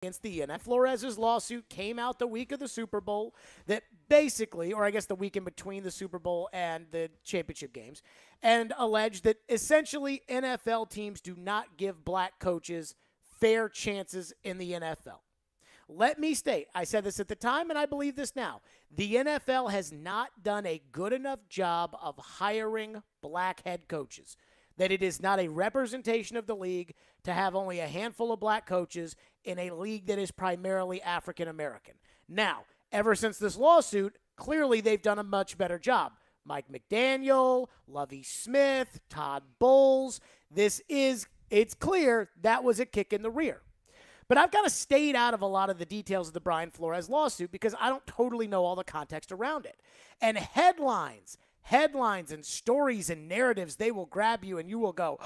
against the NFL. Flores' lawsuit came out the week of the Super Bowl that basically, or I guess the week in between the Super Bowl and the championship games, and alleged that essentially NFL teams do not give black coaches fair chances in the NFL. Let me state, I said this at the time and I believe this now. The NFL has not done a good enough job of hiring black head coaches. That it is not a representation of the league to have only a handful of black coaches in a league that is primarily African American. Now, ever since this lawsuit, clearly they've done a much better job. Mike McDaniel, Lovie Smith, Todd Bowles. It's clear that was a kick in the rear. But I've kind of stayed out of a lot of the details of the Brian Flores lawsuit because I don't totally know all the context around it. And headlines and stories and narratives, they will grab you and you will go,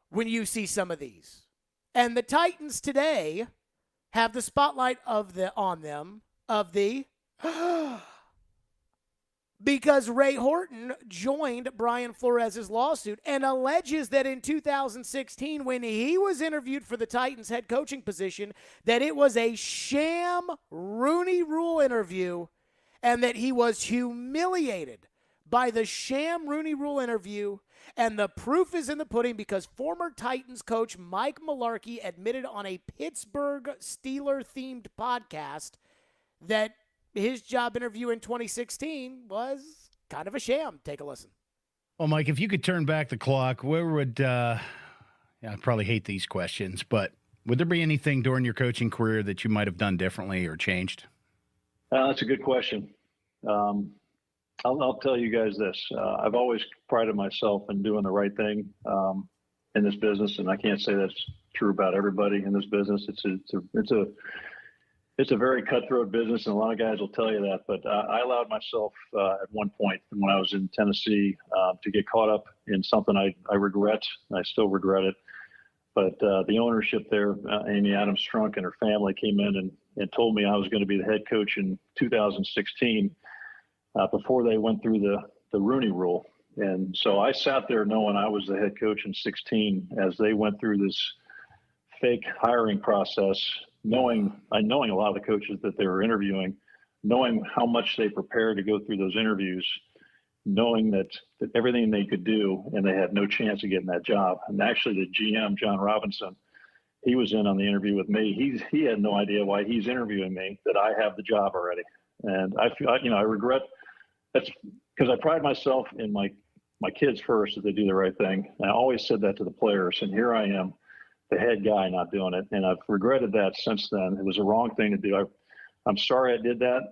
when you see some of these. And the Titans today have the spotlight on them because Ray Horton joined Brian Flores' lawsuit and alleges that in 2016, when he was interviewed for the Titans head coaching position, that it was a sham Rooney Rule interview and that he was humiliated by the sham Rooney Rule interview. And the proof is in the pudding because former Titans coach Mike Mularkey admitted on a Pittsburgh Steeler-themed podcast that his job interview in 2016 was kind of a sham. Take a listen. Well, Mike, if you could turn back the clock, where would I probably hate these questions, but would there be anything during your coaching career that you might have done differently or changed? That's a good question. I'll tell you guys this. I've always prided myself in doing the right thing in this business, and I can't say that's true about everybody in this business. It's a very cutthroat business, and a lot of guys will tell you that. But I allowed myself at one point when I was in Tennessee to get caught up in something I regret. I still regret it. But the ownership there, Amy Adams Strunk and her family came in and told me I was going to be the head coach in 2016 before they went through the Rooney Rule. And so I sat there knowing I was the head coach in 16 as they went through this fake hiring process, knowing a lot of the coaches that they were interviewing, knowing how much they prepared to go through those interviews, knowing that everything they could do, and they had no chance of getting that job. And actually the GM, John Robinson, he was in on the interview with me. He had no idea why he's interviewing me, that I have the job already. And I regret that's because I pride myself in my kids first, that they do the right thing. And I always said that to the players, and here I am, the head guy, not doing it. And I've regretted that since then. It was a wrong thing to do. I'm sorry I did that,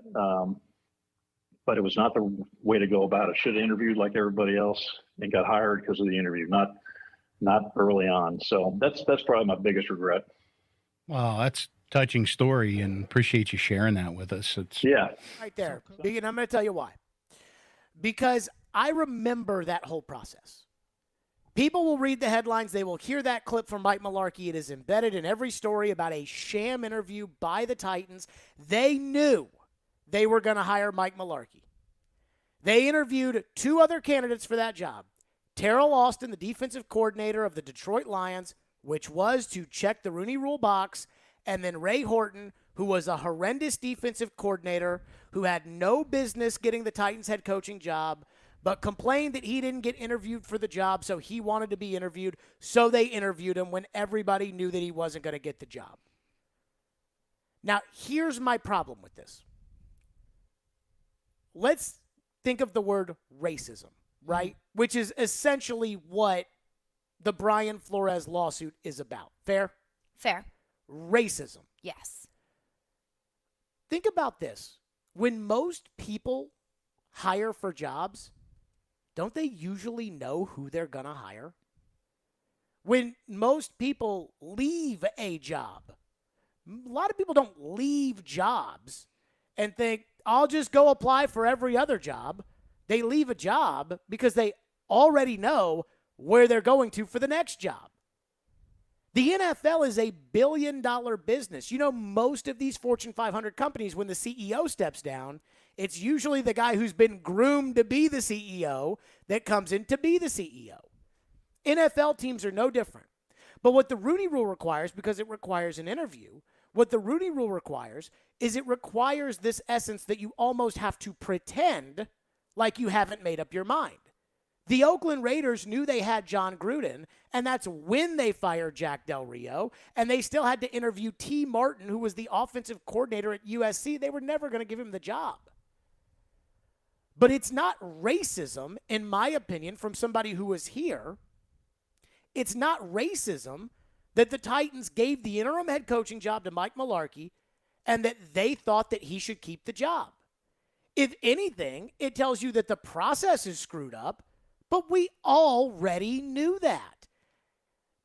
but it was not the way to go about it. Should have interviewed like everybody else and got hired because of the interview, not early on. So that's probably my biggest regret. Wow, that's a touching story, and appreciate you sharing that with us. Yeah. Right there. And I'm going to tell you why. Because I remember that whole process. People will read the headlines. They will hear that clip from Mike Mularkey. It is embedded in every story about a sham interview by the Titans. They knew they were going to hire Mike Mularkey. They interviewed two other candidates for that job. Terrell Austin, the defensive coordinator of the Detroit Lions, which was to check the Rooney Rule box, and then Ray Horton, who was a horrendous defensive coordinator who had no business getting the Titans head coaching job, but complained that he didn't get interviewed for the job, so he wanted to be interviewed, so they interviewed him when everybody knew that he wasn't going to get the job. Now, here's my problem with this. Let's think of the word racism, right? Which is essentially what the Brian Flores lawsuit is about. Fair? Fair. Racism. Yes. Think about this. When most people hire for jobs, don't they usually know who they're going to hire? When most people leave a job, a lot of people don't leave jobs and think, I'll just go apply for every other job. They leave a job because they already know where they're going to for the next job. The NFL is a billion-dollar business. You know, most of these Fortune 500 companies, when the CEO steps down, it's usually the guy who's been groomed to be the CEO that comes in to be the CEO. NFL teams are no different. But what the Rooney Rule requires, because it requires an interview, What the Rooney Rule requires is it requires this essence that you almost have to pretend like you haven't made up your mind. The Oakland Raiders knew they had John Gruden, and that's when they fired Jack Del Rio, and they still had to interview T. Martin, who was the offensive coordinator at USC. They were never going to give him the job. But it's not racism, in my opinion, from somebody who was here. It's not racism that the Titans gave the interim head coaching job to Mike Mularkey and that they thought that he should keep the job. If anything, it tells you that the process is screwed up, but we already knew that.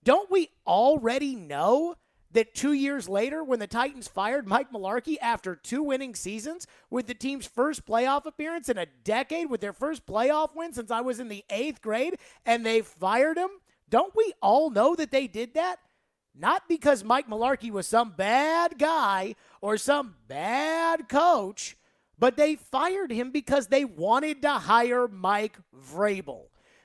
Don't we already know that 2 years later, when the Titans fired Mike Mularkey after 2 winning seasons with the team's first playoff appearance in a decade, with their first playoff win since I was in the 8th grade, and they fired him? Don't we all know that they did that? Not because Mike Mularkey was some bad guy or some bad coach, but they fired him because they wanted to hire Mike Vrabel.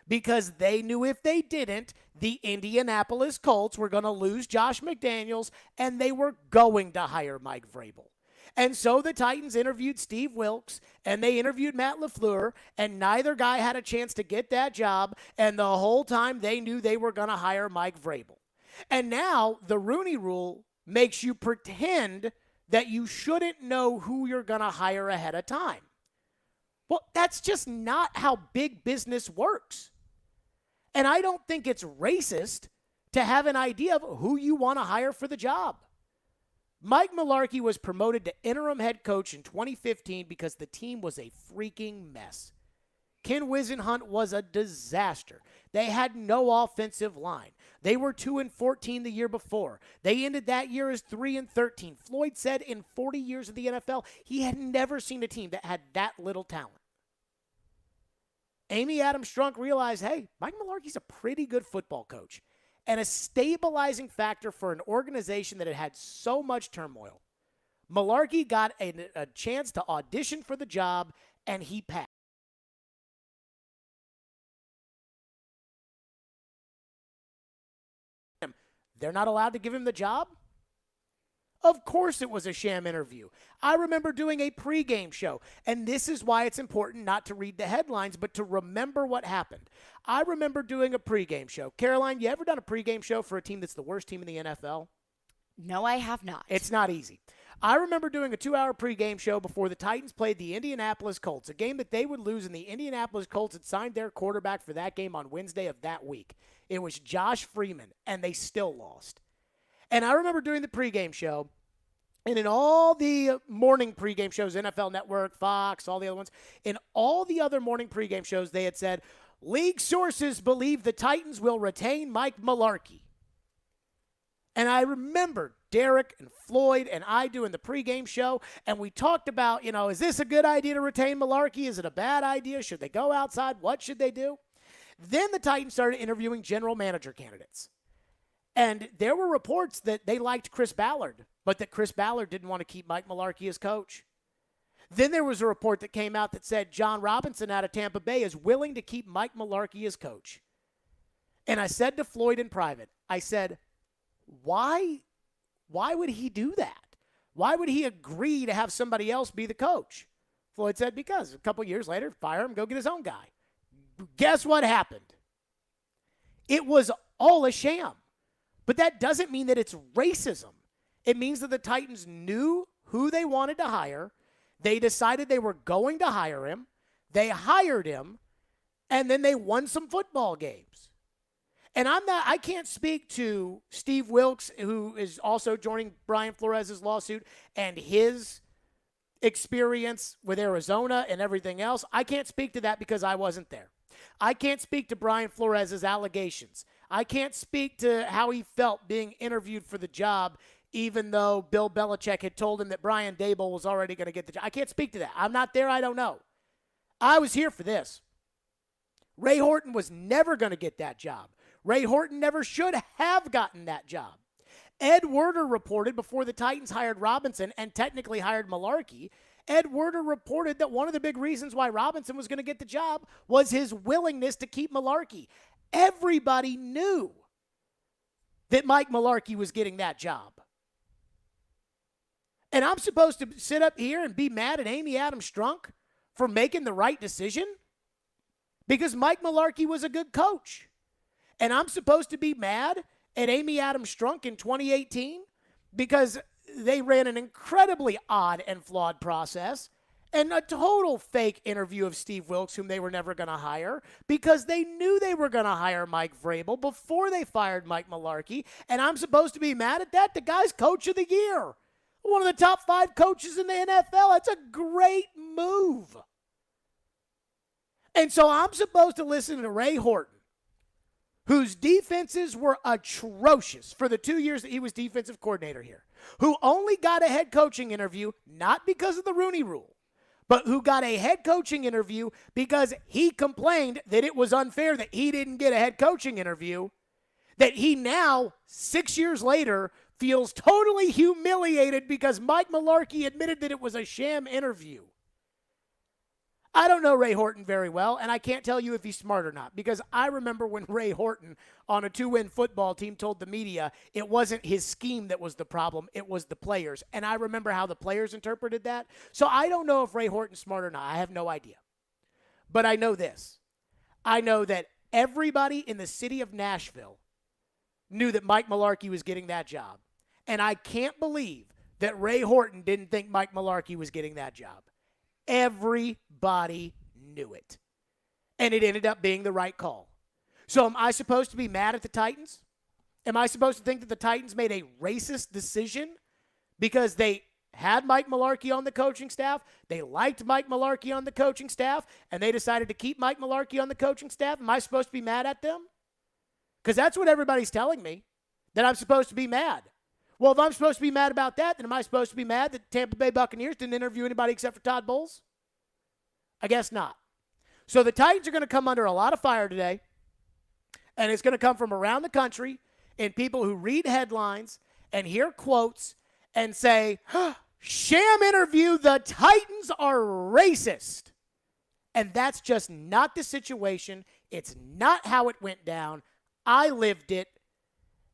Because they knew if they didn't, the Indianapolis Colts were going to lose Josh McDaniels, and they were going to hire Mike Vrabel. And so the Titans interviewed Steve Wilkes, and they interviewed Matt LaFleur, and neither guy had a chance to get that job, and the whole time they knew they were going to hire Mike Vrabel. And now the Rooney Rule makes you pretend that you shouldn't know who you're going to hire ahead of time. Well, that's just not how big business works. And I don't think it's racist to have an idea of who you want to hire for the job. Mike Mularkey was promoted to interim head coach in 2015 because the team was a freaking mess. Ken Wisenhunt was a disaster. They had no offensive line. They were 2-14 the year before. They ended that year as 3-13. Floyd said in 40 years of the NFL, he had never seen a team that had that little talent. Amy Adams Strunk realized, hey, Mike Mularkey's a pretty good football coach and a stabilizing factor for an organization that had had so much turmoil. Mularkey got a chance to audition for the job, and he passed. They're not allowed to give him the job? Of course it was a sham interview. I remember doing a pregame show, and this is why it's important not to read the headlines, but to remember what happened. I remember doing a pregame show. Caroline, you ever done a pregame show for a team that's the worst team in the NFL? No, I have not. It's not easy. I remember doing a 2-hour pregame show before the Titans played the Indianapolis Colts, a game that they would lose, and the Indianapolis Colts had signed their quarterback for that game on Wednesday of that week. It was Josh Freeman, and they still lost. And I remember doing the pregame show, and in all the morning pregame shows, NFL Network, Fox, all the other ones, in all the other morning pregame shows, they had said, league sources believe the Titans will retain Mike Mularkey. And I remember Derek and Floyd and I doing the pregame show, and we talked about, is this a good idea to retain Mularkey? Is it a bad idea? Should they go outside? What should they do? Then the Titans started interviewing general manager candidates. And there were reports that they liked Chris Ballard, but that Chris Ballard didn't want to keep Mike Mularkey as coach. Then there was a report that came out that said John Robinson out of Tampa Bay is willing to keep Mike Mularkey as coach. And I said to Floyd in private, I said, why would he do that? Why would he agree to have somebody else be the coach? Floyd said, because a couple years later, fire him, go get his own guy. Guess what happened? It was all a sham. But that doesn't mean that it's racism. It means that the Titans knew who they wanted to hire. They decided they were going to hire him. They hired him, and then they won some football games. And I can't speak to Steve Wilkes, who is also joining Brian Flores' lawsuit, and his experience with Arizona and everything else. I can't speak to that because I wasn't there. I can't speak to Brian Flores' allegations. I can't speak to how he felt being interviewed for the job, even though Bill Belichick had told him that Brian Daboll was already going to get the job. I can't speak to that. I'm not there. I don't know. I was here for this. Ray Horton was never going to get that job. Ray Horton never should have gotten that job. Ed Werder reported before the Titans hired Robinson and technically hired Mularkey. Ed Werder reported that one of the big reasons why Robinson was going to get the job was his willingness to keep Mularkey. Everybody knew that Mike Mularkey was getting that job. And I'm supposed to sit up here and be mad at Amy Adams Strunk for making the right decision? Because Mike Mularkey was a good coach. And I'm supposed to be mad at Amy Adams Strunk in 2018 because they ran an incredibly odd and flawed process and a total fake interview of Steve Wilkes, whom they were never going to hire, because they knew they were going to hire Mike Vrabel before they fired Mike Mularkey. And I'm supposed to be mad at that? The guy's coach of the year. One of the top 5 coaches in the NFL. That's a great move. And so I'm supposed to listen to Ray Horton, whose defenses were atrocious for the 2 years that he was defensive coordinator here, who only got a head coaching interview, not because of the Rooney Rule, but who got a head coaching interview because he complained that it was unfair that he didn't get a head coaching interview, that he now, 6 years later, feels totally humiliated because Mike Mularkey admitted that it was a sham interview. I don't know Ray Horton very well, and I can't tell you if he's smart or not, because I remember when Ray Horton on a 2-win football team told the media it wasn't his scheme that was the problem, it was the players. And I remember how the players interpreted that. So I don't know if Ray Horton's smart or not. I have no idea. But I know this. I know that everybody in the city of Nashville knew that Mike Mularkey was getting that job. And I can't believe that Ray Horton didn't think Mike Mularkey was getting that job. Everybody knew it. And it ended up being the right call. So am I supposed to be mad at the Titans? Am I supposed to think that the Titans made a racist decision because they had Mike Mularkey on the coaching staff, they liked Mike Mularkey on the coaching staff, and they decided to keep Mike Mularkey on the coaching staff? Am I supposed to be mad at them? Because that's what everybody's telling me, that I'm supposed to be mad. Well, if I'm supposed to be mad about that, then am I supposed to be mad that Tampa Bay Buccaneers didn't interview anybody except for Todd Bowles? I guess not. So the Titans are going to come under a lot of fire today, and it's going to come from around the country and people who read headlines and hear quotes and say, sham interview, the Titans are racist. And that's just not the situation. It's not how it went down. I lived it.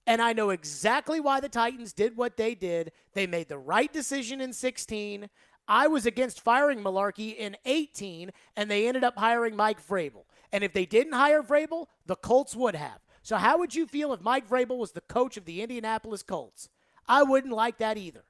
And I know exactly why the Titans did what they did. They made the right decision in 16. I was against firing Mularkey in 18, and they ended up hiring Mike Vrabel. And if they didn't hire Vrabel, the Colts would have. So how would you feel if Mike Vrabel was the coach of the Indianapolis Colts? I wouldn't like that either.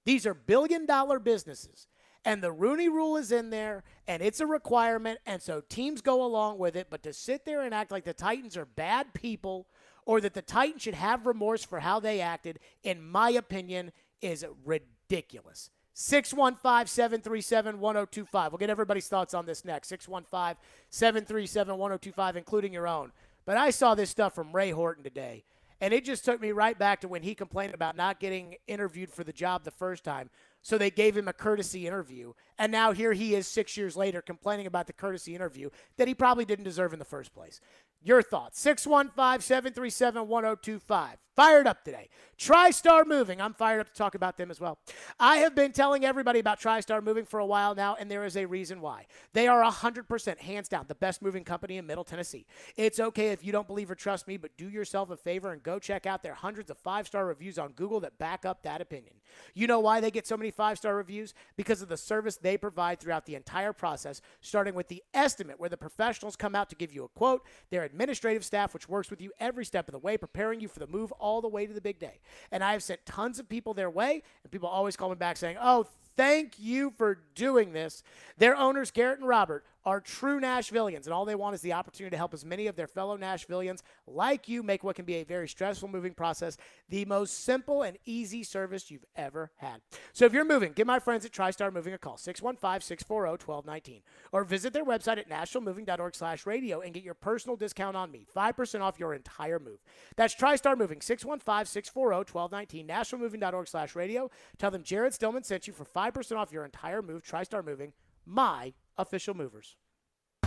These are billion-dollar businesses. And the Rooney Rule is in there, and it's a requirement, and so teams go along with it. But to sit there and act like the Titans are bad people or that the Titans should have remorse for how they acted, in my opinion, is ridiculous. 615-737-1025. We'll get everybody's thoughts on this next. 615-737-1025, including your own. But I saw this stuff from Ray Horton today, and it just took me right back to when he complained about not getting interviewed for the job the first time. So they gave him a courtesy interview, and now here he is 6 years later complaining about the courtesy interview that he probably didn't deserve in the first place. Your thoughts, 615-737-1025. Fired up today. TriStar Moving. I'm fired up to talk about them as well. I have been telling everybody about TriStar Moving for a while now, and there is a reason why. They are 100%, hands down, the best moving company in Middle Tennessee. It's okay if you don't believe or trust me, but do yourself a favor and go check out their hundreds of 5-star reviews on Google that back up that opinion. You know why they get so many 5-star reviews? Because of the service they provide throughout the entire process, starting with the estimate, where the professionals come out to give you a quote, their administrative staff, which works with you every step of the way, preparing you for the move all the way to the big day. And I have sent tons of people their way, and people always call me back saying, oh, thank you for doing this. Their owners, Garrett and Robert, are true Nashvillians, and all they want is the opportunity to help as many of their fellow Nashvillians like you make what can be a very stressful moving process the most simple and easy service you've ever had. So if you're moving, give my friends at TriStar Moving a call, 615-640-1219, or visit their website at nashvillemoving.org/radio and get your personal discount on me, 5% off your entire move. That's TriStar Moving, 615-640-1219, nashvillemoving.org/radio. Tell them Jared Stillman sent you for 5% off your entire move. TriStar Moving, my official movers.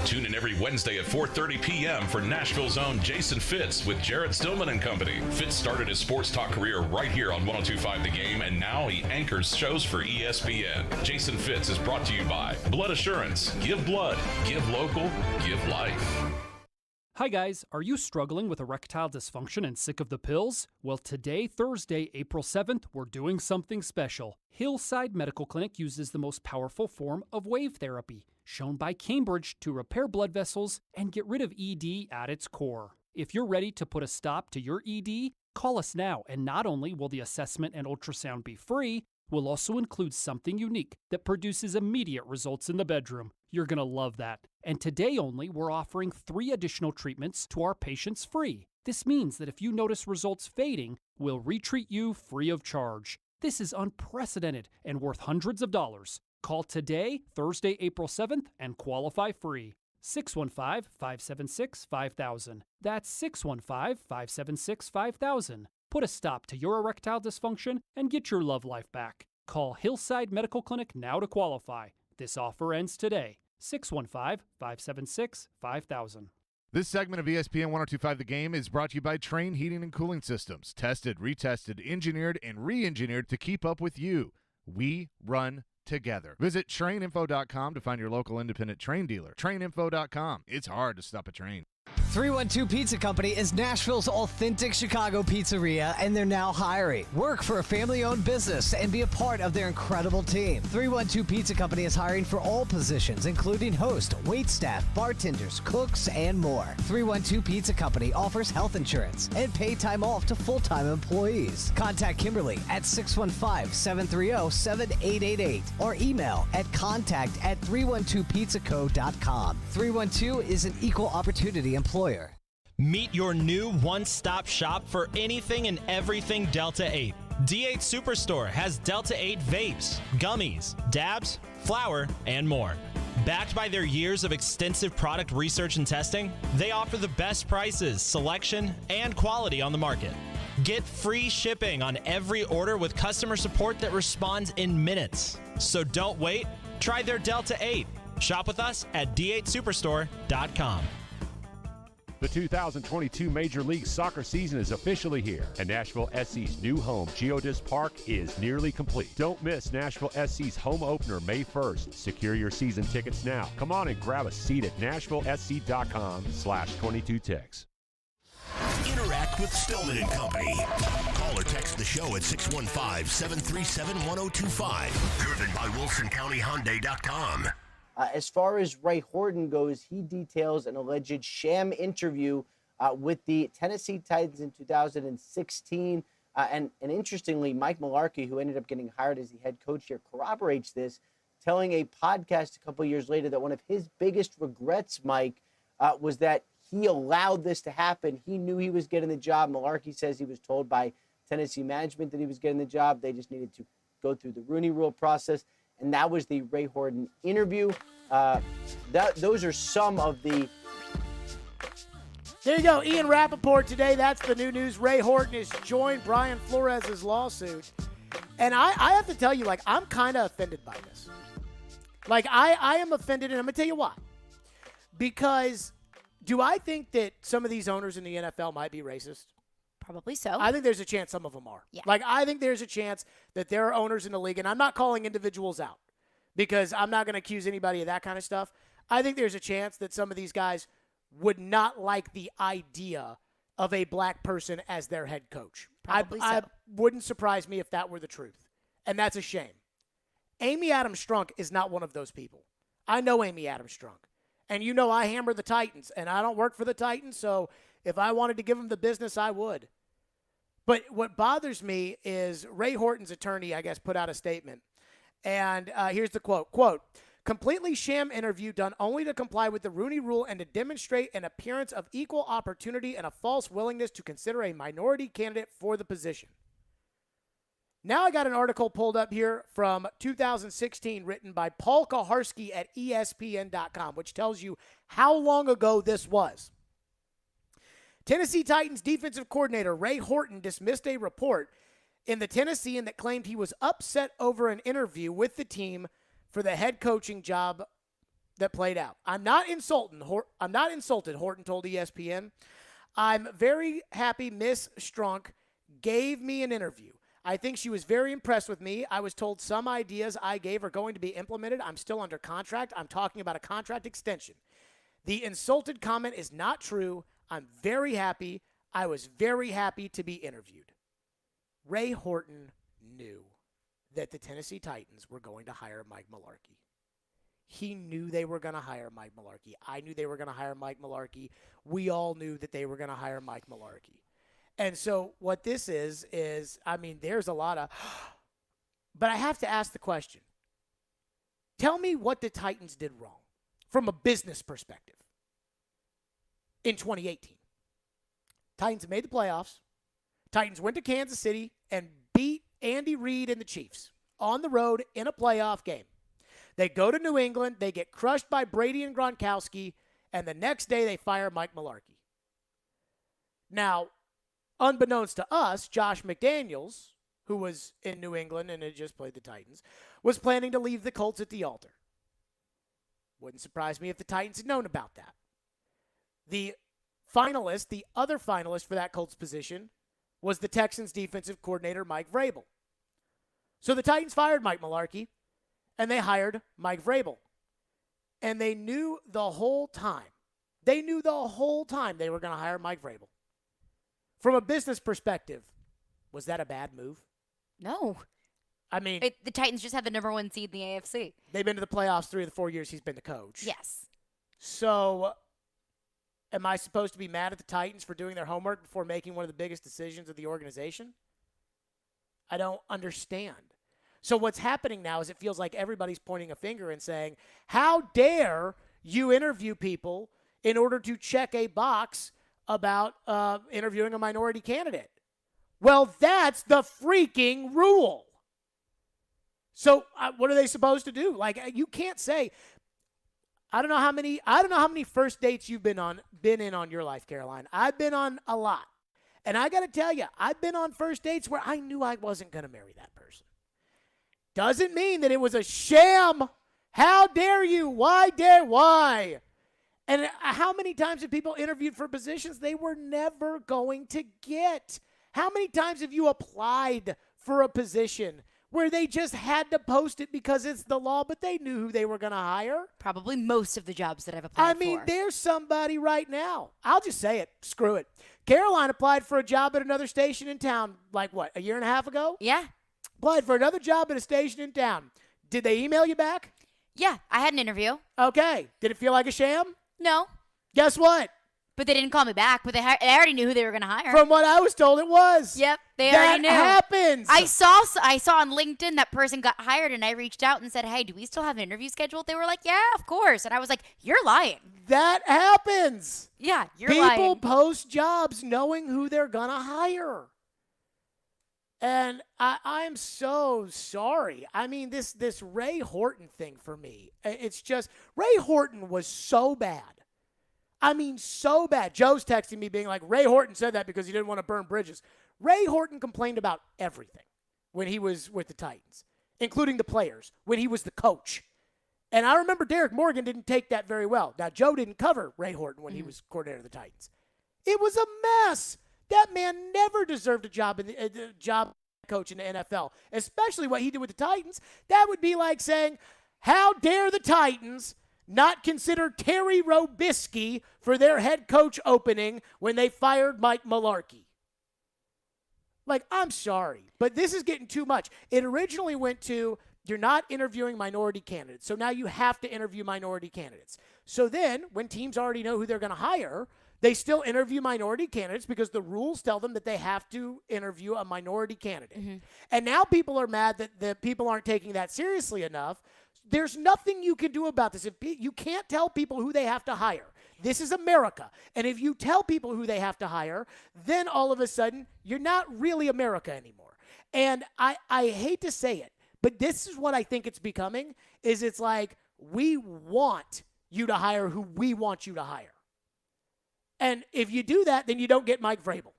Tune in every Wednesday at 4:30 p.m. for Nashville's own Jason Fitz with Jared Stillman and Company. Fitz started his sports talk career right here on 102.5 The Game, and now he anchors shows for ESPN. Jason Fitz is brought to you by Blood Assurance. Give blood, give local, give life. Hi guys, are you struggling with erectile dysfunction and sick of the pills? Well, today, Thursday, April 7th, we're doing something special. Hillside Medical Clinic uses the most powerful form of wave therapy, shown by Cambridge to repair blood vessels and get rid of ED at its core. If you're ready to put a stop to your ED, call us now, and not only will the assessment and ultrasound be free, we'll also include something unique that produces immediate results in the bedroom. You're going to love that. And today only, we're offering 3 additional treatments to our patients free. This means that if you notice results fading, we'll retreat you free of charge. This is unprecedented and worth hundreds of dollars. Call today, Thursday, April 7th, and qualify free. 615-576-5000. That's 615-576-5000. Put a stop to your erectile dysfunction and get your love life back. Call Hillside Medical Clinic now to qualify. This offer ends today. 615-576-5000. This segment of ESPN 1025 The Game is brought to you by Train Heating and Cooling Systems. Tested, retested, engineered, and re-engineered to keep up with you. We run together. Visit traininfo.com to find your local independent train dealer. Traininfo.com. It's hard to stop a train. 312 Pizza Company is Nashville's authentic Chicago pizzeria, and they're now hiring. Work for a family-owned business and be a part of their incredible team. 312 Pizza Company is hiring for all positions, including host, waitstaff, bartenders, cooks, and more. 312 Pizza Company offers health insurance and pay time off to full-time employees. Contact Kimberly at 615-730-7888 or email at contact@312pizzaco.com. 312 is an equal opportunity employer. Meet your new one-stop shop for anything and everything Delta 8. D8 Superstore has Delta 8 vapes, gummies, dabs, flour, and more. Backed by their years of extensive product research and testing, they offer the best prices, selection, and quality on the market. Get free shipping on every order with customer support that responds in minutes. So don't wait. Try their Delta 8. Shop with us at d8superstore.com. The 2022 Major League Soccer season is officially here, and Nashville SC's new home, Geodis Park, is nearly complete. Don't miss Nashville SC's home opener May 1st. Secure your season tickets now. Come on and grab a seat at nashvillesc.com/22tix. Interact with Stillman and Company. Call or text the show at 615-737-1025. Driven by WilsonCountyHyundai.com. As far as Ray Horton goes, he details an alleged sham interview with the Tennessee Titans in 2016. And interestingly, Mike Mularkey, who ended up getting hired as the head coach here, corroborates this, telling a podcast a couple years later that one of his biggest regrets, Mike, was that he allowed this to happen. He knew he was getting the job. Mularkey says he was told by Tennessee management that he was getting the job. They just needed to go through the Rooney Rule process. And that was the Ray Horton interview. Those are some of the... There you go, Ian Rappaport today. That's the new news. Ray Horton has joined Brian Flores' lawsuit. And I have to tell you, I'm kind of offended by this. I am offended, and I'm going to tell you why. Because do I think that some of these owners in the NFL might be racist? Probably so. I think there's a chance some of them are. Yeah. I think there's a chance that there are owners in the league, and I'm not calling individuals out because I'm not going to accuse anybody of that kind of stuff. I think there's a chance that some of these guys would not like the idea of a black person as their head coach. Probably so. I wouldn't surprise me if that were the truth, and that's a shame. Amy Adams Strunk is not one of those people. I know Amy Adams Strunk, and you know I hammer the Titans, and I don't work for the Titans, so if I wanted to give them the business, I would. But what bothers me is Ray Horton's attorney, I guess, put out a statement. And here's the quote. Quote, completely sham interview done only to comply with the Rooney Rule and to demonstrate an appearance of equal opportunity and a false willingness to consider a minority candidate for the position. Now I got an article pulled up here from 2016 written by Paul Kaharski at ESPN.com, which tells you how long ago this was. Tennessee Titans defensive coordinator Ray Horton dismissed a report in the Tennessean that claimed he was upset over an interview with the team for the head coaching job that played out. I'm not insulted, Horton told ESPN. I'm very happy Miss Strunk gave me an interview. I think she was very impressed with me. I was told some ideas I gave are going to be implemented. I'm still under contract. I'm talking about a contract extension. The insulted comment is not true. I'm very happy. I was very happy to be interviewed. Ray Horton knew that the Tennessee Titans were going to hire Mike Mularkey. He knew they were going to hire Mike Mularkey. I knew they were going to hire Mike Mularkey. We all knew that they were going to hire Mike Mularkey. And so what this is, I mean, there's a lot of, but I have to ask the question. Tell me what the Titans did wrong from a business perspective in 2018. Titans made the playoffs. Titans went to Kansas City and beat Andy Reid and the Chiefs on the road in a playoff game. They go to New England. They get crushed by Brady and Gronkowski, and the next day they fire Mike Mularkey. Now, unbeknownst to us, Josh McDaniels, who was in New England and had just played the Titans, was planning to leave the Colts at the altar. Wouldn't surprise me if the Titans had known about that. The other finalist for that Colts position was the Texans defensive coordinator, Mike Vrabel. So the Titans fired Mike Mularkey, and they hired Mike Vrabel. And they knew the whole time they were going to hire Mike Vrabel. From a business perspective, was that a bad move? No. I mean, the Titans just have the number 1 seed in the AFC. They've been to the playoffs 3 of the 4 years he's been the coach. Yes. So am I supposed to be mad at the Titans for doing their homework before making one of the biggest decisions of the organization? I don't understand. So what's happening now is it feels like everybody's pointing a finger and saying, how dare you interview people in order to check a box about interviewing a minority candidate? Well, that's the freaking rule. So what are they supposed to do? Like, you can't say, I don't know how many first dates you've been in on your life, Caroline. I've been on a lot. And I got to tell you, I've been on first dates where I knew I wasn't going to marry that person. Doesn't mean that it was a sham. How dare you? Why? And how many times have people interviewed for positions they were never going to get? How many times have you applied for a position where they just had to post it because it's the law, but they knew who they were going to hire? Probably most of the jobs that I've applied for. I mean, there's somebody right now. I'll just say it. Screw it. Caroline applied for a job at another station in town, a year and a half ago? Yeah. Applied for another job at a station in town. Did they email you back? Yeah, I had an interview. Okay. Did it feel like a sham? No. Guess what? But they didn't call me back, but they already knew who they were going to hire. From what I was told, it was. Yep, they already knew. That happens. I saw on LinkedIn that person got hired, and I reached out and said, hey, do we still have an interview scheduled? They were like, yeah, of course. And I was like, you're lying. That happens. Yeah, you're lying. People post jobs knowing who they're going to hire. And I'm so sorry. I mean, this Ray Horton thing for me, it's just, Ray Horton was so bad. I mean, so bad. Joe's texting me being like, Ray Horton said that because he didn't want to burn bridges. Ray Horton complained about everything when he was with the Titans, including the players, when he was the coach. And I remember Derek Morgan didn't take that very well. Now, Joe didn't cover Ray Horton when he was coordinator of the Titans. It was a mess. That man never deserved a job coach in the NFL, especially what he did with the Titans. That would be like saying, how dare the Titans not consider Terry Robisky for their head coach opening when they fired Mike Mularkey. Like, I'm sorry, but this is getting too much. It originally went to, you're not interviewing minority candidates, so now you have to interview minority candidates. So then, when teams already know who they're going to hire, they still interview minority candidates because the rules tell them that they have to interview a minority candidate. Mm-hmm. And now people are mad that the people aren't taking that seriously enough. There's nothing you can do about this. If you can't tell people who they have to hire. This is America. And if you tell people who they have to hire, then all of a sudden, you're not really America anymore. And I hate to say it, but this is what I think it's becoming, is it's like, we want you to hire who we want you to hire. And if you do that, then you don't get Mike Vrabel.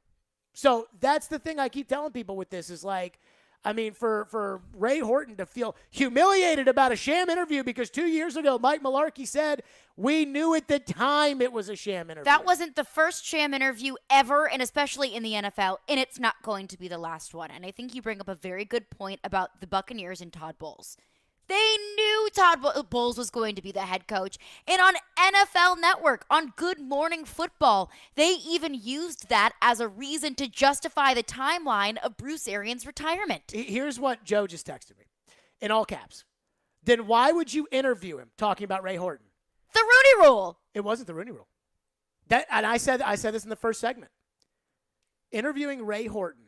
So that's the thing I keep telling people with this is like, I mean, for Ray Horton to feel humiliated about a sham interview because 2 years ago Mike Mularkey said we knew at the time it was a sham interview. That wasn't the first sham interview ever, and especially in the NFL, and it's not going to be the last one. And I think you bring up a very good point about the Buccaneers and Todd Bowles. They knew Todd Bowles was going to be the head coach. And on NFL Network, on Good Morning Football, they even used that as a reason to justify the timeline of Bruce Arians' retirement. Here's what Joe just texted me, in all caps. Then why would you interview him talking about Ray Horton? The Rooney Rule. It wasn't the Rooney Rule. And I said this in the first segment. Interviewing Ray Horton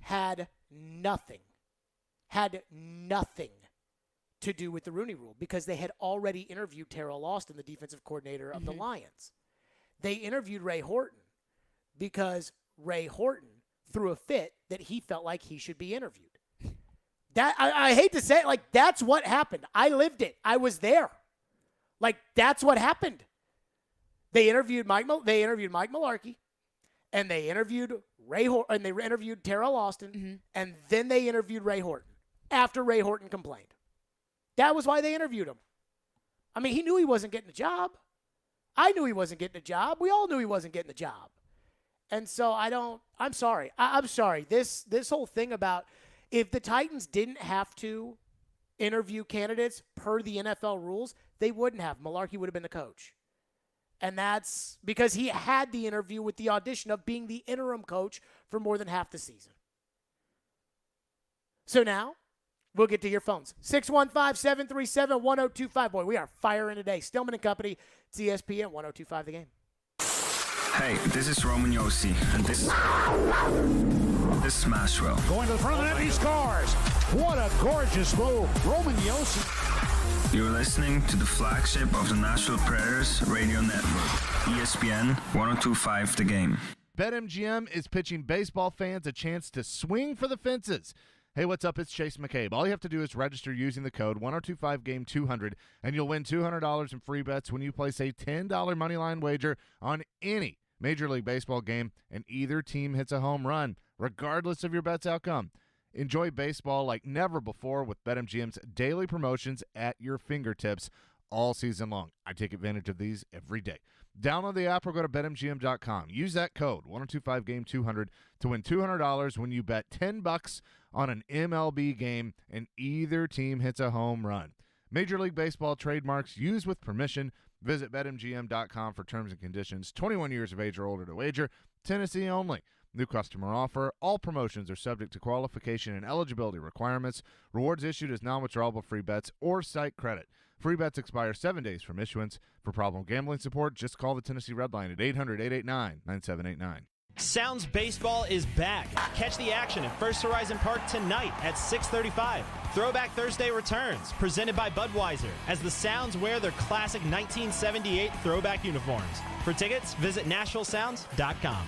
had nothing to do with the Rooney Rule because they had already interviewed Terrell Austin, the defensive coordinator of the Lions. They interviewed Ray Horton because Ray Horton threw a fit that he felt like he should be interviewed. That I hate to say it, like, that's what happened. I lived it. I was there. Like, that's what happened. They interviewed Mike Mularkey, and they interviewed Ray Horton, and they interviewed Terrell Austin, and then they interviewed Ray Horton after Ray Horton complained. That was why they interviewed him. I mean, he knew he wasn't getting a job. I knew he wasn't getting a job. We all knew he wasn't getting a job. And so I'm sorry. I'm sorry. This whole thing about if the Titans didn't have to interview candidates per the NFL rules, they wouldn't have. Mularkey would have been the coach. And that's because he had the interview with the audition of being the interim coach for more than half the season. So now, we'll get to your phones. 615-737-1025. Boy, we are firing today. Stillman and Company, it's ESPN 1025 The Game. Hey, this is Roman Yossi, and this is Nashville. Going to the front of the net, he scores. What a gorgeous move. Roman Yossi. You're listening to the flagship of the Nashville Predators radio network, ESPN 1025 The Game. BetMGM is pitching baseball fans a chance to swing for the fences. Hey, what's up? It's Chase McCabe. All you have to do is register using the code 1025GAME200, and you'll win $200 in free bets when you place a $10 moneyline wager on any Major League Baseball game, and either team hits a home run, regardless of your bet's outcome. Enjoy baseball like never before with BetMGM's daily promotions at your fingertips all season long. I take advantage of these every day. Download the app or go to BetMGM.com. Use that code 1025GAME200 to win $200 when you bet $10 on an MLB game and either team hits a home run. Major League Baseball trademarks used with permission. Visit BetMGM.com for terms and conditions. 21 years of age or older to wager. Tennessee only. New customer offer. All promotions are subject to qualification and eligibility requirements. Rewards issued as non-withdrawable free bets or site credit. Free bets expire 7 days from issuance. For problem gambling support, just call the Tennessee Red Line at 800-889-9789. Sounds Baseball is back. Catch the action at First Horizon Park tonight at 6:35. Throwback Thursday returns, presented by Budweiser, as the Sounds wear their classic 1978 throwback uniforms. For tickets, visit NashvilleSounds.com.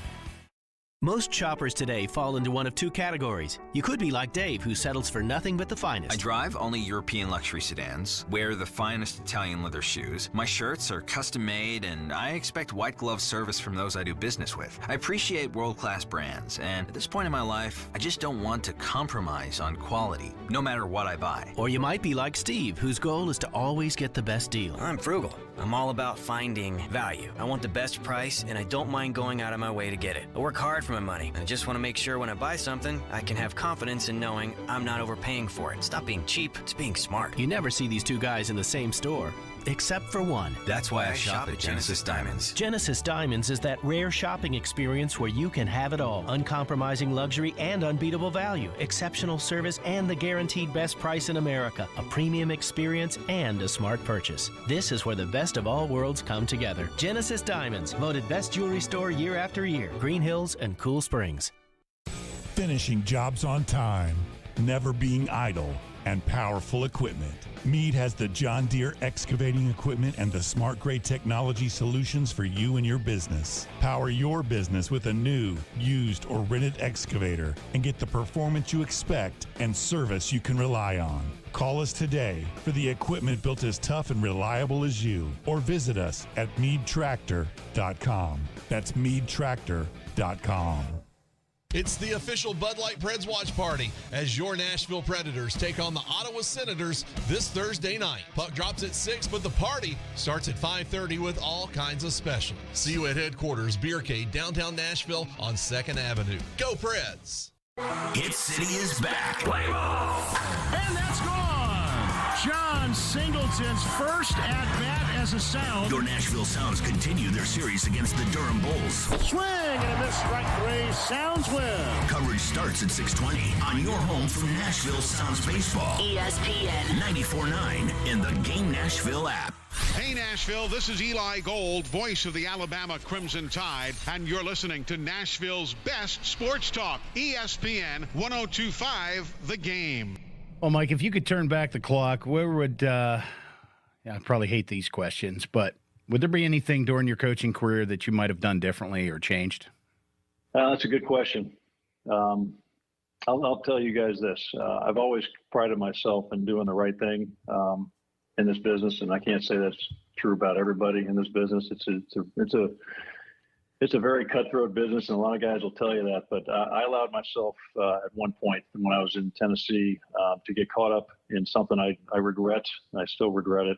Most shoppers today fall into one of two categories. You could be like Dave, who settles for nothing but the finest. I drive only European luxury sedans, wear the finest Italian leather shoes, my shirts are custom made, and I expect white glove service from those I do business with. I appreciate world-class brands, and at this point in my life, I just don't want to compromise on quality, no matter what I buy. Or you might be like Steve, whose goal is to always get the best deal. I'm frugal. I'm all about finding value. I want the best price, and I don't mind going out of my way to get it. I work hard for my money, and I just want to make sure when I buy something, I can have confidence in knowing I'm not overpaying for it. Stop being cheap, it's being smart. You never see these two guys in the same store, except for one. That's why I shop at Genesis Diamonds. Genesis Diamonds is that rare shopping experience where you can have it all. Uncompromising luxury and unbeatable value, exceptional service and the guaranteed best price in America, a premium experience and a smart purchase. This is where the best of all worlds come together. Genesis Diamonds, voted best jewelry store year after year. Green Hills and Cool Springs. Finishing jobs on time, never being idle, and powerful equipment. Meade has the John Deere excavating equipment and the smart grade technology solutions for you and your business. Power your business with a new, used, or rented excavator and get the performance you expect and service you can rely on. Call us today for the equipment built as tough and reliable as you, or visit us at meadtractor.com. That's meadtractor.com. It's the official Bud Light Preds watch party as your Nashville Predators take on the Ottawa Senators this Thursday night. Puck drops at 6, but the party starts at 5:30 with all kinds of specials. See you at headquarters, Beercade, downtown Nashville on 2nd Avenue. Go Preds! Hit City is back. Play ball. And that's gone. John John Singleton's first at-bat as a Sound. Your Nashville Sounds continue their series against the Durham Bulls. Swing and a miss, strike three. Sounds win. Coverage starts at 6:20 on your home for Nashville Sounds Baseball. ESPN 94.9 in the Game Nashville app. Hey, Nashville, this is Eli Gold, voice of the Alabama Crimson Tide, and you're listening to Nashville's best sports talk, ESPN 102.5 The Game. Well, Mike, if you could turn back the clock, where would I probably hate these questions, but would there be anything during your coaching career that you might have done differently or changed? That's a good question. I'll tell you guys this. I've always prided myself in doing the right thing in this business, and I can't say that's true about everybody in this business. It's a very cutthroat business, and a lot of guys will tell you that. But I allowed myself at one point when I was in Tennessee to get caught up in something I regret. I still regret it.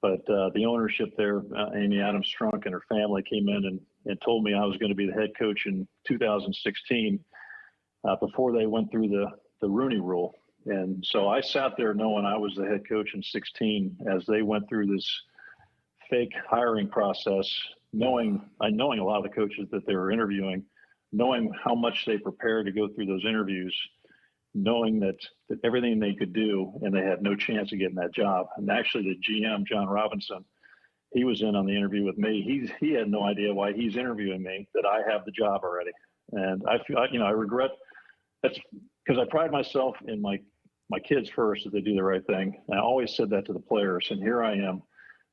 But the ownership there, Amy Adams Strunk and her family came in and told me I was going to be the head coach in 2016 before they went through the Rooney Rule. And so I sat there knowing I was the head coach in 16 as they went through this fake hiring process, knowing a lot of the coaches that they were interviewing, knowing how much they prepared to go through those interviews, knowing that everything they could do, and they had no chance of getting that job. And actually the GM, John Robinson, he was in on the interview with me. He had no idea why he's interviewing me, that I have the job already. And I feel, I regret that's because I pride myself in my kids first, that they do the right thing. And I always said that to the players, and here I am,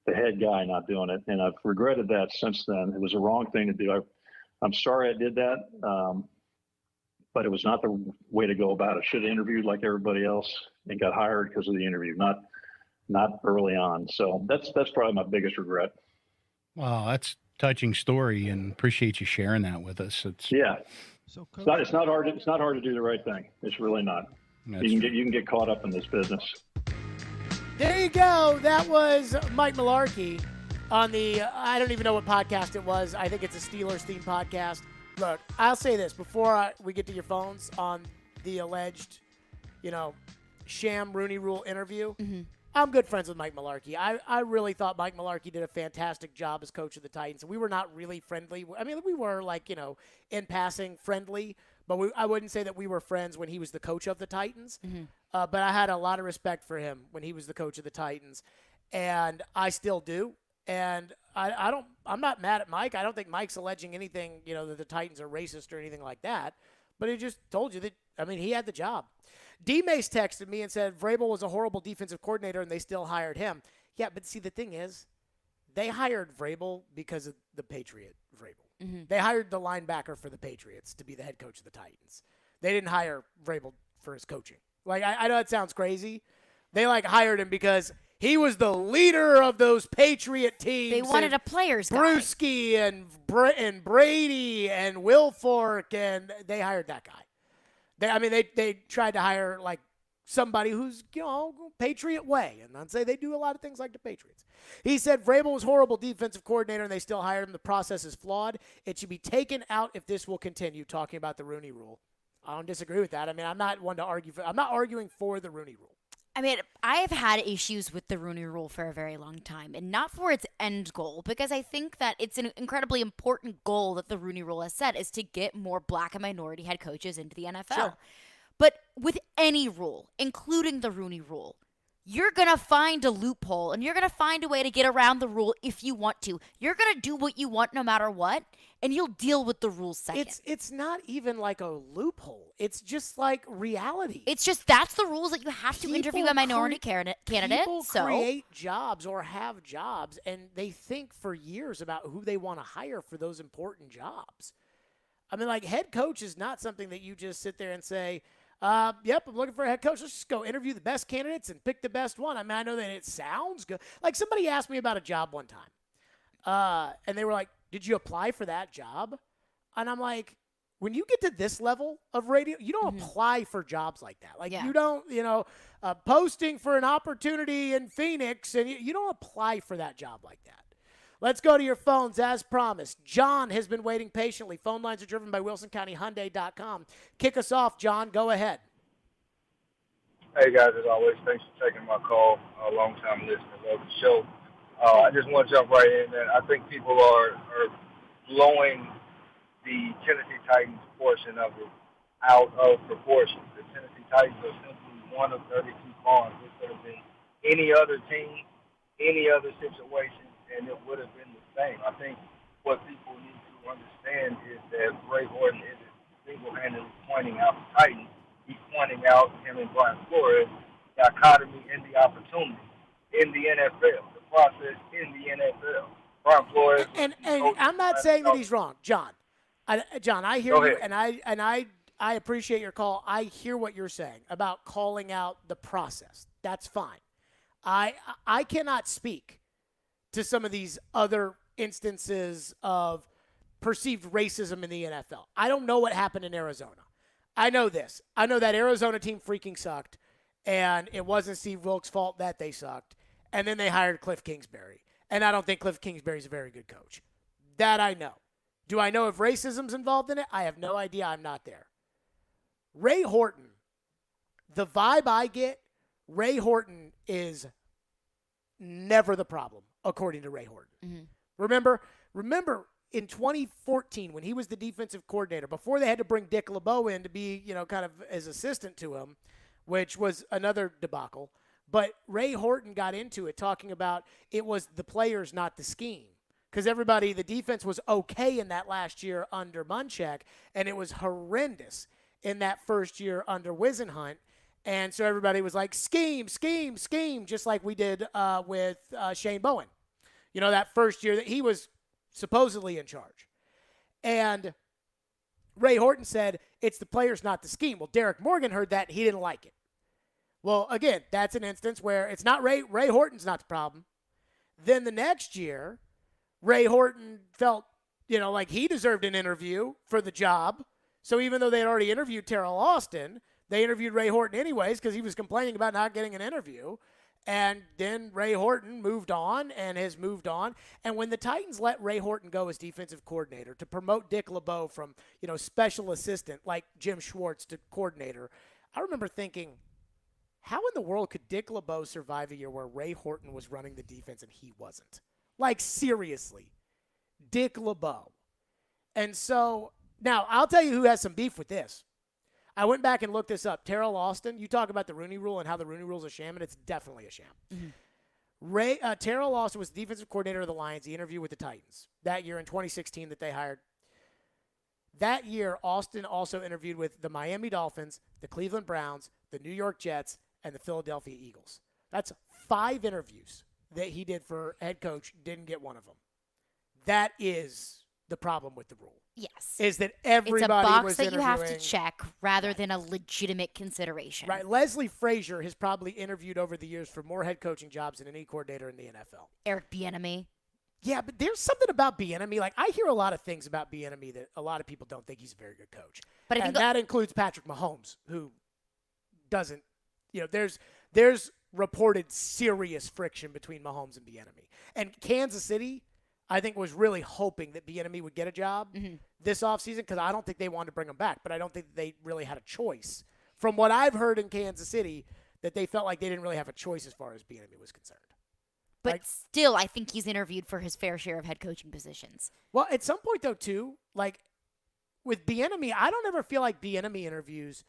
the head guy, not doing it. And I've regretted that since then. It was a wrong thing to do. I'm sorry I did that, but it was not the way to go about it. Should have interviewed like everybody else and got hired because of the interview, not early on. So that's probably my biggest regret. Wow, that's a touching story, and appreciate you sharing that with us. It's not hard. It's not hard to do the right thing. It's really not. You can get caught up in this business. There you go. That was Mike Malarkey on the, I don't even know what podcast it was. I think it's a Steelers-themed podcast. Look, I'll say this before we get to your phones on the alleged, sham Rooney Rule interview. Mm-hmm. I'm good friends with Mike Malarkey. I really thought Mike Malarkey did a fantastic job as coach of the Titans. We were not really friendly. I mean, we were in passing friendly, but I wouldn't say that we were friends when he was the coach of the Titans. Mm-hmm. But I had a lot of respect for him when he was the coach of the Titans, and I still do. And I'm not mad at Mike. I don't think Mike's alleging anything, that the Titans are racist or anything like that. But he just told you that, he had the job. D-Mace texted me and said Vrabel was a horrible defensive coordinator and they still hired him. Yeah, but see, the thing is, they hired Vrabel because of the Patriot Vrabel. Mm-hmm. They hired the linebacker for the Patriots to be the head coach of the Titans. They didn't hire Vrabel for his coaching. I know it sounds crazy. They hired him because he was the leader of those Patriot teams. They wanted a player's guy. Bruschi and Brady and Wilfork, and they hired that guy. They tried to hire somebody who's Patriot way, and I'd say they do a lot of things like the Patriots. He said Vrabel was horrible defensive coordinator, and they still hired him. The process is flawed. It should be taken out if this will continue. Talking about the Rooney Rule, I don't disagree with that. I'm not one to argue for. I'm not arguing for the Rooney Rule. I have had issues with the Rooney Rule for a very long time, and not for its end goal, because I think that it's an incredibly important goal that the Rooney Rule has set, is to get more black and minority head coaches into the NFL. Sure. But with any rule, including the Rooney Rule, you're going to find a loophole, and you're going to find a way to get around the rule if you want to. You're going to do what you want no matter what, and you'll deal with the rules second. It's not even like a loophole. It's just reality. It's just that's the rules that you have to interview a minority candidate. People create jobs or have jobs, and they think for years about who they want to hire for those important jobs. Head coach is not something that you just sit there and say, yep, I'm looking for a head coach. Let's just go interview the best candidates and pick the best one. I know that it sounds good. Somebody asked me about a job one time, and they were like, did you apply for that job? And I'm like, when you get to this level of radio, you don't apply for jobs like that. You don't, posting for an opportunity in Phoenix, and you don't apply for that job like that. Let's go to your phones as promised. John has been waiting patiently. Phone lines are driven by WilsonCountyHyundai.com. Kick us off, John. Go ahead. Hey, guys, as always, thanks for taking my call. Long-time listener, love the show. I just want to jump right in there. I think people are blowing the Tennessee Titans portion of it out of proportion. The Tennessee Titans are simply one of 32 farms. This could have been any other team, any other situation, and it would have been the same. I think what people need to understand is that Ray Horton isn't single-handedly pointing out the Titans. He's pointing out him and Brian Flores, the dichotomy and the opportunity in the NFL, the process in the NFL. Brian Flores. And I'm not saying that he's wrong, John. John, I hear you, and I appreciate your call. I hear what you're saying about calling out the process. That's fine. I cannot speak to some of these other instances of perceived racism in the NFL. I don't know what happened in Arizona. I know this. I know that Arizona team freaking sucked, and it wasn't Steve Wilkes' fault that they sucked. And then they hired Cliff Kingsbury. And I don't think Cliff Kingsbury's a very good coach. That I know. Do I know if racism's involved in it? I have no idea. I'm not there. Ray Horton, the vibe I get, Ray Horton is never the problem, according to Ray Horton. Mm-hmm. Remember in 2014 when he was the defensive coordinator, before they had to bring Dick LeBeau in to be, kind of as assistant to him, which was another debacle. But Ray Horton got into it talking about it was the players, not the scheme. Because the defense was okay in that last year under Munchak, and it was horrendous in that first year under Wisenhunt. And so everybody was like, scheme, scheme, scheme, just like we did with Shane Bowen. That first year that he was supposedly in charge. And Ray Horton said, it's the players, not the scheme. Well, Derek Morgan heard that, and he didn't like it. Well, again, that's an instance where it's not Ray Horton's not the problem. Then the next year, Ray Horton felt, like he deserved an interview for the job. So even though they had already interviewed Terrell Austin, they interviewed Ray Horton anyways because he was complaining about not getting an interview. And then Ray Horton moved on and has moved on. And when the Titans let Ray Horton go as defensive coordinator to promote Dick LeBeau from, special assistant like Jim Schwartz to coordinator, I remember thinking, how in the world could Dick LeBeau survive a year where Ray Horton was running the defense and he wasn't? Like, seriously, Dick LeBeau. And so, now, I'll tell you who has some beef with this. I went back and looked this up. Terrell Austin, you talk about the Rooney Rule and how the Rooney Rule is a sham, and it's definitely a sham. Mm-hmm. Terrell Austin was the defensive coordinator of the Lions. He interviewed with the Titans that year in 2016 that they hired. That year, Austin also interviewed with the Miami Dolphins, the Cleveland Browns, the New York Jets, and the Philadelphia Eagles. That's 5 interviews that he did for head coach, didn't get one of them. That is the problem with the rule. Yes. Is that everybody was It's a box that interviewing. you have to check rather than a legitimate consideration. Right. Leslie Frazier has probably interviewed over the years for more head coaching jobs than any coordinator in the NFL. Eric Bieniemy. Yeah, but there's something about Bieniemy. Like, I hear a lot of things about Bieniemy that a lot of people don't think he's a very good coach. But and that includes Patrick Mahomes, who doesn't, there's reported serious friction between Mahomes and Bieniemy. And Kansas City, I think, was really hoping that Bieniemy would get a job this offseason because I don't think they wanted to bring him back, but I don't think they really had a choice. From what I've heard in Kansas City, that they felt like they didn't really have a choice as far as Bieniemy was concerned. But still, I think he's interviewed for his fair share of head coaching positions. Well, at some point, though, too, like with Bieniemy, I don't ever feel like Bieniemy interviews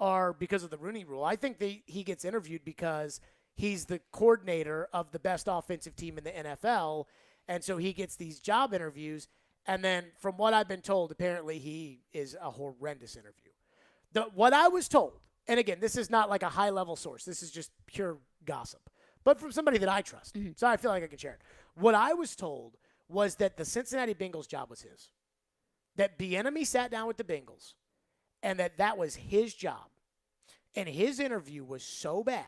are because of the Rooney Rule. I think he gets interviewed because he's the coordinator of the best offensive team in the NFL, and so he gets these job interviews. And then from what I've been told, apparently he is a horrendous interview. What I was told, and again, this is not like a high-level source. This is just pure gossip, but from somebody that I trust. So I feel like I can share it. What I was told was that the Cincinnati Bengals job was his, that Bieniemy sat down with the Bengals, and that was his job. And his interview was so bad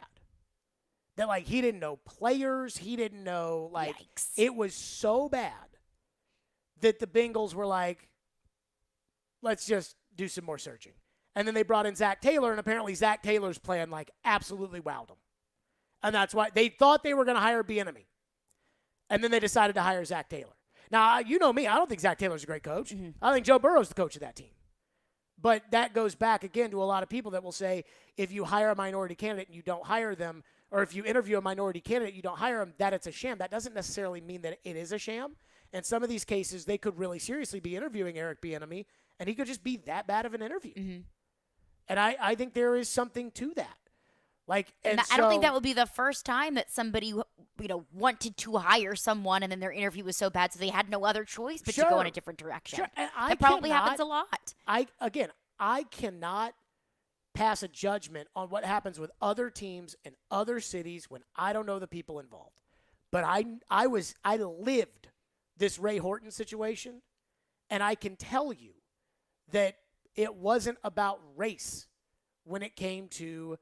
that, like, he didn't know players. He didn't know, like, Yikes. It was so bad that the Bengals were like, let's just do some more searching. And then they brought in Zach Taylor, and apparently Zach Taylor's plan, like, absolutely wowed them. And that's why they thought they were going to hire Bieniemy. And then they decided to hire Zach Taylor. Now, you know me. I don't think Zach Taylor's a great coach. I think Joe Burrow's the coach of that team. But that goes back again to a lot of people that will say, if you hire a minority candidate and you don't hire them, or if you interview a minority candidate, you don't hire them, that it's a sham. That doesn't necessarily mean that it is a sham. And some of these cases, they could really seriously be interviewing Eric Bieniemy, and he could just be that bad of an interview. Mm-hmm. And I think there is something to that. I don't think that would be the first time that somebody, wanted to hire someone and then their interview was so bad, so they had no other choice but to go in a different direction. Sure. And that probably happens a lot. I cannot pass a judgment on what happens with other teams in other cities when I don't know the people involved. But I lived this Ray Horton situation, and I can tell you that it wasn't about race when it came to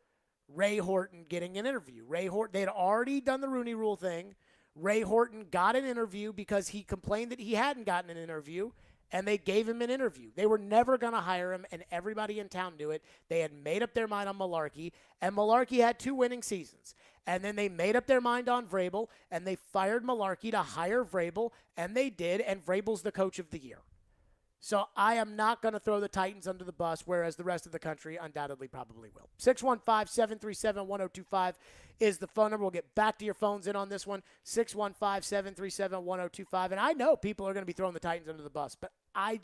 Ray Horton getting an interview. They had already done the Rooney Rule thing. Ray Horton got an interview because he complained that he hadn't gotten an interview, and they gave him an interview. They were never going to hire him, and everybody in town knew it. They had made up their mind on Mularkey, and Mularkey had 2 winning seasons. And then they made up their mind on Vrabel, and they fired Mularkey to hire Vrabel, and they did, and Vrabel's the coach of the year. So I am not going to throw the Titans under the bus, whereas the rest of the country undoubtedly probably will. 615-737-1025 is the phone number. We'll get back to your phones in on this one, 615-737-1025. And I know people are going to be throwing the Titans under the bus, but I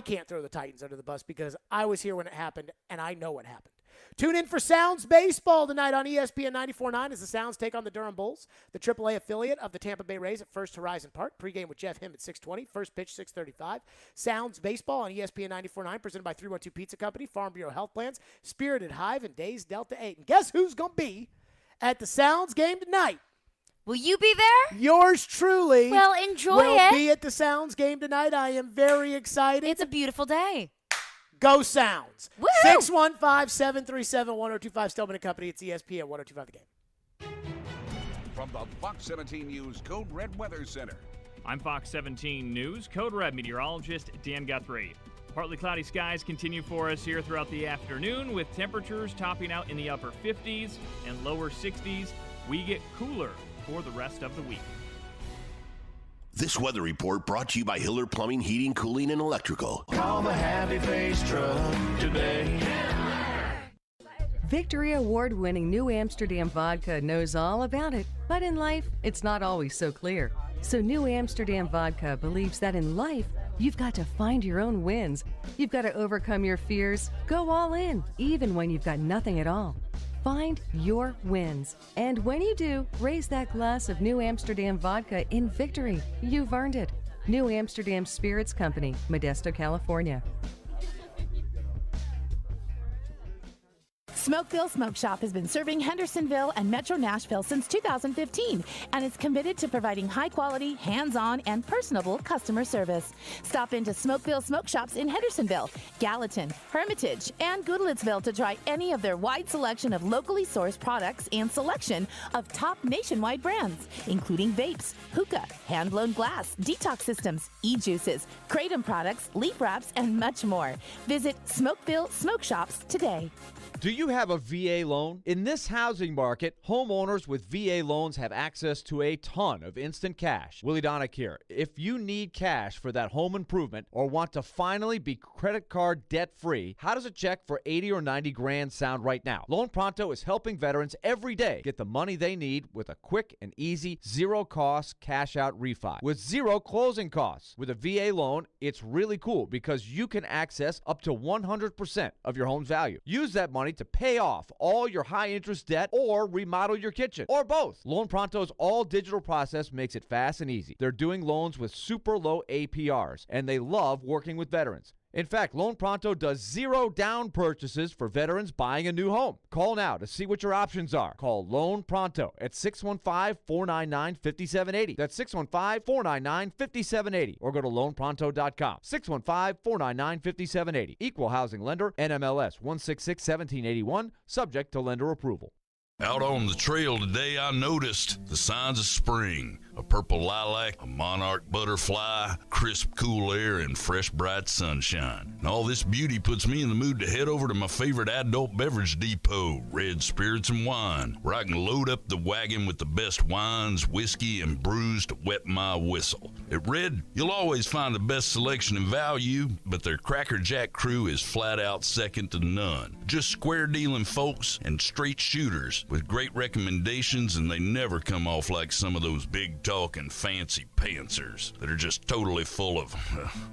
can't throw the Titans under the bus because I was here when it happened, and I know what happened. Tune in for Sounds Baseball tonight on ESPN 94.9 as the Sounds take on the Durham Bulls, the AAA affiliate of the Tampa Bay Rays at First Horizon Park. Pregame with Jeff Him at 6:20. First pitch 6:35. Sounds Baseball on ESPN 94.9 presented by 312 Pizza Company, Farm Bureau Health Plans, Spirited Hive, and Days Delta 8. And guess who's going to be at the Sounds game tonight? Will you be there? Yours truly. Well, enjoy will it. Be at the Sounds game tonight. I am very excited. It's a beautiful day. Go Sounds. Woo! 615-737-1025. Stillman & Company. It's ESPN 1025 The Game. From the Fox 17 News Code Red Weather Center. I'm Fox 17 News Code Red meteorologist Dan Guthrie. Partly cloudy skies continue for us here throughout the afternoon with temperatures topping out in the upper 50s and lower 60s. We get cooler for the rest of the week. This weather report brought to you by Hiller Plumbing, Heating, Cooling, and Electrical. Call the Happy Face Truck today. Victory Award-winning New Amsterdam Vodka knows all about it, but in life, it's not always so clear. So New Amsterdam Vodka believes that in life, you've got to find your own wins. You've got to overcome your fears, go all in, even when you've got nothing at all. Find your wins. And when you do, raise that glass of New Amsterdam Vodka in victory. You've earned it. New Amsterdam Spirits Company, Modesto, California. Smokeville Smoke Shop has been serving Hendersonville and Metro Nashville since 2015 and is committed to providing high-quality, hands-on, and personable customer service. Stop into Smokeville Smoke Shops in Hendersonville, Gallatin, Hermitage, and Goodlettsville to try any of their wide selection of locally sourced products and selection of top nationwide brands, including vapes, hookah, hand-blown glass, detox systems, e-juices, kratom products, leaf wraps, and much more. Visit Smokeville Smoke Shops today. Do you have a VA loan? In this housing market, homeowners with VA loans have access to a ton of instant cash. Willie Donick here. If you need cash for that home improvement or want to finally be credit card debt-free, how does a check for 80 or 90 grand sound right now? Loan Pronto is helping veterans every day get the money they need with a quick and easy, zero-cost cash-out refi with zero closing costs. With a VA loan, it's really cool because you can access up to 100% of your home's value. Use that money to pay off all your high-interest debt or remodel your kitchen, or both. Loan Pronto's all-digital process makes it fast and easy. They're doing loans with super low APRs, and they love working with veterans. In fact, Loan Pronto does zero down purchases for veterans buying a new home. Call now to see what your options are. Call Loan Pronto at 615-499-5780. That's 615-499-5780. Or go to loanpronto.com. 615-499-5780. Equal housing lender, NMLS 166-1781. Subject to lender approval. Out on the trail today, I noticed the signs of spring. a purple lilac, a monarch butterfly, crisp cool air, and fresh bright sunshine. And all this beauty puts me in the mood to head over to my favorite adult beverage depot, Red Spirits and Wine, where I can load up the wagon with the best wines, whiskey, and brews to wet my whistle. At Red, you'll always find the best selection and value, but their Cracker Jack crew is flat out second to none. Just square dealing folks and straight shooters with great recommendations, and they never come off like some of those big talking fancy pantsers that are just totally full of,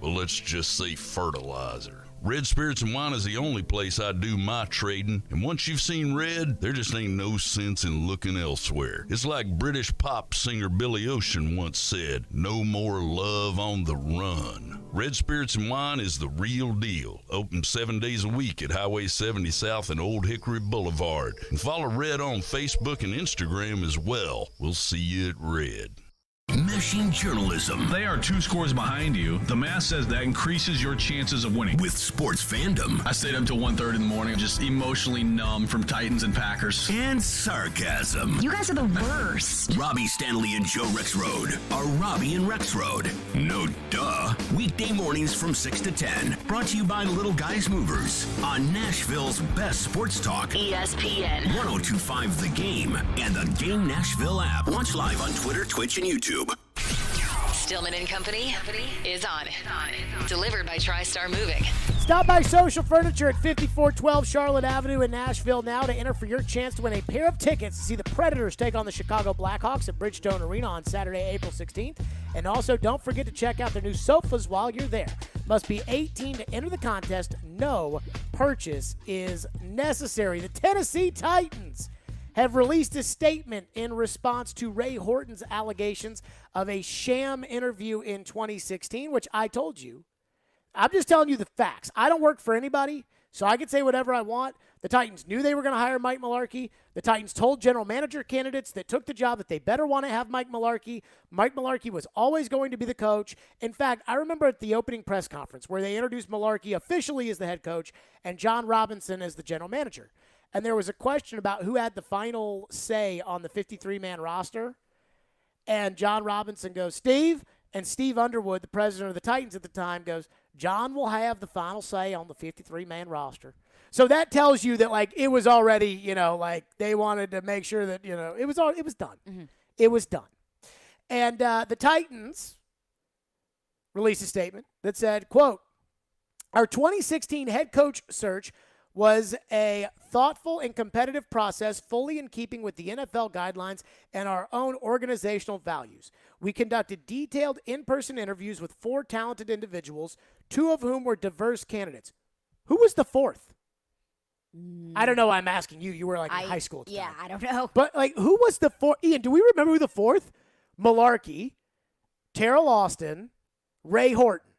well, let's just say fertilizer. Red Spirits and Wine is the only place I do my trading, and once you've seen Red, there just ain't no sense in looking elsewhere. It's like British pop singer Billy Ocean once said, no more love on the run. Red Spirits and Wine is the real deal. Open 7 days a week at Highway 70 South and Old Hickory Boulevard. And follow Red on Facebook and Instagram as well. We'll see you at Red. Meshing journalism. They are 2 scores behind you. The math says that increases your chances of winning. With sports fandom. I stayed up till 1:30 in the morning, just emotionally numb from Titans and Packers. And sarcasm. You guys are the worst. Robbie Stanley and Joe Rexrode are Robbie and Rexrode. No duh. Weekday mornings from 6 to 10. Brought to you by Little Guys Movers on Nashville's best sports talk. ESPN 1025 The Game and the Game Nashville app. Watch live on Twitter, Twitch, and YouTube. Stillman and Company is on. Delivered by TriStar Moving. Stop by Social Furniture at 5412 Charlotte Avenue in Nashville now to enter for your chance to win a pair of tickets to see the Predators take on the Chicago Blackhawks at Bridgestone Arena on Saturday, April 16th. And also, don't forget to check out their new sofas while you're there. Must be 18 to enter the contest. No purchase is necessary. The Tennessee Titans have released a statement in response to Ray Horton's allegations of a sham interview in 2016, which I told you. I'm just telling you the facts. I don't work for anybody, so I can say whatever I want. The Titans knew they were going to hire Mike Mularkey. The Titans told general manager candidates that took the job that they better want to have Mike Mularkey. Mike Mularkey was always going to be the coach. In fact, I remember at the opening press conference where they introduced Mularkey officially as the head coach and John Robinson as the general manager. And there was a question about who had the final say on the 53-man roster. And John Robinson goes, Steve. And Steve Underwood, the president of the Titans at the time, goes, John will have the final say on the 53-man roster. So that tells you that, like, it was already, like they wanted to make sure that, it was done. Mm-hmm. It was done. And the Titans released a statement that said, quote, our 2016 head coach search was a thoughtful and competitive process fully in keeping with the NFL guidelines and our own organizational values. We conducted detailed in-person interviews with 4 talented individuals, 2 of whom were diverse candidates. Who was the 4th? I don't know why I'm asking you. You were like in high school at the time. I don't know. But like, who was the 4th? Ian, do we remember who the 4th? Mularkey, Terrell Austin, Ray Horton.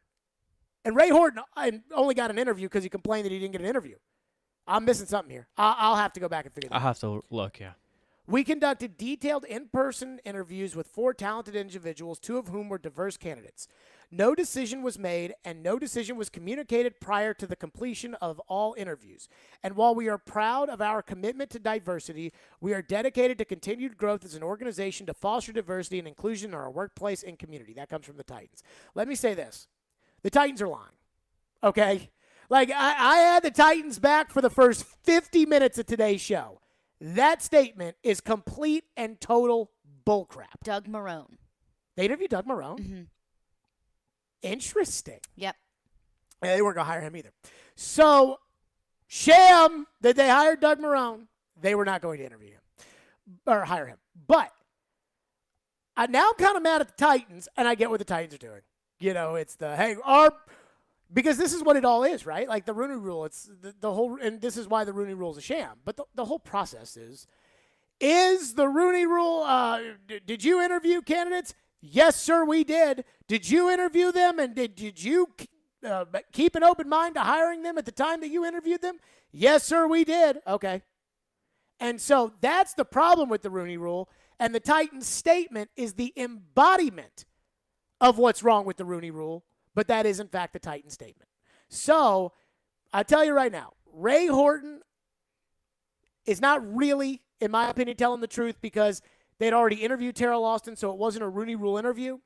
And Ray Horton only got an interview because he complained that he didn't get an interview. I'm missing something here. I'll have to go back and figure that out. I'll have to look, yeah. We conducted detailed in-person interviews with 4 talented individuals, 2 of whom were diverse candidates. No decision was made, and no decision was communicated prior to the completion of all interviews. And while we are proud of our commitment to diversity, we are dedicated to continued growth as an organization to foster diversity and inclusion in our workplace and community. That comes from the Titans. Let me say this. The Titans are lying, okay? Like, I had the Titans back for the first 50 minutes of today's show. That statement is complete and total bullcrap. Doug Marrone. They interviewed Doug Marrone? Mm-hmm. Interesting. Yep. Yeah, they weren't going to hire him either. So, sham that they hired Doug Marrone. They were not going to interview him or hire him. But now I'm kind of mad at the Titans, and I get what the Titans are doing. It's because this is what it all is, right? Like the Rooney Rule, it's the whole, and this is why the Rooney Rule is a sham. But the whole process is the Rooney Rule, did you interview candidates? Yes, sir, we did. Did you interview them, and did you keep an open mind to hiring them at the time that you interviewed them? Yes, sir, we did. Okay. And so that's the problem with the Rooney Rule, and the Titans' statement is the embodiment of what's wrong with the Rooney Rule. But that is, in fact, the Titan statement. So, I tell you right now, Ray Horton is not really, in my opinion, telling the truth because They'd already interviewed Terrell Austin, so it wasn't a Rooney Rule interview.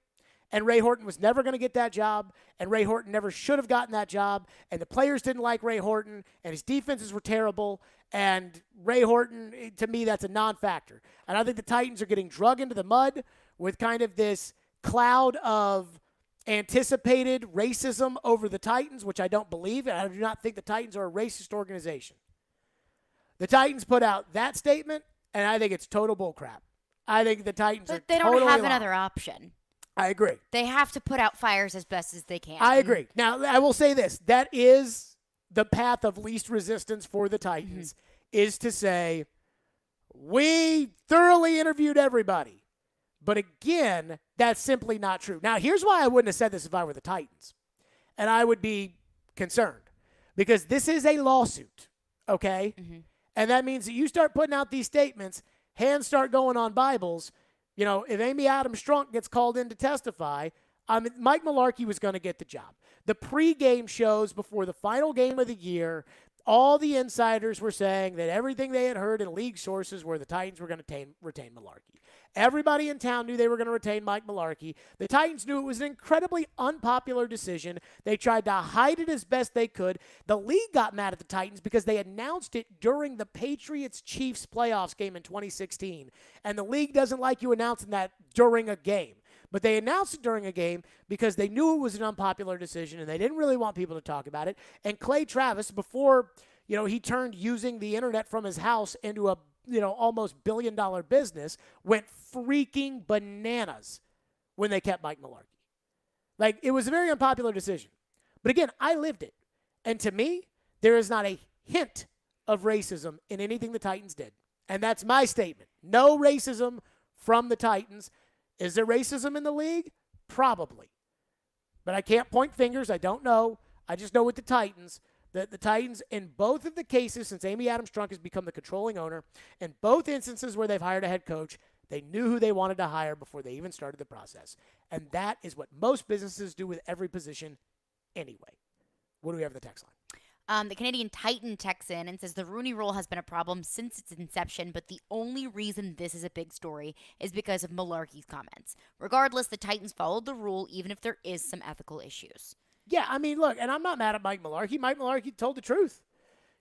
And Ray Horton was never going to get that job, and Ray Horton never should have gotten that job, and the players didn't like Ray Horton, and his defenses were terrible, and Ray Horton, to me, that's a non-factor. And I think the Titans are getting drug into the mud with kind of this cloud of anticipated racism over the Titans, which I don't believe, and I do not think the Titans are a racist organization. The Titans put out that statement, and I think it's total bullcrap. I think the Titans are they don't totally have lying. another option. I agree. They have to put out fires as best as they can. I agree. Now, I will say this. That is the path of least resistance for the Titans, is to say, we thoroughly interviewed everybody. But again, that's simply not true. Now, here's why I wouldn't have said this if I were the Titans. And I would be concerned. Because this is a lawsuit, okay? And that means that you start putting out these statements, hands start going on Bibles. You know, if Amy Adams Strunk gets called in to testify, Mike Mularkey was going to get the job. The pregame shows before the final game of the year, all the insiders were saying that everything they had heard in league sources were the Titans were going to retain Mularkey. Everybody in town knew they were going to retain Mike Mularkey. The Titans knew it was an incredibly unpopular decision. They tried to hide it as best they could. The league got mad at the Titans because they announced it during the Patriots-Chiefs playoffs game in 2016. And the league doesn't like you announcing that during a game. But they announced it during a game because they knew it was an unpopular decision and they didn't really want people to talk about it. And Clay Travis, before, he turned using the internet from his house into a, almost billion-dollar business, went freaking bananas when they kept Mike Mularkey. Like, it was a very unpopular decision. But again, I lived it. And to me, there is not a hint of racism in anything the Titans did. And that's my statement. No racism from the Titans. Is there racism in the league? Probably. But I can't point fingers. I don't know. I just know with the Titans, that the Titans, in both of the cases since Amy Adams Strunk has become the controlling owner, in both instances where they've hired a head coach, they knew who they wanted to hire before they even started the process. And that is what most businesses do with every position anyway. What do we have in the text line? The Canadian Titan texts in and says the Rooney Rule has been a problem since its inception, but the only reason this is a big story is because of Mularkey's comments. Regardless, the Titans followed the rule even if there is some ethical issues. Yeah, I mean, look, and I'm not mad at Mike Mularkey. Mike Mularkey told the truth.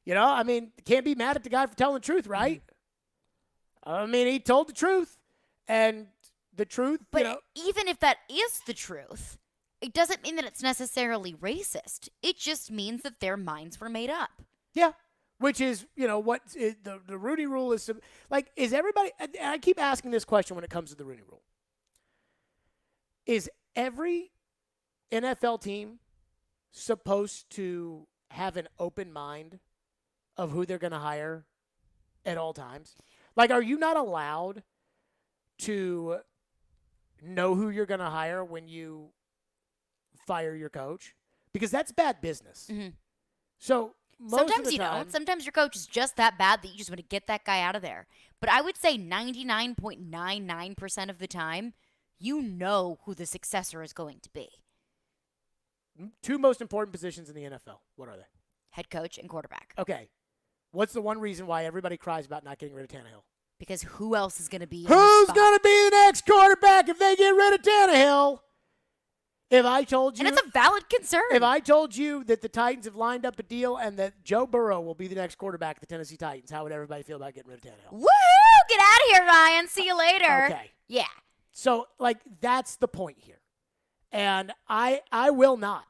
Can't be mad at the guy for telling the truth, right? He told the truth. And the truth, But even if that is the truth, it doesn't mean that it's necessarily racist. It just means that their minds were made up. Yeah, which is, what the Rooney Rule is. Like, is everybody, and I keep asking this question when it comes to the Rooney Rule. Is every NFL team supposed to have an open mind of who they're going to hire at all times? Like, are you not allowed to know who you're going to hire when you fire your coach? Because that's bad business. So Sometimes of the you time, don't. Sometimes your coach is just that bad that you just want to get that guy out of there. But I would say 99.99% of the time, you know who the successor is going to be. two most important positions in the NFL. What are they? Head coach and quarterback. Okay. What's the one reason why everybody cries about not getting rid of Tannehill? Because who else is going to be Who's going to be the next quarterback if they get rid of Tannehill? If I told you, and it's a valid concern. If I told you that the Titans have lined up a deal and that Joe Burrow will be the next quarterback of the Tennessee Titans, how would everybody feel about getting rid of Tannehill? Woohoo! Get out of here, Ryan. See you later. Okay. Yeah. So, that's the point here. And I will not.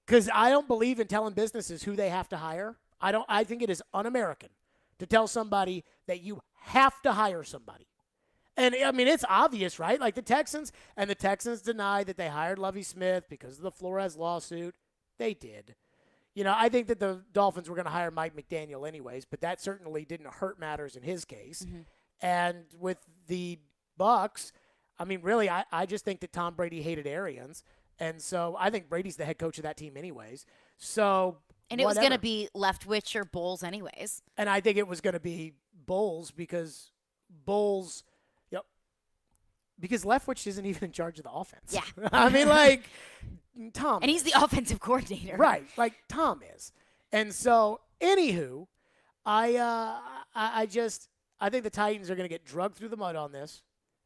Because I don't believe in telling businesses who they have to hire. I think it is un-American to tell somebody that you have to hire somebody. And, it's obvious, right? Like the Texans deny that they hired Lovie Smith because of the Flores lawsuit. They did. I think that the Dolphins were going to hire Mike McDaniel anyways, but that certainly didn't hurt matters in his case. Mm-hmm. And with the Bucs, really, I just think that Tom Brady hated Arians. And so I think Brady's the head coach of that team anyways. So And it was going to be Leftwich or Bowles anyways. And I think it was going to be Bowles because because Leftwich isn't even in charge of the offense. Yeah. Tom. And he's the offensive coordinator. Right. Like Tom is. And so, anywho, I I think the Titans are going to get drugged through the mud on this,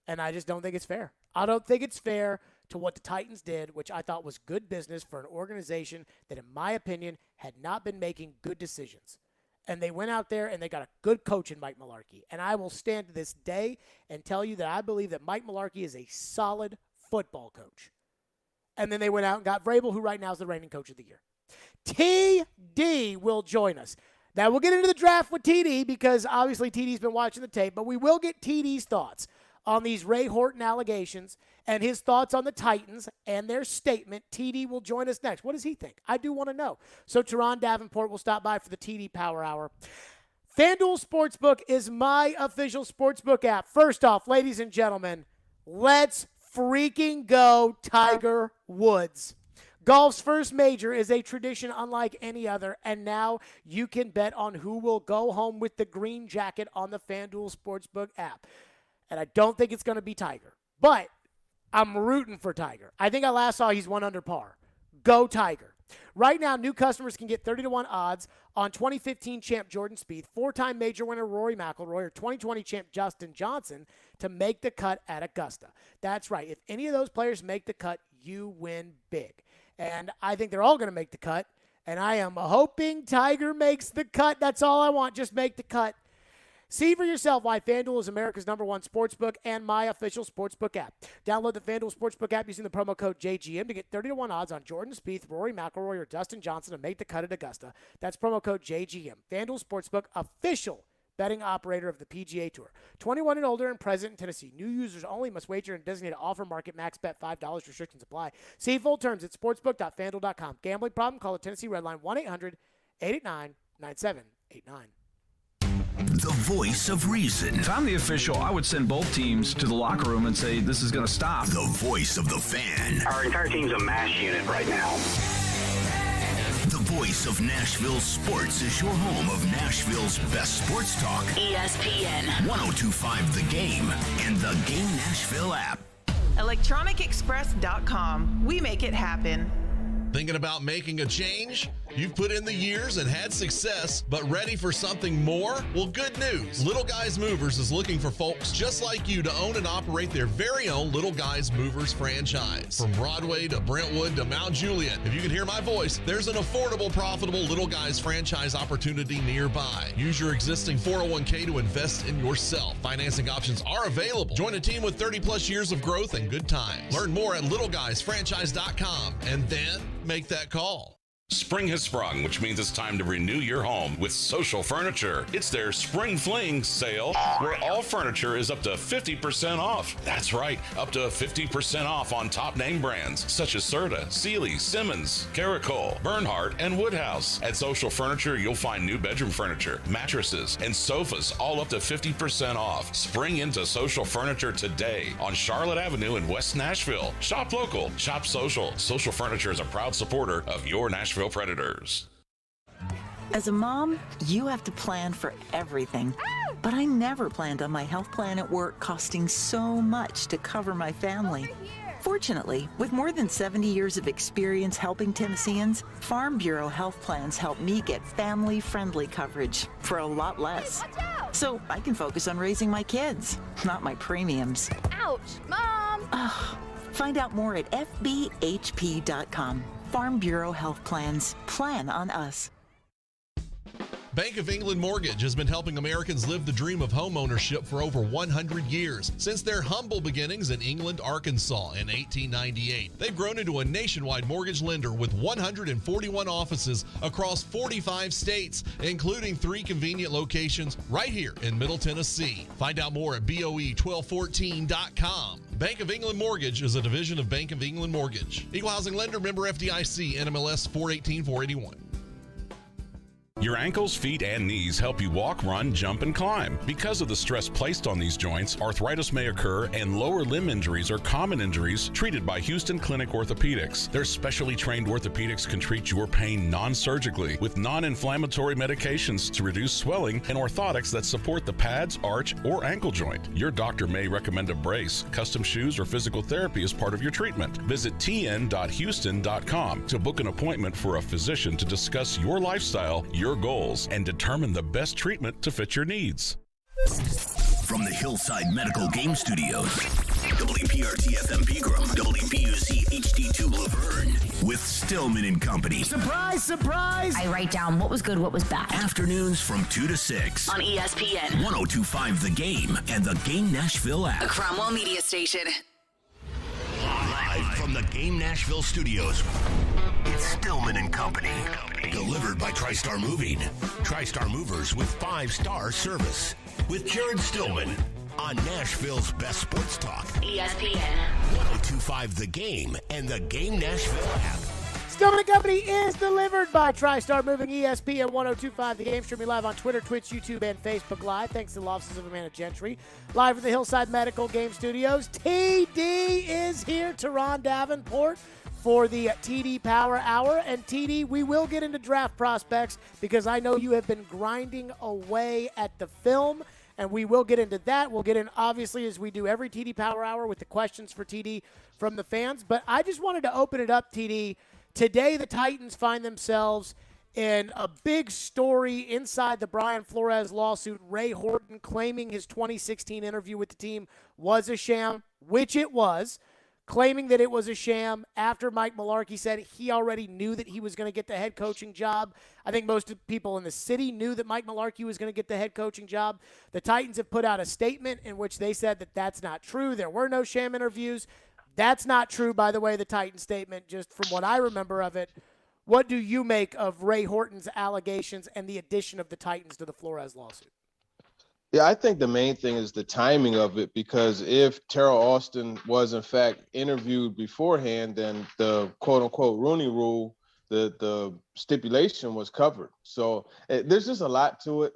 and I just don't think it's fair. I don't think it's fair to what the Titans did, which I thought was good business for an organization that, in my opinion, had not been making good decisions. And they went out there and they got a good coach in Mike Mularkey. And I will stand to this day and tell you that I believe that Mike Mularkey is a solid football coach. And then they went out and got Vrabel, who right now is the reigning coach of the year. TD will join us. Now, we'll get into the draft with TD because obviously TD's been watching the tape, but we will get TD's thoughts on these Ray Horton allegations and his thoughts on the Titans and their statement. TD will join us next. What does he think? I do want to know. So Teron Davenport will stop by for the TD Power Hour. FanDuel Sportsbook is my official sportsbook app. First off, ladies and gentlemen, let's freaking go Tiger Woods. Golf's first major is a tradition unlike any other, and now you can bet on who will go home with the green jacket on the FanDuel Sportsbook app. And I don't think it's going to be Tiger. But I'm rooting for Tiger. I think I last saw he's 1 under par. Go Tiger. Right now, new customers can get 30-1 odds on 2015 champ Jordan Spieth, 4-time major winner Rory McIlroy, or 2020 champ Justin Johnson to make the cut at Augusta. That's right. If any of those players make the cut, you win big. And I think they're all going to make the cut. And I am hoping Tiger makes the cut. That's all I want. Just make the cut. See for yourself why FanDuel is America's #1 sportsbook and my official sportsbook app. Download the FanDuel Sportsbook app using the promo code JGM to get 30-1 odds on Jordan Spieth, Rory McIlroy, or Dustin Johnson to make the cut at Augusta. That's promo code JGM. FanDuel Sportsbook, official betting operator of the PGA Tour. 21 and older and present in Tennessee. New users only, must wager in designated offer market, max bet $5. Restrictions apply. See full terms at sportsbook.fanduel.com. Gambling problem? Call the Tennessee Red Line 1-800-889-9789. The voice of reason. If I'm the official, I would send both teams to the locker room and say, this is going to stop. The voice of the fan. Our entire team's a MASH unit right now. The voice of Nashville sports is your home of Nashville's best sports talk. ESPN 1025 The Game and the Game Nashville app. ElectronicExpress.com. We make it happen. Thinking about making a change? You've put in the years and had success, but ready for something more? Well, good news. Little Guys Movers is looking for folks just like you to own and operate their very own Little Guys Movers franchise. From Broadway to Brentwood to Mount Juliet, if you can hear my voice, there's an affordable, profitable Little Guys franchise opportunity nearby. Use your existing 401k to invest in yourself. Financing options are available. Join a team with 30-plus years of growth and good times. Learn more at littleguysfranchise.com and then make that call. Spring has sprung, which means it's time to renew your home with Social Furniture. It's their Spring Fling sale, where all furniture is up to 50% off. That's right, up to 50% off on top name brands such as Serta, Sealy, Simmons, Caracol, Bernhardt, and Woodhouse. At Social Furniture, you'll find new bedroom furniture, mattresses, and sofas, all up to 50% off. Spring into Social Furniture today on Charlotte Avenue in West Nashville. Shop local, shop social. Social Furniture is a proud supporter of your Nashville Predators. As a mom, you have to plan for everything. But I never planned on my health plan at work costing so much to cover my family. Fortunately, with more than 70 years of experience helping Tennesseans, Farm Bureau health plans help me get family-friendly coverage for a lot less. So I can focus on raising my kids, not my premiums. Ouch, Mom! Find out more at FBHP.com. Farm Bureau Health Plans. Plan on us. Bank of England Mortgage has been helping Americans live the dream of homeownership for over 100 years. Since their humble beginnings in England, Arkansas in 1898, they've grown into a nationwide mortgage lender with 141 offices across 45 states, including 3 convenient locations right here in Middle Tennessee. Find out more at BOE1214.com. Bank of England Mortgage is a division of Bank of England Mortgage. Equal housing lender, member FDIC, NMLS 418-481. Your ankles, feet, and knees help you walk, run, jump, and climb. Because of the stress placed on these joints, arthritis may occur, and lower limb injuries are common injuries treated by Houston Clinic Orthopedics. Their specially trained orthopedics can treat your pain non-surgically with non-inflammatory medications to reduce swelling and orthotics that support the pads, arch, or ankle joint. Your doctor may recommend a brace, custom shoes, or physical therapy as part of your treatment. Visit tn.houston.com to book an appointment for a physician to discuss your lifestyle, your goals, and determine the best treatment to fit your needs. From the Hillside Medical Game Studios, WPRT-FM Pegram, WPUC HD2 Laverne, with Stillman and Company. Surprise, surprise! I write down what was good, what was bad. Afternoons from 2 to 6. On ESPN. 102.5 The Game and the Game Nashville app. A Cromwell media station. Live from the Game Nashville studios, it's Stillman and Company. Delivered by TriStar Moving. TriStar Movers with 5-star service. With Jared Stillman on Nashville's best sports talk. ESPN. 102.5 The Game and the Game Nashville app. Stillman and Company is delivered by TriStar Moving, ESPN 102.5 The Game. Streaming live on Twitter, Twitch, YouTube, and Facebook Live. Thanks to the offices of Amanda Gentry. Live from the Hillside Medical Game Studios. TD is here. Teron Davenport for the TD Power Hour. And TD, we will get into draft prospects because I know you have been grinding away at the film, and we will get into that. We'll get in, obviously, as we do every TD Power Hour, with the questions for TD from the fans. But I just wanted to open it up, TD. Today, the Titans find themselves in a big story inside the Brian Flores lawsuit. Ray Horton claiming his 2016 interview with the team was a sham, which it was, claiming that it was a sham after Mike Mularkey said he already knew that he was going to get the head coaching job. I think most of the people in the city knew that Mike Mularkey was going to get the head coaching job. The Titans have put out a statement in which they said that that's not true. There were no sham interviews. That's not true, by the way, the Titans statement, just from what I remember of it. What do you make of Ray Horton's allegations and the addition of the Titans to the Flores lawsuit? Yeah, I think the main thing is the timing of it, because if Terrell Austin was, in fact, interviewed beforehand, then the quote-unquote Rooney Rule, the stipulation was covered. So there's just a lot to it.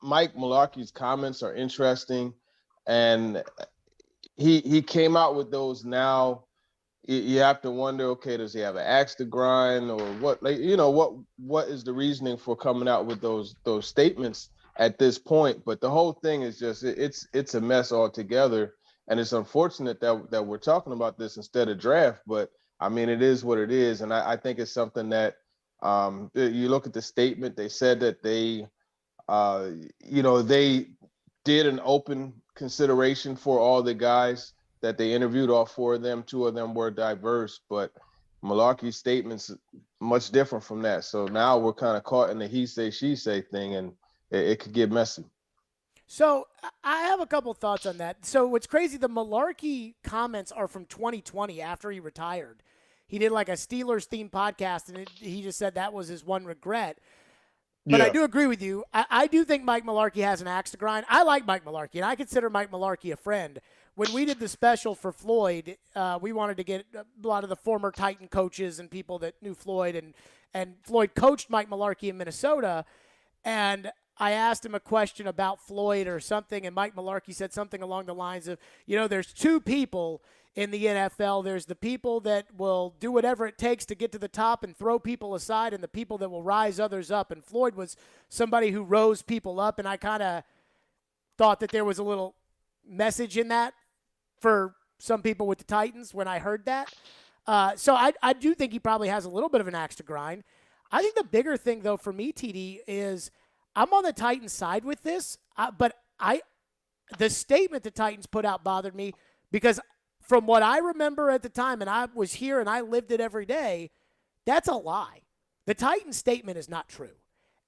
Mike Mularkey's comments are interesting, and he came out with those now. You have to wonder, okay, does he have an axe to grind, or what? Like, what is the reasoning for coming out with those statements at this point? But the whole thing is just it's a mess altogether, and it's unfortunate that we're talking about this instead of draft. But I mean, it is what it is, and I think it's something that you look at the statement. They said that they did an open consideration for all the guys that they interviewed. All four of them, two of them were diverse, but Mularkey's statements much different from that. So now we're kind of caught in the he say, she say thing, and it could get messy. So I have a couple thoughts on that. So what's crazy, the Mularkey comments are from 2020 after he retired. He did like a Steelers-themed podcast, and he just said that was his one regret. But I do agree with you. I do think Mike Mularkey has an axe to grind. I like Mike Mularkey, and I consider Mike Mularkey a friend. When we did the special for Floyd, we wanted to get a lot of the former Titan coaches and people that knew Floyd, and Floyd coached Mike Mularkey in Minnesota, and I asked him a question about Floyd or something, and Mike Mularkey said something along the lines of, there's two people in the NFL. There's the people that will do whatever it takes to get to the top and throw people aside, and the people that will rise others up. And Floyd was somebody who rose people up, and I kind of thought that there was a little message in that for some people with the Titans when I heard that. So I do think he probably has a little bit of an axe to grind. I think the bigger thing, though, for me, TD, is I'm on the Titans side with this, but the statement the Titans put out bothered me because from what I remember at the time, and I was here and I lived it every day, that's a lie. The Titans statement is not true.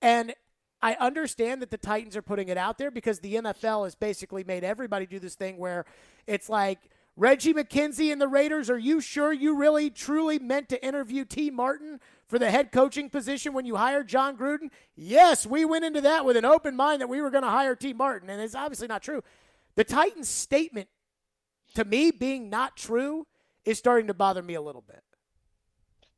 And I understand that the Titans are putting it out there because the NFL has basically made everybody do this thing where it's like, Reggie McKenzie and the Raiders, are you sure you really, truly meant to interview T. Martin for the head coaching position when you hired John Gruden? Yes, we went into that with an open mind that we were going to hire T. Martin, and it's obviously not true. The Titans statement, to me, being not true is starting to bother me a little bit.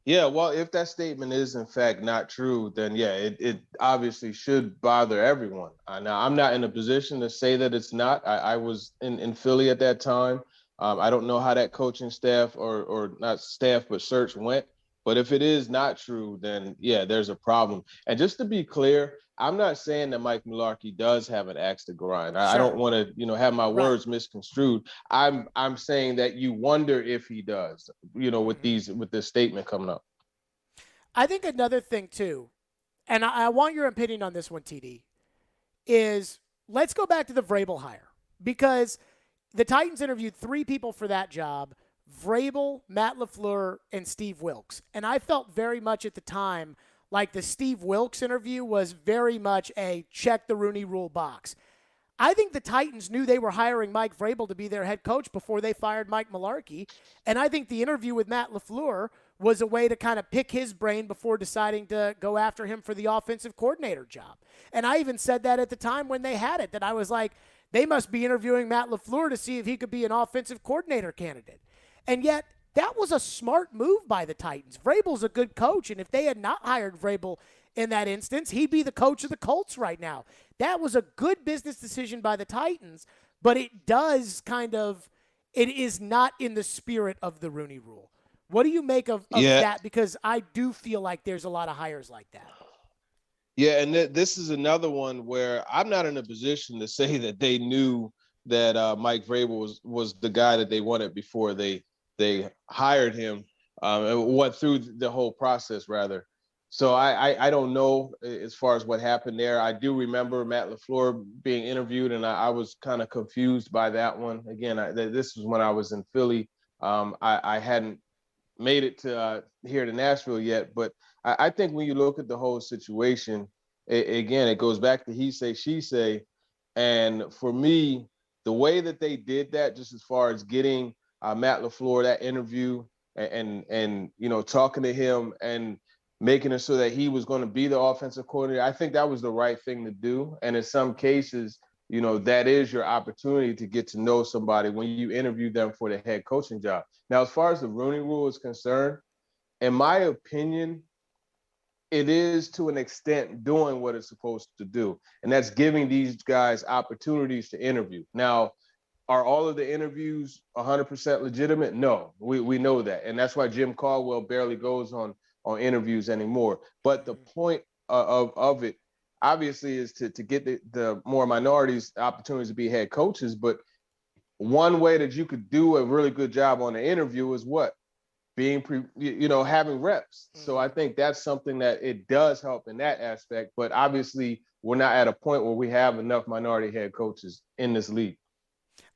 Yeah, well, if that statement is in fact not true, then yeah, it obviously should bother everyone. Now, I'm not in a position to say that it's not. I was in Philly at that time. I don't know how that coaching staff or not staff, but search went. But if it is not true, then yeah, there's a problem. And just to be clear, I'm not saying that Mike Mularkey does have an axe to grind. I don't want to, have my words misconstrued. I'm saying that you wonder if he does, with this statement coming up. I think another thing too, and I want your opinion on this one, TD, is let's go back to the Vrabel hire, because the Titans interviewed 3 people for that job: Vrabel, Matt LaFleur, and Steve Wilks. And I felt very much at the time like the Steve Wilks interview was very much a check the Rooney Rule box. I think the Titans knew they were hiring Mike Vrabel to be their head coach before they fired Mike Mularkey. And I think the interview with Matt LaFleur was a way to kind of pick his brain before deciding to go after him for the offensive coordinator job. And I even said that at the time when they had it, that I was like, they must be interviewing Matt LaFleur to see if he could be an offensive coordinator candidate. And yet, that was a smart move by the Titans. Vrabel's a good coach, and if they had not hired Vrabel in that instance, he'd be the coach of the Colts right now. That was a good business decision by the Titans, but it is not in the spirit of the Rooney Rule. What do you make of that? Because I do feel like there's a lot of hires like that. Yeah, and this is another one where I'm not in a position to say that they knew that Mike Vrabel was the guy that they wanted before they hired him, and went through the whole process, rather. So I don't know as far as what happened there. I do remember Matt LaFleur being interviewed, and I was kind of confused by that one. Again, this was when I was in Philly. I hadn't made it to here to Nashville yet, but I think when you look at the whole situation, again, it goes back to he say, she say. And for me, the way that they did that, just as far as getting Matt LaFleur that interview and talking to him and making it so that he was going to be the offensive coordinator, I think that was the right thing to do. And in some cases, that is your opportunity to get to know somebody when you interview them for the head coaching job. Now, as far as the Rooney Rule is concerned, in my opinion, it is to an extent doing what it's supposed to do. And that's giving these guys opportunities to interview. Now, are all of the interviews 100% legitimate? No, we know that. And that's why Jim Caldwell barely goes on interviews anymore. But the point of it, obviously, is to get the more minorities opportunities to be head coaches. But one way that you could do a really good job on the interview is what? Having reps. So I think that's something that it does help in that aspect. But obviously, we're not at a point where we have enough minority head coaches in this league.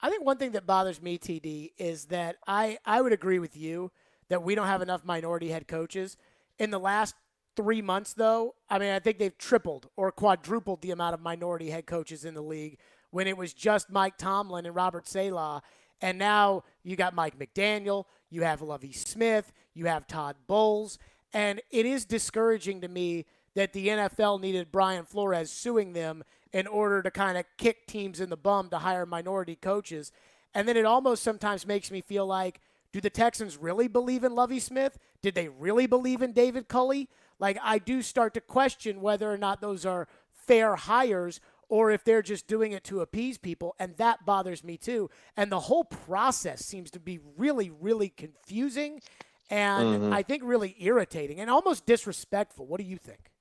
I think one thing that bothers me, TD, is that I would agree with you that we don't have enough minority head coaches. In the last 3 months, though, I think they've tripled or quadrupled the amount of minority head coaches in the league, when it was just Mike Tomlin and Robert Saleh. And now you got Mike McDaniel, you have Lovie Smith, you have Todd Bowles. And it is discouraging to me that the NFL needed Brian Flores suing them in order to kind of kick teams in the bum to hire minority coaches. And then it almost sometimes makes me feel like, do the Texans really believe in Lovie Smith? Did they really believe in David Culley? Like, I do start to question whether or not those are fair hires or if they're just doing it to appease people, and that bothers me too. And the whole process seems to be really, really confusing and I think really irritating and almost disrespectful. What do you think?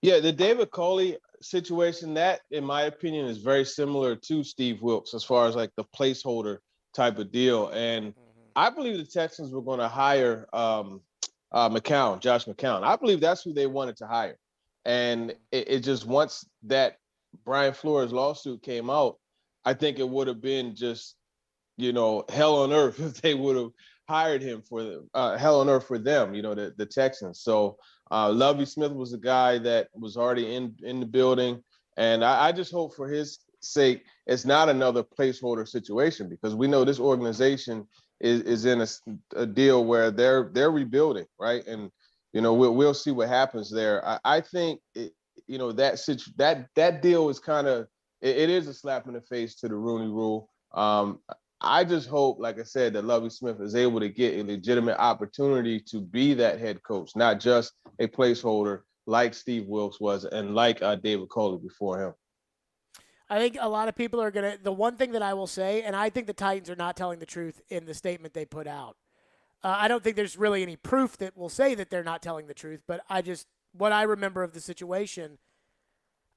Yeah, the David Culley situation, that, in my opinion, is very similar to Steve Wilks as far as like the placeholder type of deal. And I believe the Texans were going to hire Josh McCown. I believe that's who they wanted to hire. And it just, once that Brian Flores lawsuit came out, I think it would have been just, hell on earth if they would have hired him for hell on earth for them, the Texans. So Lovie Smith was a guy that was already in the building. And I just hope for his sake, it's not another placeholder situation, because we know this organization is in a deal where they're rebuilding, right? And, we'll see what happens there. I think, that deal is kind of, it is a slap in the face to the Rooney Rule. I just hope, like I said, that Lovie Smith is able to get a legitimate opportunity to be that head coach, not just a placeholder like Steve Wilks was and like David Culley before him. I think a lot of people are going to – the one thing that I will say, and I think the Titans are not telling the truth in the statement they put out. I don't think there's really any proof that will say that they're not telling the truth, but what I remember of the situation,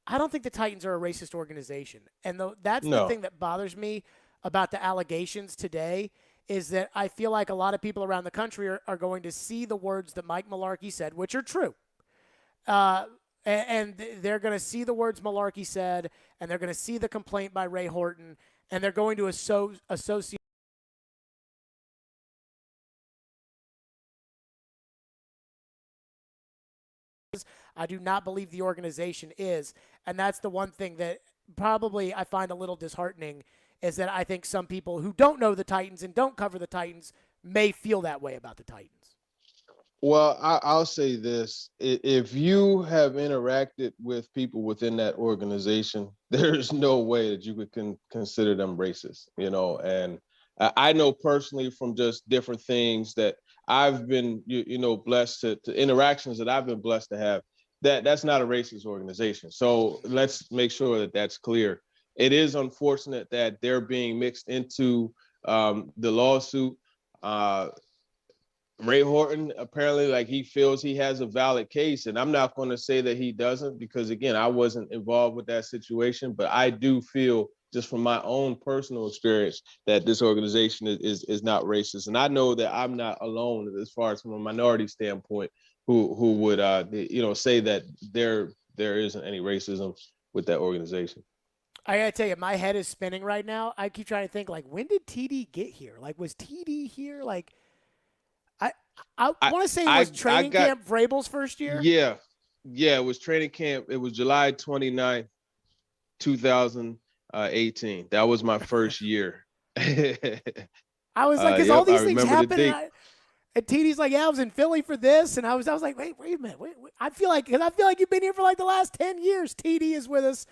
I don't think the Titans are a racist organization. And that's the thing that bothers me about the allegations today, is that I feel like a lot of people around the country are going to see the words that Mike Mularkey said, which are true. And they're going to see the words Malarkey said, and they're going to see the complaint by Ray Horton, and they're going to associate. I do not believe the organization is, and that's the one thing that probably I find a little disheartening, is that I think some people who don't know the Titans and don't cover the Titans may feel that way about the Titans. Well, I'll say this. If you have interacted with people within that organization, there's no way that you could consider them racist, and I know personally from just different things that I've been, blessed to interactions that I've been blessed to have, that's not a racist organization. So let's make sure that that's clear. It is unfortunate that they're being mixed into the lawsuit. Ray Horton, apparently, he feels he has a valid case, and I'm not going to say that he doesn't because, again, I wasn't involved with that situation, but I do feel, just from my own personal experience, that this organization is not racist. And I know that I'm not alone as far as from a minority standpoint who would, say that there isn't any racism with that organization. I got to tell you, my head is spinning right now. I keep trying to think, when did TD get here? Was TD here? I want to say it was training camp Vrabel's first year. Yeah, it was training camp. It was July 29th, 2018. That was my first year. I was like, because all these things happen. And TD's like, yeah, I was in Philly for this. And I was like, wait a minute. Wait. I feel like you've been here for the last 10 years. TD is with us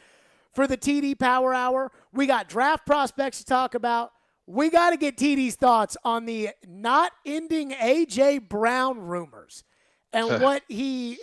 for the TD Power Hour. We got draft prospects to talk about. We got to get TD's thoughts on the not ending A.J. Brown rumors and what he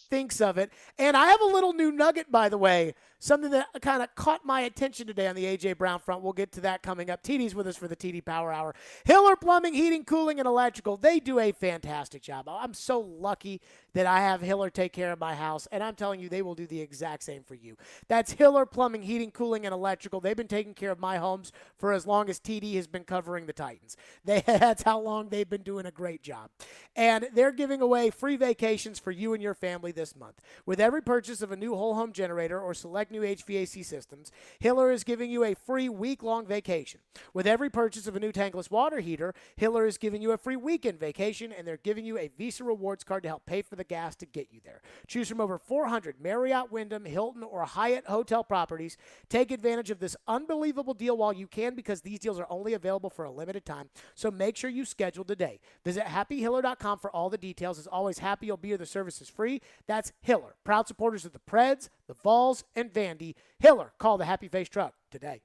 thinks of it. And I have a little new nugget, by the way, something that kind of caught my attention today on the A.J. Brown front. We'll get to that coming up. TD's with us for the TD Power Hour. Hiller Plumbing, Heating, Cooling, and Electrical. They do a fantastic job. I'm so lucky that I have Hiller take care of my house, and I'm telling you, they will do the exact same for you. That's Hiller Plumbing, Heating, Cooling, and Electrical. They've been taking care of my homes for as long as TD has been covering the Titans. That's how long they've been doing a great job. And they're giving away free vacations for you and your family this month. With every purchase of a new whole home generator or select new HVAC systems, Hiller is giving you a free week-long vacation. With every purchase of a new tankless water heater, Hiller is giving you a free weekend vacation, and they're giving you a Visa Rewards card to help pay for the gas to get you there. Choose from over 400 Marriott, Wyndham, Hilton, or Hyatt hotel properties. Take advantage of this unbelievable deal while you can, because these deals are only available for a limited time. So make sure you schedule today. Visit happyhiller.com for all the details. As always, Happy will be here. The service is free. That's Hiller. Proud supporters of the Preds, the Vols, and Vandy. Hiller, call the Happy Face Truck today.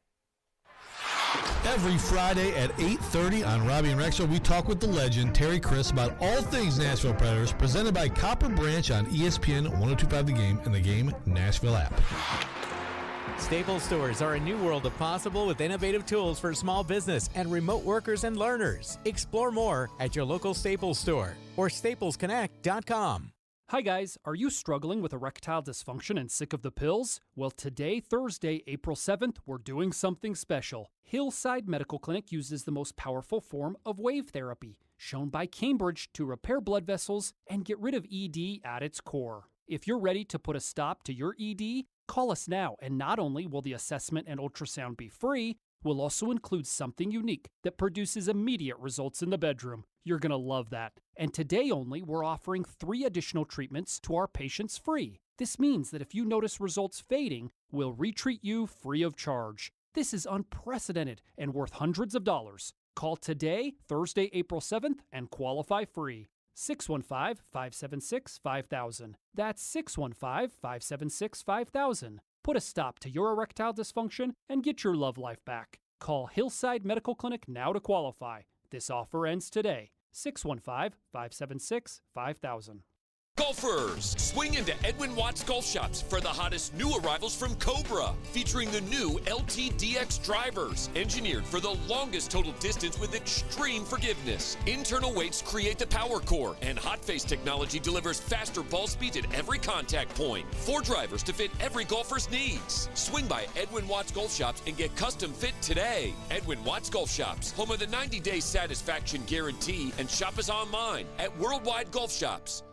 Every Friday at 8:30 on Robbie and Rex Show, we talk with the legend Terry Chris about all things Nashville Predators, presented by Copper Branch on ESPN 102.5 The Game and the Game Nashville app. Staples stores are a new world of possible with innovative tools for small business and remote workers and learners. Explore more at your local Staples store or staplesconnect.com. Hi guys, are you struggling with erectile dysfunction and sick of the pills? Well, today, Thursday, April 7th, we're doing something special. Hillside Medical Clinic uses the most powerful form of wave therapy, shown by Cambridge to repair blood vessels and get rid of ED at its core. If you're ready to put a stop to your ED, call us now, and not only will the assessment and ultrasound be free, we'll also include something unique that produces immediate results in the bedroom. You're going to love that. And today only, we're offering 3 additional treatments to our patients free. This means that if you notice results fading, we'll retreat you free of charge. This is unprecedented and worth hundreds of dollars. Call today, Thursday, April 7th, and qualify free. 615-576-5000. That's 615-576-5000. Put a stop to your erectile dysfunction and get your love life back. Call Hillside Medical Clinic now to qualify. This offer ends today. 615-576-5000. Golfers, swing into Edwin Watts Golf Shops for the hottest new arrivals from Cobra, featuring the new LTDX drivers, engineered for the longest total distance with extreme forgiveness. Internal weights create the power core, and hot face technology delivers faster ball speeds at every contact point. 4 drivers to fit every golfer's needs. Swing by Edwin Watts Golf Shops and get custom fit today. Edwin Watts Golf Shops, home of the 90-day satisfaction guarantee, and shop us online at worldwidegolfshops.com.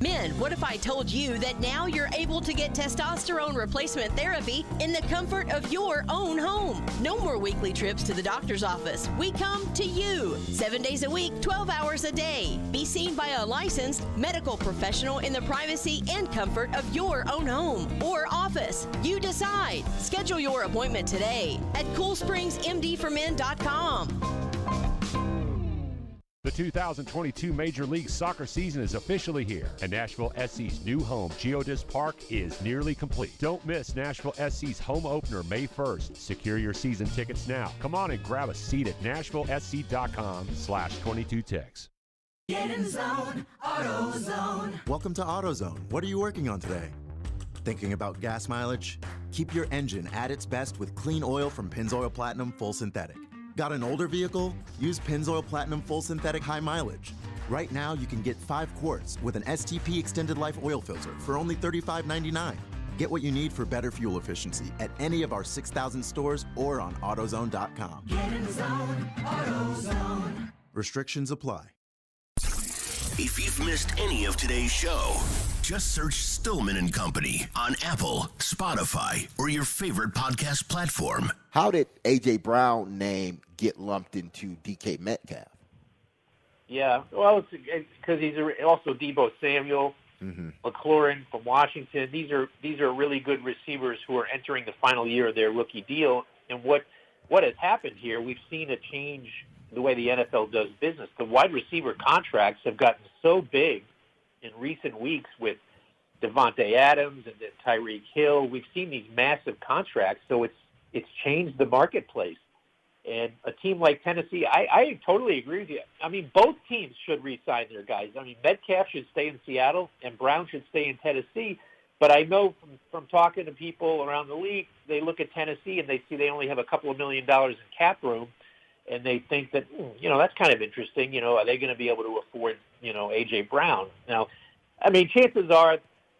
Men, what if I told you that now you're able to get testosterone replacement therapy in the comfort of your own home? No more weekly trips to the doctor's office. We come to you 7 days a week, 12 hours a day. Be seen by a licensed medical professional in the privacy and comfort of your own home or office. You decide. Schedule your appointment today at CoolSpringsMDformen.com. The 2022 Major League Soccer season is officially here, and Nashville SC's new home, Geodis Park, is nearly complete. Don't miss Nashville SC's home opener May 1st. Secure your season tickets now. Come on and grab a seat at NashvilleSC.com/22ticks. Get in zone, AutoZone. Welcome to AutoZone. What are you working on today? Thinking about gas mileage? Keep your engine at its best with clean oil from Pennzoil Platinum Full Synthetic. Got an older vehicle? Use Pennzoil Platinum Full Synthetic High Mileage. Right now, you can get 5 quarts with an STP Extended Life oil filter for only $35.99. Get what you need for better fuel efficiency at any of our 6,000 stores or on AutoZone.com. Get in zone, AutoZone. Restrictions apply. If you've missed any of today's show, just search Stillman and Company on Apple, Spotify, or your favorite podcast platform. How did A.J. Brown name get lumped into DK Metcalf? Yeah, well, it's because he's also Deebo Samuel, McLaurin from Washington. These are really good receivers who are entering the final year of their rookie deal. And what has happened here, we've seen a change the way the NFL does business. The wide receiver contracts have gotten so big in recent weeks with Devontae Adams and then Tyreek Hill. We've seen these massive contracts, so it's changed the marketplace. And a team like Tennessee, I totally agree with you. I mean, both teams should re-sign their guys. I mean, Metcalf should stay in Seattle and Brown should stay in Tennessee. But I know from talking to people around the league, they look at Tennessee and they see they only have a couple of $1 million in cap room. And they think that, that's kind of interesting. Are they going to be able to afford, A.J. Brown? Now, I mean, chances are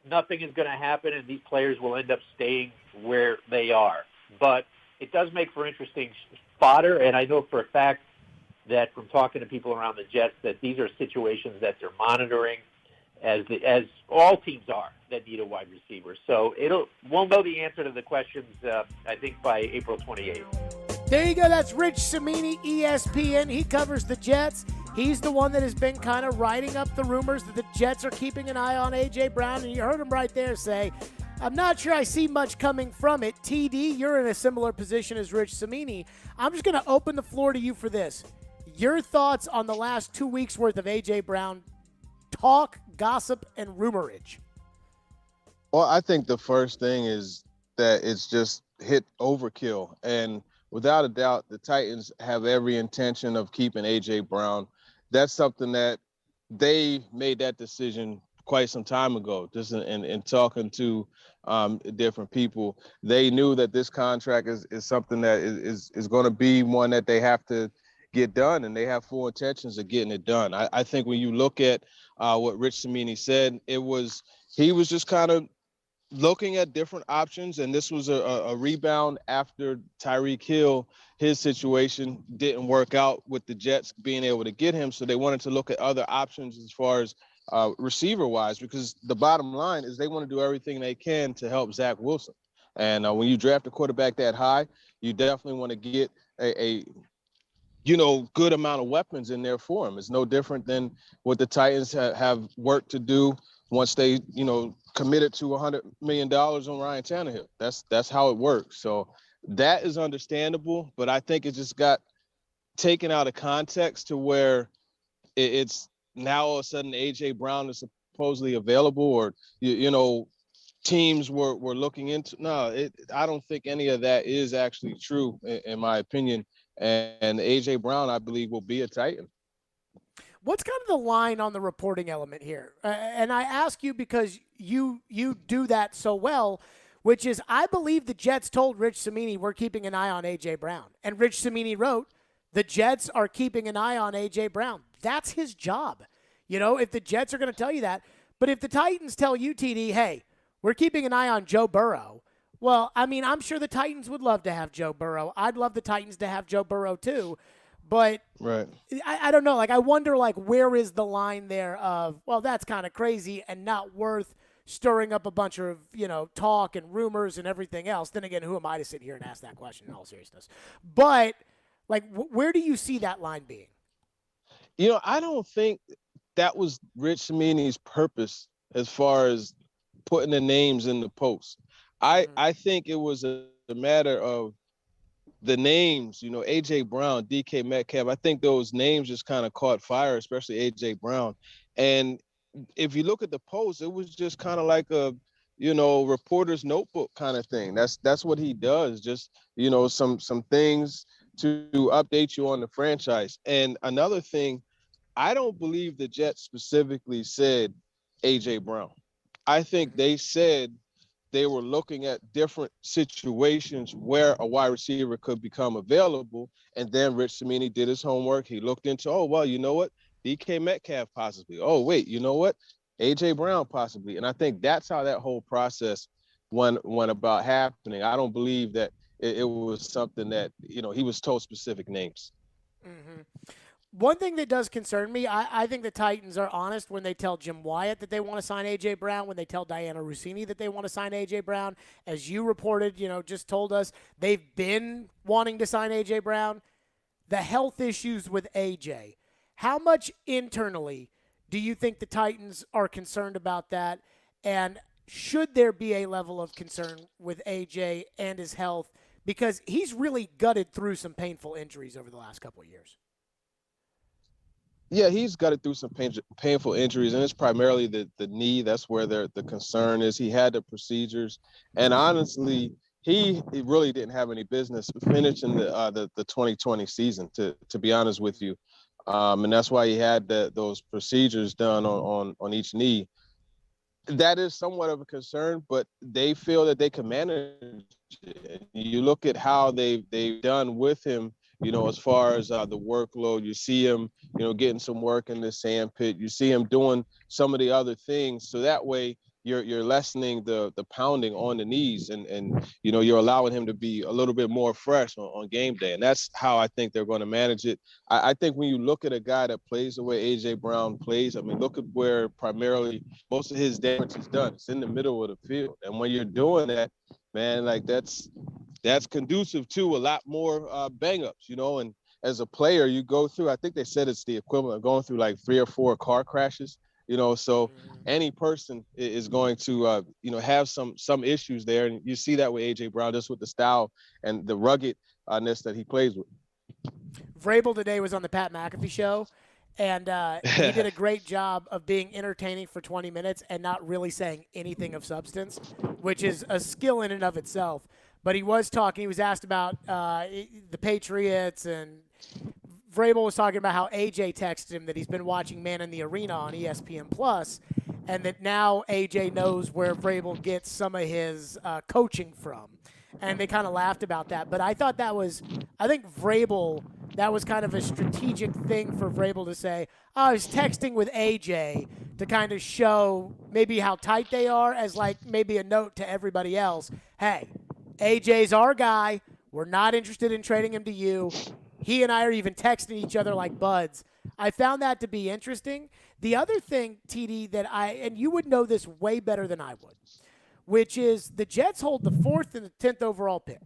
nothing is going to happen and these players will end up staying where they are. But it does make for interesting fodder, and I know for a fact that from talking to people around the Jets that these are situations that they're monitoring as all teams are that need a wide receiver. So we'll know the answer to the questions, I think, by April 28th. There you go. That's Rich Cimini, ESPN. He covers the Jets. He's the one that has been kind of writing up the rumors that the Jets are keeping an eye on A.J. Brown. And you heard him right there say, I'm not sure I see much coming from it. TD, you're in a similar position as Rich Cimini. I'm just going to open the floor to you for this. Your thoughts on the last 2 weeks' worth of A.J. Brown talk, gossip, and rumorage? Well, I think the first thing is that it's just hit overkill. And without a doubt, the Titans have every intention of keeping A.J. Brown. That's something that they made that decision quite some time ago. Just in talking to different people, they knew that this contract is something that is going to be one that they have to get done, and they have full intentions of getting it done. I think when you look at what Rich Cimini said, he was just kind of looking at different options, and this was a rebound after Tyreek Hill. His situation didn't work out with the Jets being able to get him, so they wanted to look at other options as far as receiver-wise, because the bottom line is they want to do everything they can to help Zach Wilson. And when you draft a quarterback that high, you definitely want to get a good amount of weapons in there for him. It's no different than what the Titans have work to do once they, committed to $100 million on Ryan Tannehill. That's how it works. So that is understandable, but I think it just got taken out of context to where it's now all of a sudden A.J. Brown is supposedly available, or teams were looking into. No, I don't think any of that is actually true in my opinion. And A.J. Brown, I believe, will be a Titan. What's kind of the line on the reporting element here? And I ask you because you do that so well, which is I believe the Jets told Rich Cimini we're keeping an eye on A.J. Brown. And Rich Cimini wrote, the Jets are keeping an eye on A.J. Brown. That's his job. If the Jets are going to tell you that. But if the Titans tell you, TD, hey, we're keeping an eye on Joe Burrow, well, I mean, I'm sure the Titans would love to have Joe Burrow. I'd love the Titans to have Joe Burrow too. But Right. I don't know. Like, I wonder, like, where is the line there of, well, that's kind of crazy and not worth stirring up a bunch of, talk and rumors and everything else. Then again, who am I to sit here and ask that question in all seriousness? But, like, where do you see that line being? I don't think that was Rich Cimini's purpose as far as putting the names in the post. I think it was a matter of the names, A.J. Brown, DK Metcalf. I think those names just kind of caught fire, especially A.J. Brown. And if you look at the post, it was just kind of like a, reporter's notebook kind of thing. That's what he does. Just, some things to update you on the franchise. And another thing, I don't believe the Jets specifically said A.J. Brown. I think they said they were looking at different situations where a wide receiver could become available. And then Rich Cimini did his homework. He looked into, oh, well, you know what? DK Metcalf possibly. Oh, wait, you know what? A.J. Brown possibly. And I think that's how that whole process went about happening. I don't believe that it was something that, he was told specific names. Mm-hmm. One thing that does concern me, I think the Titans are honest when they tell Jim Wyatt that they want to sign A.J. Brown, when they tell Diana Rossini that they want to sign A.J. Brown. As you reported, just told us, they've been wanting to sign A.J. Brown. The health issues with A.J., how much internally do you think the Titans are concerned about that? And should there be a level of concern with A.J. and his health? Because he's really gutted through some painful injuries over the last couple of years. Yeah, he's got it through some painful injuries, and it's primarily the knee. That's where the concern is. He had the procedures, and honestly, he really didn't have any business finishing the 2020 season. To be honest with you, and that's why he had those procedures done on each knee. That is somewhat of a concern, but they feel that they can manage it. You look at how they've done with him. As far as the workload, you see him, getting some work in the sand pit. You see him doing some of the other things. So that way you're lessening the pounding on the knees and you're allowing him to be a little bit more fresh on game day. And that's how I think they're going to manage it. I think when you look at a guy that plays the way A.J. Brown plays, I mean, look at where primarily most of his damage is done. It's in the middle of the field. And when you're doing that, man, like that's conducive to a lot more bang-ups, and as a player, you go through, I think they said it's the equivalent of going through like 3 or 4 car crashes, so any person is going to, have some issues there. And you see that with A.J. Brown, just with the style and the ruggedness that he plays with. Vrabel today was on the Pat McAfee show, and he did a great job of being entertaining for 20 minutes and not really saying anything of substance, which is a skill in and of itself. But he was asked about the Patriots, and Vrabel was talking about how AJ texted him that he's been watching Man in the Arena on ESPN+, and that now AJ knows where Vrabel gets some of his coaching from. And they kind of laughed about that. But I think Vrabel, that was kind of a strategic thing for Vrabel to say, I was texting with AJ to kind of show maybe how tight they are, as like maybe a note to everybody else. Hey, AJ's our guy. We're not interested in trading him to you. He and I are even texting each other like buds. I found that to be interesting. The other thing, TD, and you would know this way better than I would, which is the Jets hold the 4th and the 10th overall pick.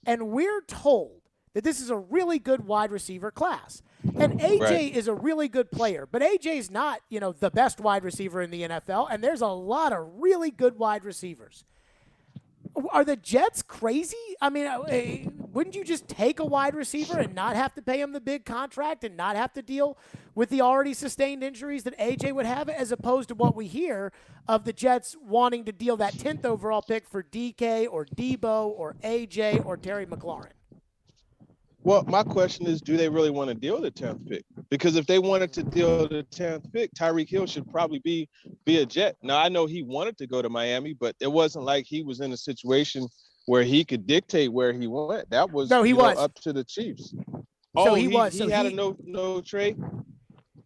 And we're told that this is a really good wide receiver class. And AJ is a really good player, but AJ's not, the best wide receiver in the NFL, and there's a lot of really good wide receivers. Are the Jets crazy? I mean, wouldn't you just take a wide receiver and not have to pay him the big contract and not have to deal with the already sustained injuries that AJ would have, as opposed to what we hear of the Jets wanting to deal that 10th overall pick for DK or Debo or AJ or Terry McLaurin? Well, my question is, do they really want to deal the 10th pick? Because if they wanted to deal the 10th pick, Tyreek Hill should probably be a Jet. Now, I know he wanted to go to Miami, but it wasn't like he was in a situation where he could dictate where he went. That was up to the Chiefs. So he was. He had a no trade?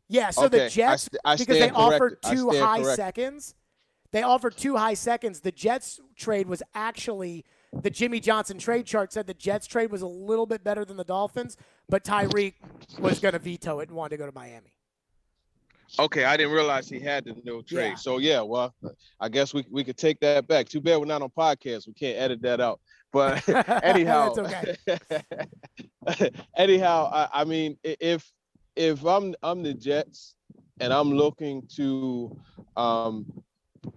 Yeah, so okay. The Jets, because they offered 2 high seconds. They offered 2 high seconds. The Jets trade was actually the Jimmy Johnson trade chart said the Jets trade was a little bit better than the Dolphins, but Tyreek was going to veto it and wanted to go to Miami. Okay, I didn't realize he had the no trade. Yeah. So, yeah, well, I guess we could take that back. Too bad we're not on podcast. We can't edit that out. But anyhow, That's okay. Anyhow, I mean, if I'm the Jets and I'm looking to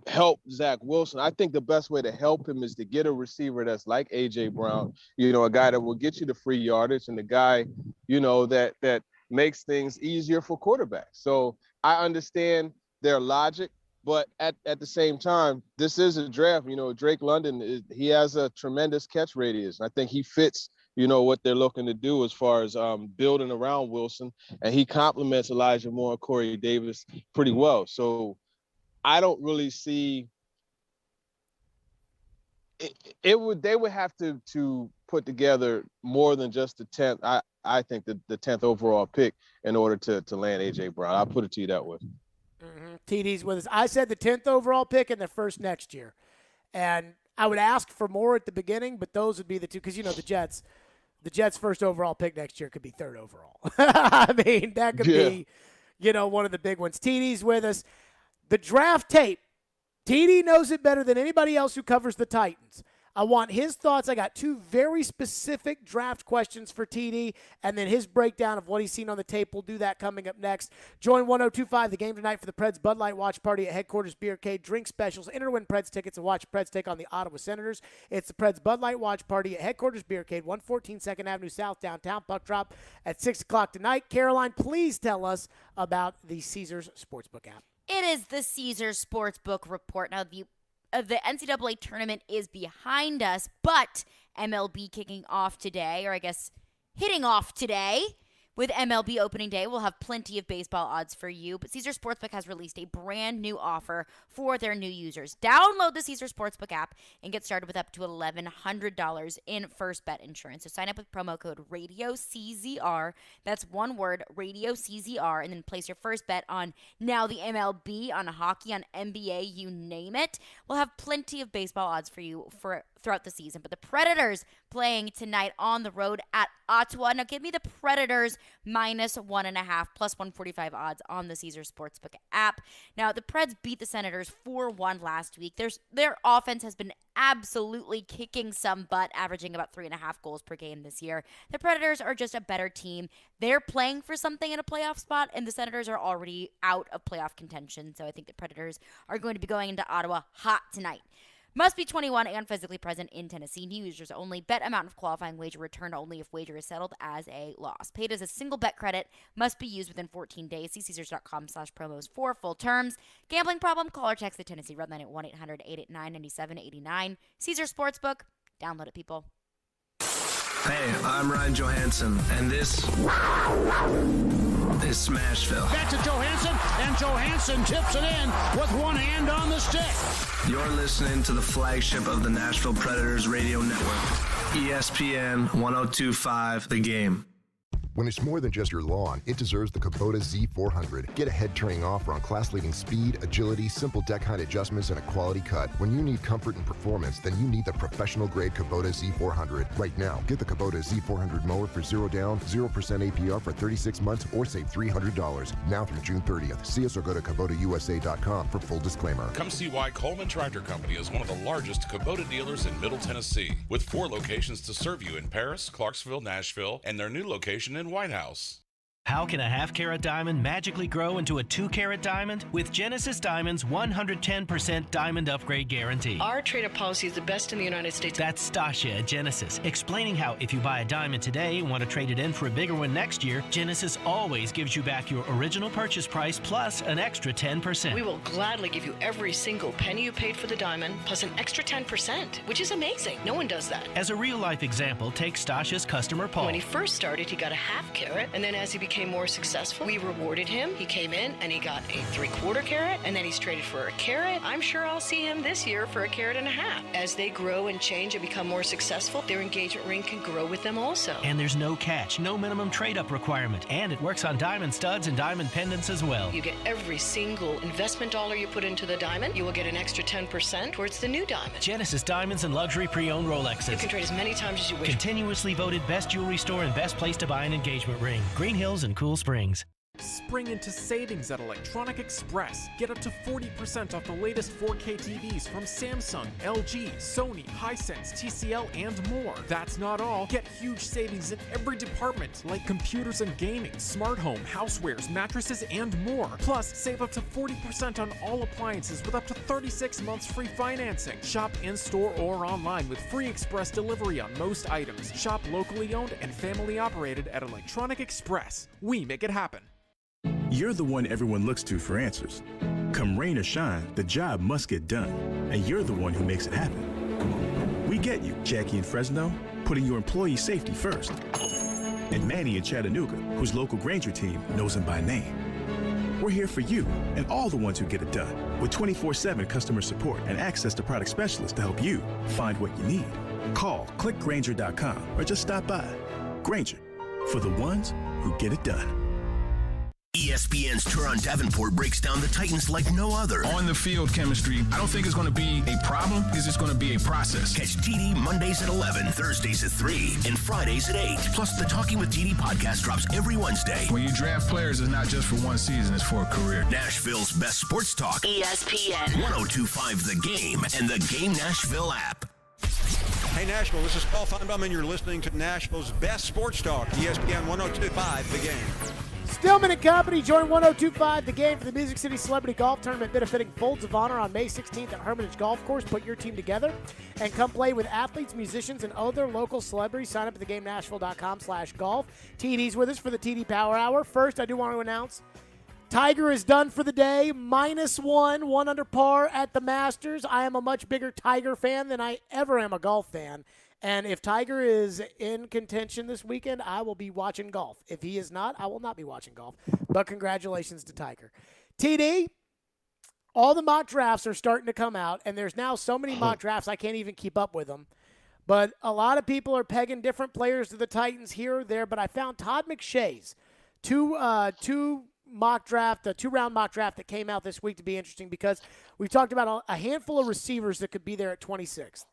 help Zach Wilson, I think the best way to help him is to get a receiver that's like A.J. Brown, a guy that will get you the free yardage and the guy, that makes things easier for quarterbacks. So I understand their logic, but at the same time, this is a draft. Drake London, he has a tremendous catch radius. I think he fits, what they're looking to do as far as building around Wilson, and he complements Elijah Moore and Corey Davis pretty well. So I don't really see they would have to put together more than just the 10th. I think the 10th overall pick in order to land A.J. Brown. I'll put it to you that way. Mm-hmm. TD's with us. I said the 10th overall pick and the first next year. And I would ask for more at the beginning, but those would be the two. Because, the Jets' first overall pick next year could be third overall. I mean, that could be, one of the big ones. TD's with us. The draft tape. TD knows it better than anybody else who covers the Titans. I want his thoughts. I got two very specific draft questions for TD, and then his breakdown of what he's seen on the tape. We'll do that coming up next. Join 1025 The Game tonight for the Preds Bud Light Watch Party at Headquarters Beer Arcade. Drink specials. Enter to win Preds tickets and watch Preds take on the Ottawa Senators. It's the Preds Bud Light Watch Party at Headquarters Beer Arcade, 114 2nd Avenue South, downtown. Puck drop at 6 o'clock tonight. Caroline, please tell us about the Caesars Sportsbook app. It is the Caesars Sportsbook Report. Now, the NCAA tournament is behind us, but MLB kicking off today, or I guess hitting off today. With MLB opening day, we'll have plenty of baseball odds for you, but Caesars Sportsbook has released a brand new offer for their new users. Download the Caesars Sportsbook app and get started with up to $1,100 in first bet insurance. So sign up with promo code RADIOCZR. That's one word, RADIOCZR, and then place your first bet on now the MLB, on hockey, on NBA, you name it. We'll have plenty of baseball odds for you throughout the season. But the Predators playing tonight on the road at Ottawa. Now give me the Predators -1.5 plus 145 odds on the Caesars Sportsbook app. Now the Preds beat the Senators 4-1 last week. Their offense has been absolutely kicking some butt, averaging about 3.5 goals per game this year. The Predators are just a better team. They're playing for something in a playoff spot, and the Senators are already out of playoff contention. So I think the Predators are going to be going into Ottawa hot tonight. Must be 21 and physically present in Tennessee. New users only. Bet amount of qualifying wager returned only if wager is settled as a loss. Paid as a single bet credit. Must be used within 14 days. See Caesars.com/promos for full terms. Gambling problem? Call or text the Tennessee Redline at 1-800-889-9789. Caesars Sportsbook. Download it, people. Hey, I'm Ryan Johansson, and this is Smashville. Back to Johansson, and Johansson tips it in with one hand on the stick. You're listening to the flagship of the Nashville Predators radio network, ESPN 1025, The Game. When it's more than just your lawn, it deserves the Kubota Z400. Get a head-turning offer on class-leading speed, agility, simple deck height adjustments, and a quality cut. When you need comfort and performance, then you need the professional-grade Kubota Z400. Right now, get the Kubota Z400 mower for 0 down, 0% APR for 36 months, or save $300. Now through June 30th. See us or go to KubotaUSA.com for full disclaimer. Come see why Coleman Tractor Company is one of the largest Kubota dealers in Middle Tennessee, with 4 locations to serve you in Paris, Clarksville, Nashville, and their new location in White House. How can a half-carat diamond magically grow into a 2-carat diamond? With Genesis Diamond's 110% diamond upgrade guarantee. Our trade-up policy is the best in the United States. That's Stasia at Genesis, explaining how if you buy a diamond today and want to trade it in for a bigger one next year, Genesis always gives you back your original purchase price plus an extra 10%. We will gladly give you every single penny you paid for the diamond plus an extra 10%, which is amazing. No one does that. As a real-life example, take Stasia's customer Paul. When he first started, he got a half carat, and then as he became became more successful. We rewarded him. He came in and he got a 3/4 carat, and then he's traded for a carat. I'm sure I'll see him this year for a 1.5 carats. As they grow and change and become more successful, their engagement ring can grow with them also. And there's no catch, no minimum trade-up requirement, and it works on diamond studs and diamond pendants as well. You get every single investment dollar you put into the diamond, you will get an extra 10% towards the new diamond. Genesis Diamonds and Luxury Pre-Owned Rolexes. You can trade as many times as you wish. Continuously voted best jewelry store and best place to buy an engagement ring. Green Hills and Cool Springs. Spring into savings at Electronic Express. Get up to 40% off the latest 4K TVs from Samsung, LG, Sony, Hisense, TCL, and more. That's not all. Get huge savings in every department, like computers and gaming, smart home, housewares, mattresses, and more. Plus, save up to 40% on all appliances with up to 36 months free financing. Shop in-store or online with free express delivery on most items. Shop locally owned and family operated at Electronic Express. We make it happen. You're the one everyone looks to for answers. Come rain or shine, the job must get done, and you're the one who makes it happen. We get you, Jackie in Fresno, putting your employee safety first. And Manny in Chattanooga, whose local Granger team knows him by name. We're here for you and all the ones who get it done, with 24/7 customer support and access to product specialists to help you find what you need. Call clickgranger.com or just stop by. Granger, for the ones who get it done. ESPN's Turon Davenport breaks down the Titans like no other. On the field chemistry, I don't think it's going to be a problem. It's just going to be a process. Catch TD Mondays at 11, Thursdays at 3, and Fridays at 8. Plus, the Talking with TD podcast drops every Wednesday. When you draft players, it's not just for one season, it's for a career. Nashville's best sports talk. ESPN 1025 The Game and the Game Nashville app. Hey, Nashville, this is Paul Feinbaum, and you're listening to Nashville's best sports talk, ESPN 1025 The Game. Stillman and Company join 1025 The Game for the Music City Celebrity Golf Tournament benefiting Folds of Honor on May 16th at Hermitage Golf Course. Put your team together and come play with athletes, musicians, and other local celebrities. Sign up at thegamenashville.com/golf. TD's with us for the TD Power Hour. First, I do want to announce Tiger is done for the day. -1, 1 under par at the Masters. I am a much bigger Tiger fan than I ever am a golf fan. And if Tiger is in contention this weekend, I will be watching golf. If he is not, I will not be watching golf. But congratulations to Tiger. TD, all the mock drafts are starting to come out, and there's now so many mock drafts I can't even keep up with them. But a lot of people are pegging different players to the Titans here or there. But I found Todd McShay's two-round mock draft that came out this week to be interesting because we talked about a handful of receivers that could be there at 26th.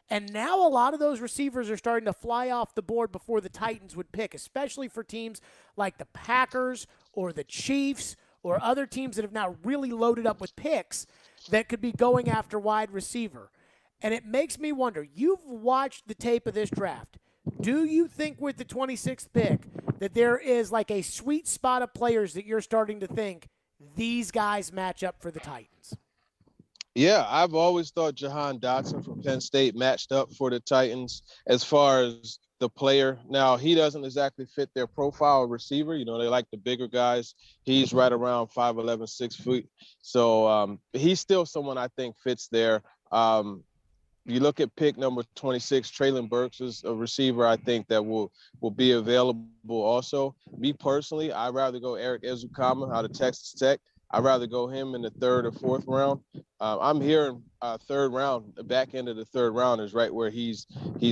And now a lot of those receivers are starting to fly off the board before the Titans would pick, especially for teams like the Packers or the Chiefs or other teams that have now really loaded up with picks that could be going after wide receiver. And it makes me wonder, you've watched the tape of this draft. Do you think with the 26th pick that there is like a sweet spot of players that you're starting to think these guys match up for the Titans? Yeah, I've always thought Jahan Dotson from Penn State matched up for the Titans as far as the player. Now, he doesn't exactly fit their profile receiver. You know, they like the bigger guys. He's right around 5'11", 6 feet. So he's still someone I think fits there. You look at pick number 26, Traylon Burks is a receiver I think that will be available also. Me personally, I'd rather go Eric Ezukama out of Texas Tech. I'd rather go him in the 3rd or 4th round. I'm hearing 3rd round, the back end of the 3rd round is right where he's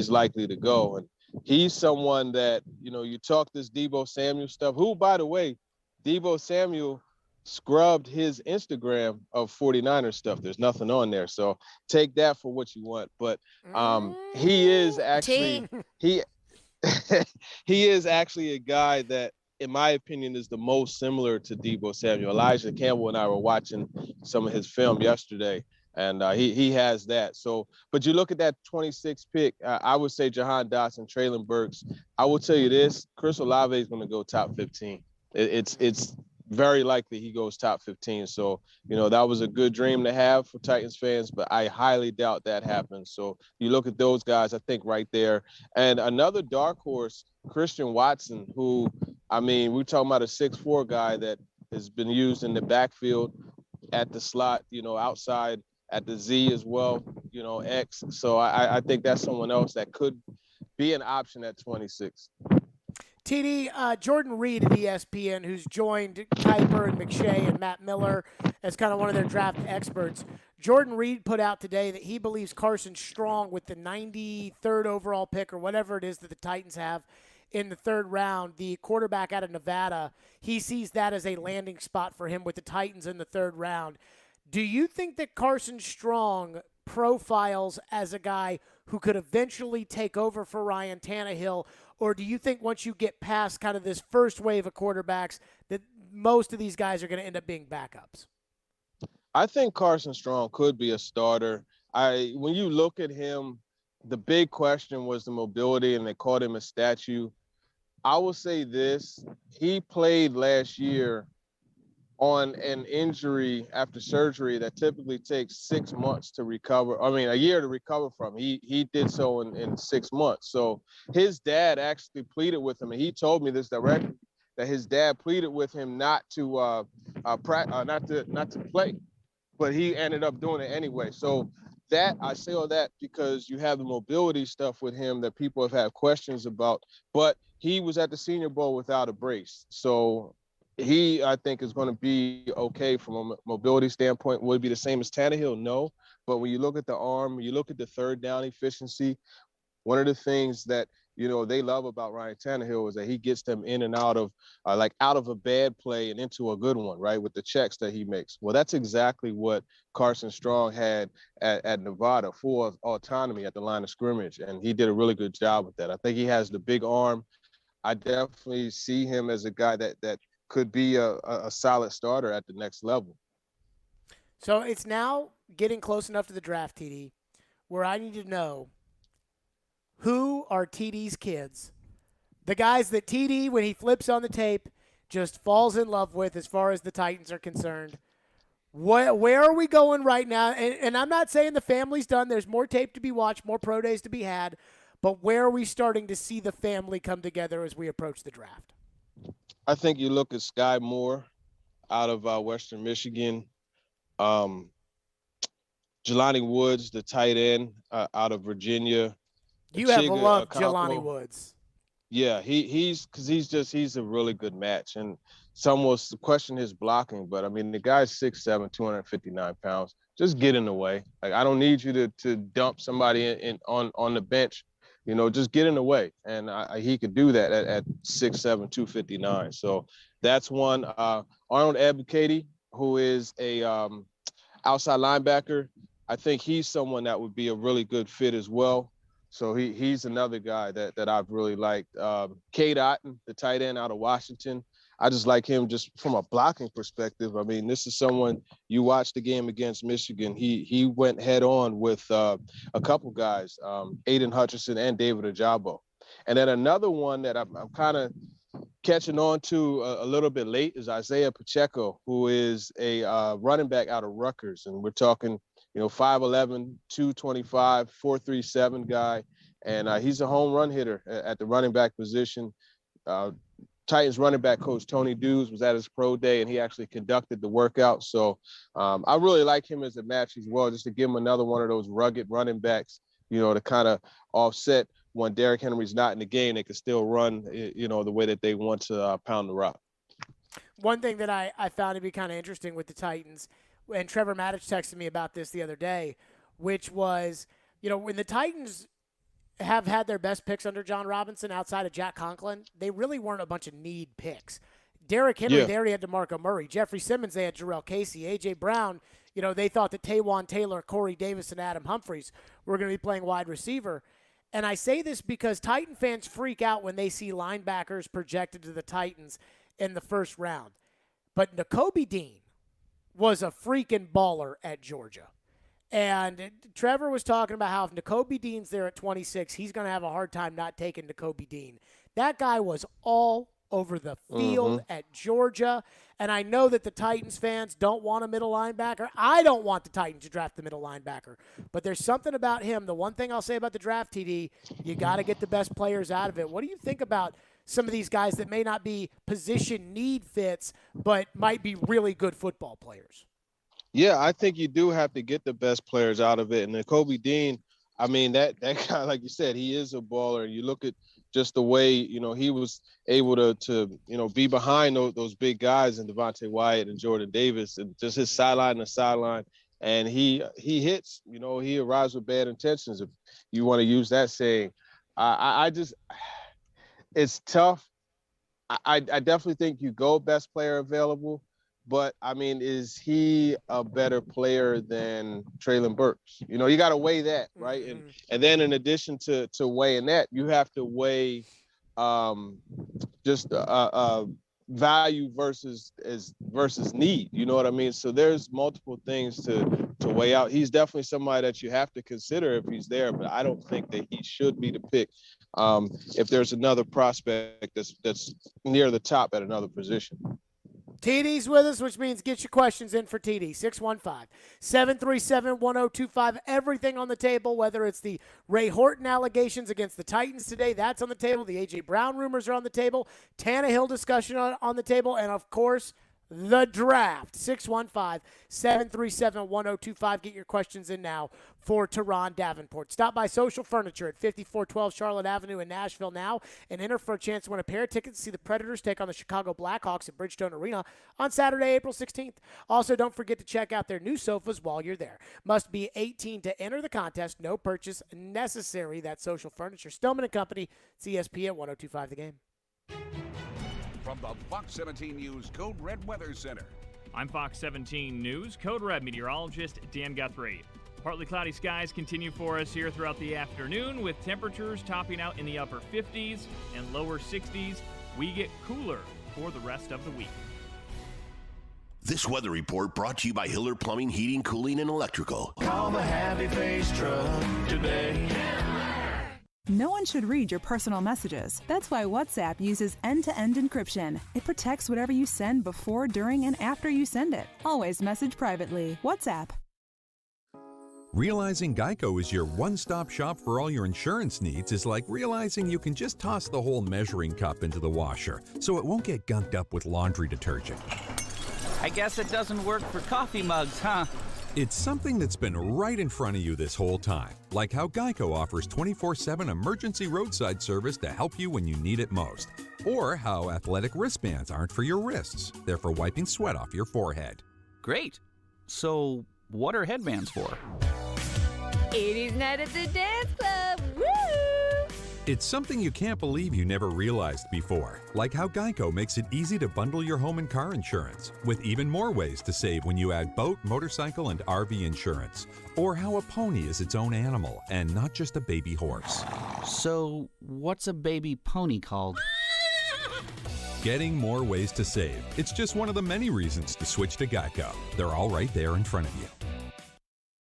likely to go. And he's someone that, you know, you talk this Deebo Samuel stuff, who, by the way, Deebo Samuel scrubbed his Instagram of 49ers stuff. There's nothing on there. So take that for what you want. But he is actually he is actually a guy that, in my opinion, is the most similar to Deebo Samuel. Elijah Campbell and I were watching some of his film yesterday, and he has that. So, but you look at that 26th pick, I would say Jahan Dotson, Traylon Burks. I will tell you this, Chris Olave is going to go top 15. It's very likely he goes top 15. So, you know, that was a good dream to have for Titans fans, but I highly doubt that happens. So you look at those guys, I think right there. And another dark horse, Christian Watson, who, I mean, we're talking about a 6'4" guy that has been used in the backfield at the slot, you know, outside at the Z as well, you know, X. So I think that's someone else that could be an option at 26. TD, Jordan Reed at ESPN, who's joined Kuiper and McShay and Matt Miller as kind of one of their draft experts. Jordan Reed put out today that he believes Carson Strong with the 93rd overall pick or whatever it is that the Titans have in the third round, the quarterback out of Nevada, he sees that as a landing spot for him with the Titans in the third round. Do you think that Carson Strong profiles as a guy who could eventually take over for Ryan Tannehill, or do you think once you get past kind of this first wave of quarterbacks that most of these guys are going to end up being backups? I think Carson Strong could be a starter. When you look at him, the big question was the mobility, and they called him a statue. I will say this, he played last year on an injury after surgery that typically takes 6 months to recover. I mean, a year to recover from. He did so in 6 months. So his dad actually pleaded with him, and he told me this directly, that his dad pleaded with him not to play, but he ended up doing it anyway. So that I say all that because you have the mobility stuff with him that people have had questions about, but he was at the Senior Bowl without a brace. So he, I think, is going to be okay from a mobility standpoint. Would it be the same as Tannehill? No. But when you look at the arm, you look at the third down efficiency, one of the things that, they love about Ryan Tannehill is that he gets them in and out of a bad play and into a good one, right, with the checks that he makes. Well, that's exactly what Carson Strong had at Nevada, full autonomy at the line of scrimmage, and he did a really good job with that. I think he has the big arm. I definitely see him as a guy that could be a solid starter at the next level. So it's now getting close enough to the draft, TD, where I need to know who are TD's kids, the guys that TD, when he flips on the tape, just falls in love with as far as the Titans are concerned. Where are we going right now? And I'm not saying the family's done. There's more tape to be watched, more pro days to be had. But where are we starting to see the family come together as we approach the draft? I think you look at Sky Moore out of Western Michigan. Jelani Woods, the tight end out of Virginia. You have loved Jelani Woods. Yeah, he's a really good match. And some will question his blocking, but I mean, the guy's 6'7", 259 pounds. Just get in the way. Like, I don't need you to dump somebody on the bench. Just get in the way. And he could do that at 6'7", 259. So that's one. Arnold Ebukati, who is a outside linebacker. I think he's someone that would be a really good fit as well. So he's another guy that I've really liked. Cade Otton, the tight end out of Washington. I just like him just from a blocking perspective. I mean, this is someone, you watched the game against Michigan. He went head on with a couple guys, Aiden Hutchinson and David Ojabo. And then another one that I'm kind of catching on to a little bit late is Isaiah Pacheco, who is a running back out of Rutgers. And we're talking, 5'11", 225, 4.37 guy. And he's a home run hitter at the running back position. Titans running back coach Tony Dews was at his pro day, and he actually conducted the workout. So I really like him as a match as well, just to give him another one of those rugged running backs, to kind of offset when Derrick Henry's not in the game. They can still run, the way that they want to pound the rock. One thing that I found to be kind of interesting with the Titans, and Trevor Maddich texted me about this the other day, which was, when the Titans have had their best picks under John Robinson outside of Jack Conklin, they really weren't a bunch of need picks. Derrick Henry, They already had DeMarco Murray. Jeffrey Simmons, they had Jarrell Casey. A.J. Brown, they thought that Taywan Taylor, Corey Davis, and Adam Humphries were going to be playing wide receiver. And I say this because Titan fans freak out when they see linebackers projected to the Titans in the first round. But Nakobe Dean was a freaking baller at Georgia. And Trevor was talking about how if Nakobe Dean's there at 26, he's going to have a hard time not taking Nakobe Dean. That guy was all over the field at Georgia. And I know that the Titans fans don't want a middle linebacker. I don't want the Titans to draft the middle linebacker. But there's something about him. The one thing I'll say about the draft, TD, you got to get the best players out of it. What do you think about some of these guys that may not be position need fits, but might be really good football players? Yeah, I think you do have to get the best players out of it. And Nakobe Dean, I mean, that guy, like you said, he is a baller. You look at just the way, he was able to be behind those big guys and Devontae Wyatt and Jordan Davis, and just his sideline to sideline. And he hits, he arrives with bad intentions, if you want to use that saying. It's tough. I definitely think you go best player available, but I mean, is he a better player than Treylon Burks? You got to weigh that, right? Mm-hmm. And then in addition to weighing that, you have to weigh value versus need. You know what I mean? So there's multiple things to weigh out. He's definitely somebody that you have to consider if he's there, but I don't think that he should be the pick if there's another prospect that's near the top at another position. TD's with us, which means get your questions in for TD. 615-737-1025. Everything on the table, whether it's the Ray Horton allegations against the Titans today, that's on the table. The A.J. Brown rumors are on the table. Tannehill discussion on the table. And, of course, the draft. 615-737-1025. Get your questions in now for Teron Davenport. Stop by Social Furniture at 5412 Charlotte Avenue in Nashville now and enter for a chance to win a pair of tickets to see the Predators take on the Chicago Blackhawks at Bridgestone Arena on Saturday, April 16th. Also, don't forget to check out their new sofas while you're there. Must be 18 to enter the contest. No purchase necessary. That's Social Furniture. Stillman & Company. It's ESPN 102.5 The Game. From the Fox 17 News Code Red Weather Center. I'm Fox 17 News Code Red meteorologist Dan Guthrie. Partly cloudy skies continue for us here throughout the afternoon, with temperatures topping out in the upper 50s and lower 60s. We get cooler for the rest of the week. This weather report brought to you by Hiller Plumbing, Heating, Cooling, and Electrical. Call the Happy Face Truck today. No one should read your personal messages. That's why WhatsApp uses end-to-end encryption. It protects whatever you send before, during, and after you send it. Always message privately. WhatsApp. Realizing Geico is your one-stop shop for all your insurance needs is like realizing you can just toss the whole measuring cup into the washer so it won't get gunked up with laundry detergent. I guess it doesn't work for coffee mugs, huh? It's something that's been right in front of you this whole time, like how Geico offers 24/7 emergency roadside service to help you when you need it most. Or how athletic wristbands aren't for your wrists, they're for wiping sweat off your forehead. Great. So, what are headbands for? 80s night at the dance club. Woo! It's something you can't believe you never realized before, like how Geico makes it easy to bundle your home and car insurance, with even more ways to save when you add boat, motorcycle, and RV insurance. Or how a pony is its own animal and not just a baby horse. So, what's a baby pony called? Getting more ways to save. It's just one of the many reasons to switch to Geico. They're all right there in front of you.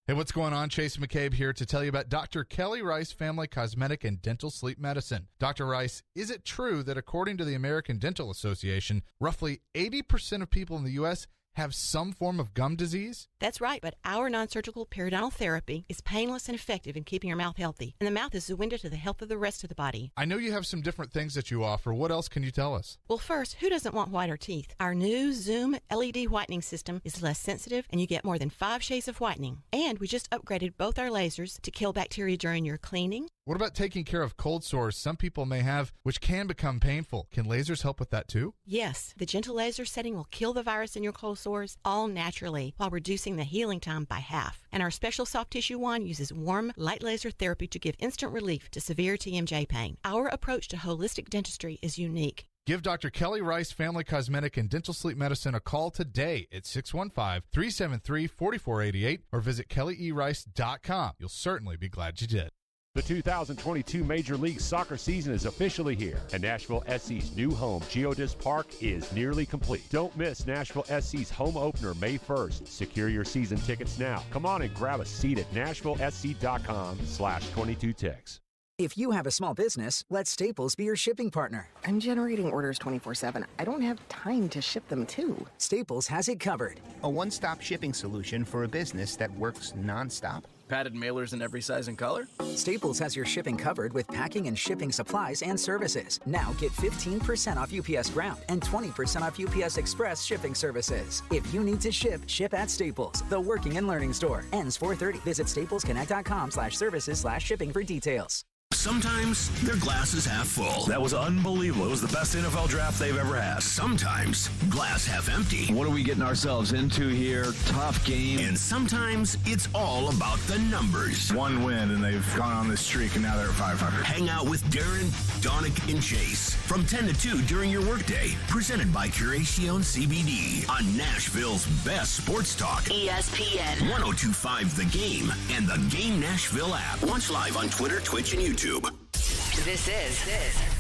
Hey, what's going on? Chase McCabe here to tell you about Dr. Kelly Rice Family Cosmetic and Dental Sleep Medicine. Dr. Rice, is it true that according to the American Dental Association, roughly 80% of people in the U.S. have some form of gum disease? That's right, but our non-surgical periodontal therapy is painless and effective in keeping your mouth healthy. And the mouth is the window to the health of the rest of the body. I know you have some different things that you offer. What else can you tell us? Well, first, who doesn't want whiter teeth? Our new Zoom LED whitening system is less sensitive, and you get more than 5 shades of whitening. And we just upgraded both our lasers to kill bacteria during your cleaning. What about taking care of cold sores some people may have, which can become painful? Can lasers help with that too? Yes, the gentle laser setting will kill the virus in your cold sores all naturally while reducing the healing time by half. And our special soft tissue wand uses warm, light laser therapy to give instant relief to severe TMJ pain. Our approach to holistic dentistry is unique. Give Dr. Kelly Rice Family Cosmetic and Dental Sleep Medicine a call today at 615-373-4488 or visit kellyerice.com. You'll certainly be glad you did. The 2022 Major League Soccer season is officially here, and Nashville SC's new home, Geodis Park, is nearly complete. Don't miss Nashville SC's home opener May 1st. Secure your season tickets now. Come on and grab a seat at nashvillesc.com/22tix. If you have a small business, let Staples be your shipping partner. I'm generating orders 24/7. I don't have time to ship them too. Staples has it covered. A one-stop shipping solution for a business that works nonstop. Padded mailers in every size and color? Staples has your shipping covered with packing and shipping supplies and services. Now get 15% off UPS Ground and 20% off UPS Express shipping services. If you need to ship, ship at Staples, the working and learning store. Ends 4/30. Visit staplesconnect.com/services/shipping for details. Sometimes their glass is half full. That was unbelievable. It was the best NFL draft they've ever had. Sometimes glass half empty. What are we getting ourselves into here? Tough game. And sometimes it's all about the numbers. One win, and they've gone on this streak, and now they're at 500. Hang out with Darren, Donick, and Chase from 10 to 2 during your workday. Presented by Curacion CBD on Nashville's best sports talk. ESPN 102.5 The Game and the Game Nashville app. Watch live on Twitter, Twitch, and YouTube. This is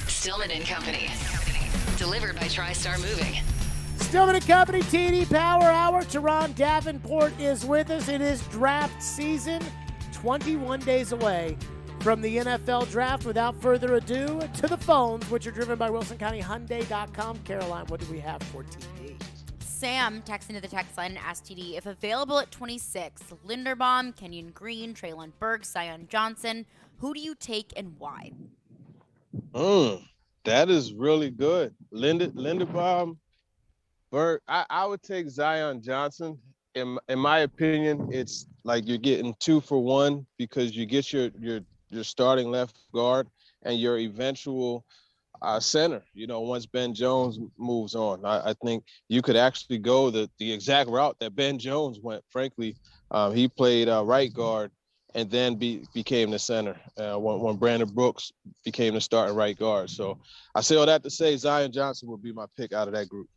Stillman and Company. Delivered by TriStar Moving. Stillman and Company TD Power Hour. Teron Davenport is with us. It is draft season, 21 days away from the NFL draft. Without further ado, to the phones, which are driven by WilsonCountyHyundai.com. Caroline, what do we have for TD? Sam texted into the text line and asked TD, if available at 26, Linderbaum, Kenyon Green, Traylon Burks, Zion Johnson, who do you take and why? That is really good. Linderbaum, Burke. I would take Zion Johnson. In my opinion, it's like you're getting 2 for 1 because you get your starting left guard and your eventual center. Once Ben Jones moves on, I think you could actually go the exact route that Ben Jones went. Frankly, he played right guard and then became the center when Brandon Brooks became the starting right guard. So I say all that to say Zion Johnson would be my pick out of that group.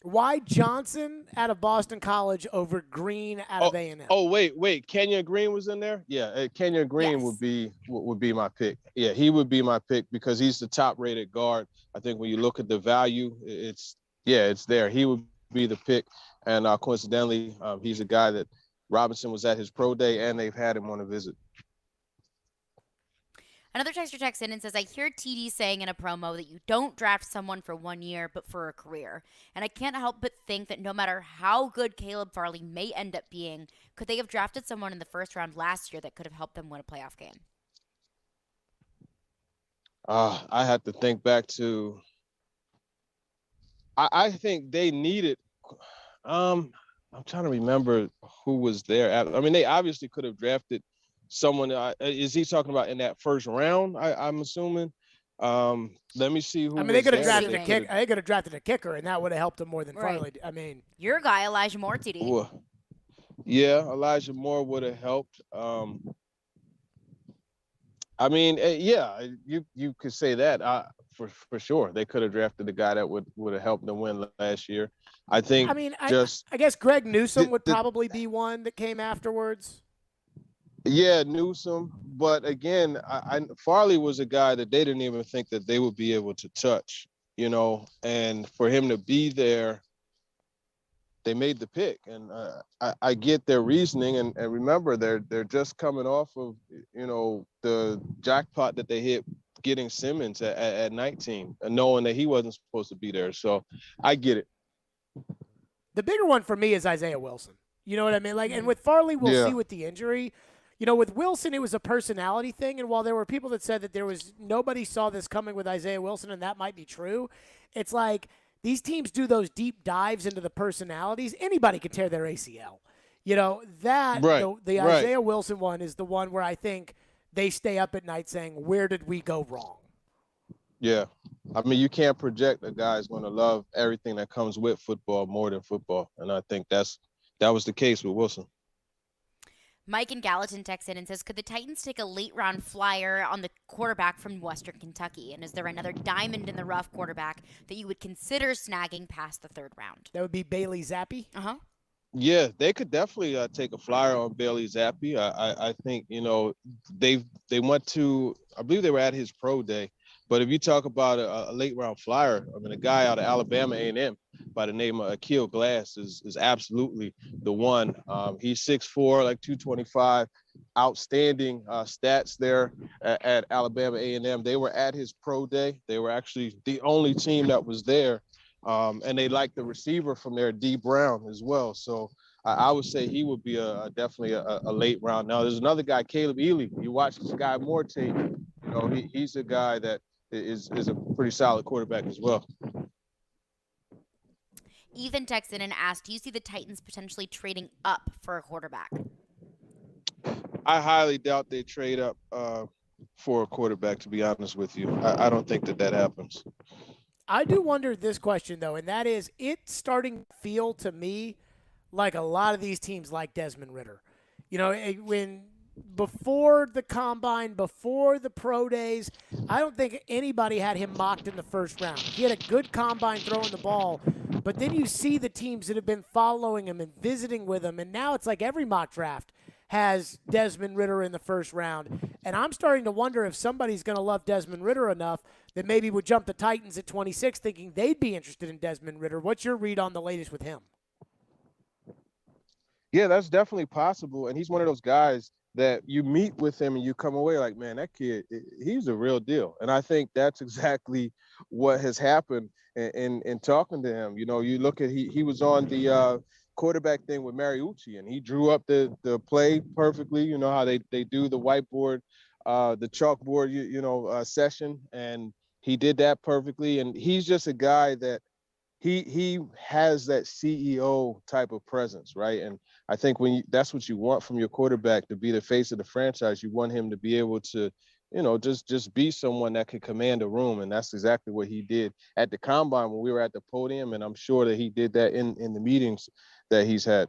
Why Johnson out of Boston College over Green out of A&M? Oh, wait. Kenyon Green was in there? Yeah, Kenyon Green would be my pick. Yeah, he would be my pick because he's the top-rated guard. I think when you look at the value, it's there. He would be the pick. And coincidentally, he's a guy that Robinson was at his pro day, and they've had him on a visit. Another texter texts in and says, I hear TD saying in a promo that you don't draft someone for 1 year, but for a career. And I can't help but think that no matter how good Caleb Farley may end up being, could they have drafted someone in the first round last year that could have helped them win a playoff game? I have to think back to I think they needed I'm trying to remember who was there. I mean, they obviously could have drafted someone. Is he talking about in that first round? I'm assuming. Let me see who. I mean, they could have drafted a kicker. They could have drafted a kicker, and that would have helped them more than Farley. I mean, your guy Elijah Moore, TD. Well, yeah, Elijah Moore would have helped. I mean, yeah, you could say that for sure. They could have drafted the guy that would have helped them win last year. I think. I mean, I guess Greg Newsome would probably be one that came afterwards. Yeah, Newsome. But again, Farley was a guy that they didn't even think that they would be able to touch, and for him to be there, they made the pick. And I get their reasoning. And remember, they're just coming off of, the jackpot that they hit getting Simmons at 19 and knowing that he wasn't supposed to be there. So I get it. The bigger one for me is Isaiah Wilson. You know what I mean? And with Farley, we'll see with the injury. With Wilson, it was a personality thing. And while there were people that said that nobody saw this coming with Isaiah Wilson, and that might be true, it's like these teams do those deep dives into the personalities. Anybody can tear their ACL. The Isaiah Wilson one is the one where I think they stay up at night saying, where did we go wrong? Yeah. I mean, you can't project a guy's going to love everything that comes with football more than football. And I think that was the case with Wilson. Mike in Gallatin texts in and says, could the Titans take a late-round flyer on the quarterback from Western Kentucky? And is there another diamond-in-the-rough quarterback that you would consider snagging past the third round? That would be Bailey Zappi? Uh-huh. Yeah, they could definitely take a flyer on Bailey Zappi. I think, they went to – I believe they were at his pro day. But if you talk about a late-round flyer, I mean, a guy out of Alabama A&M by the name of Akil Glass is absolutely the one. He's 6'4", like 225, outstanding stats there at Alabama A&M. They were at his pro day. They were actually the only team that was there. And they liked the receiver from there, D. Brown, as well. So I would say he would be definitely a late round. Now, there's another guy, Caleb Ely. You watch this guy Moore tape. He's a guy that is a pretty solid quarterback as well. Ethan texted in and asked, do you see the Titans potentially trading up for a quarterback? I highly doubt they trade up for a quarterback, to be honest with you. I don't think that happens. I do wonder this question, though, and that is, it's starting to feel to me like a lot of these teams like Desmond Ridder. You know, when before the combine, before the pro days, I don't think anybody had him mocked in the first round. He had a good combine throwing the ball, but then you see the teams that have been following him and visiting with him, and now it's like every mock draft has Desmond Ridder in the first round. And I'm starting to wonder if somebody's going to love Desmond Ridder enough that maybe would jump the Titans at 26 thinking they'd be interested in Desmond Ridder. What's your read on the latest with him? Yeah, that's definitely possible. And he's one of those guys that you meet with him and you come away like, man, that kid, he's a real deal. And I think that's exactly what has happened in talking to him. You know, you look at, he was on the quarterback thing with Mariucci, and he drew up the play perfectly. You know how they do the whiteboard, the chalkboard, session, and he did that perfectly. And he's just a guy that he has that CEO type of presence, right? And I think that's what you want from your quarterback, to be the face of the franchise. You want him to be able to, just be someone that can command a room. And that's exactly what he did at the combine when we were at the podium. And I'm sure that he did that in the meetings that he's had.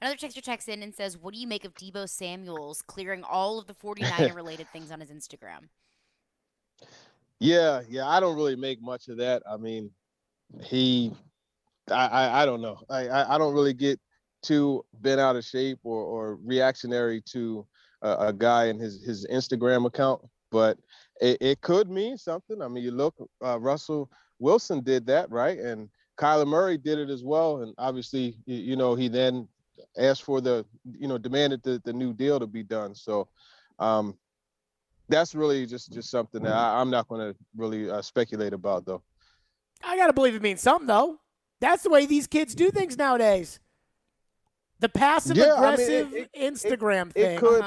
Another texter checks in and says, what do you make of Deebo Samuels clearing all of the 49er-related things on his Instagram? Yeah, I don't really make much of that. I mean, I don't know. I don't really get too bent out of shape or reactionary to a guy in his Instagram account, but it could mean something. I mean, you look, Russell Wilson did that, right? And Kyler Murray did it as well. And obviously, he then asked for demanded the new deal to be done. So that's really just something that I'm not going to really speculate about, though. I got to believe it means something, though. That's the way these kids do things nowadays. The passive-aggressive Instagram thing. It could.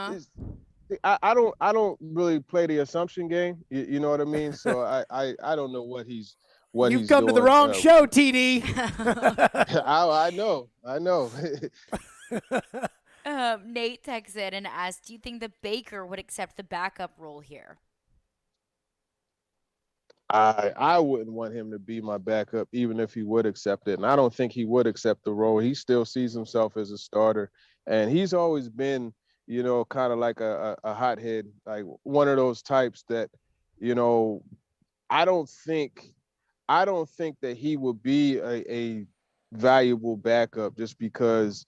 I don't really play the assumption game. You know what I mean? So I don't know what he's doing. You've come to the wrong show, TD. I know. Nate texts in and asks, do you think that Baker would accept the backup role here? I wouldn't want him to be my backup, even if he would accept it. And I don't think he would accept the role. He still sees himself as a starter. And he's always been, kind of like a hothead, like one of those types that, I don't think that he would be a valuable backup just because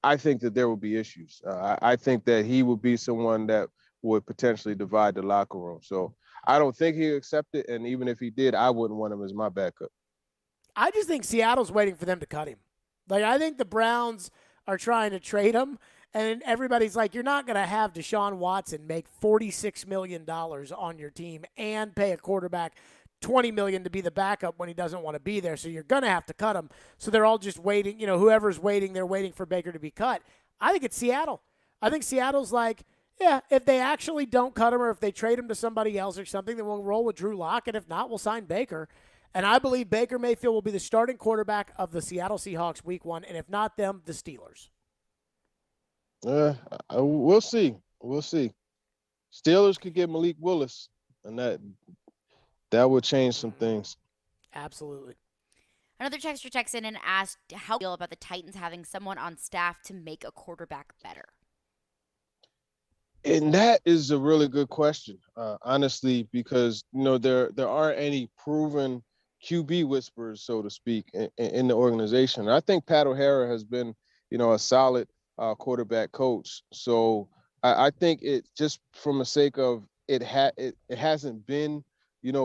I think that there will be issues. I think that he would be someone that would potentially divide the locker room. So I don't think he'd accept it. And even if he did, I wouldn't want him as my backup. I just think Seattle's waiting for them to cut him. Like, I think the Browns are trying to trade him, and everybody's like, you're not going to have Deshaun Watson make $46 million on your team and pay a quarterback $20 million to be the backup when he doesn't want to be there. So you're going to have to cut him. So they're all just waiting. Whoever's waiting, they're waiting for Baker to be cut. I think it's Seattle. I think Seattle's like, yeah, if they actually don't cut him or if they trade him to somebody else or something, then we'll roll with Drew Lock. And if not, we'll sign Baker. And I believe Baker Mayfield will be the starting quarterback of the Seattle Seahawks week 1. And if not them, the Steelers. We'll see. We'll see. Steelers could get Malik Willis, and that would change some things. Absolutely. Another texter texts in and asked how you feel about the Titans having someone on staff to make a quarterback better. And that is a really good question, honestly, because there aren't any proven QB whisperers, so to speak, in the organization. And I think Pat O'Hara has been, a solid quarterback coach. So I think it just from the sake of it hasn't been,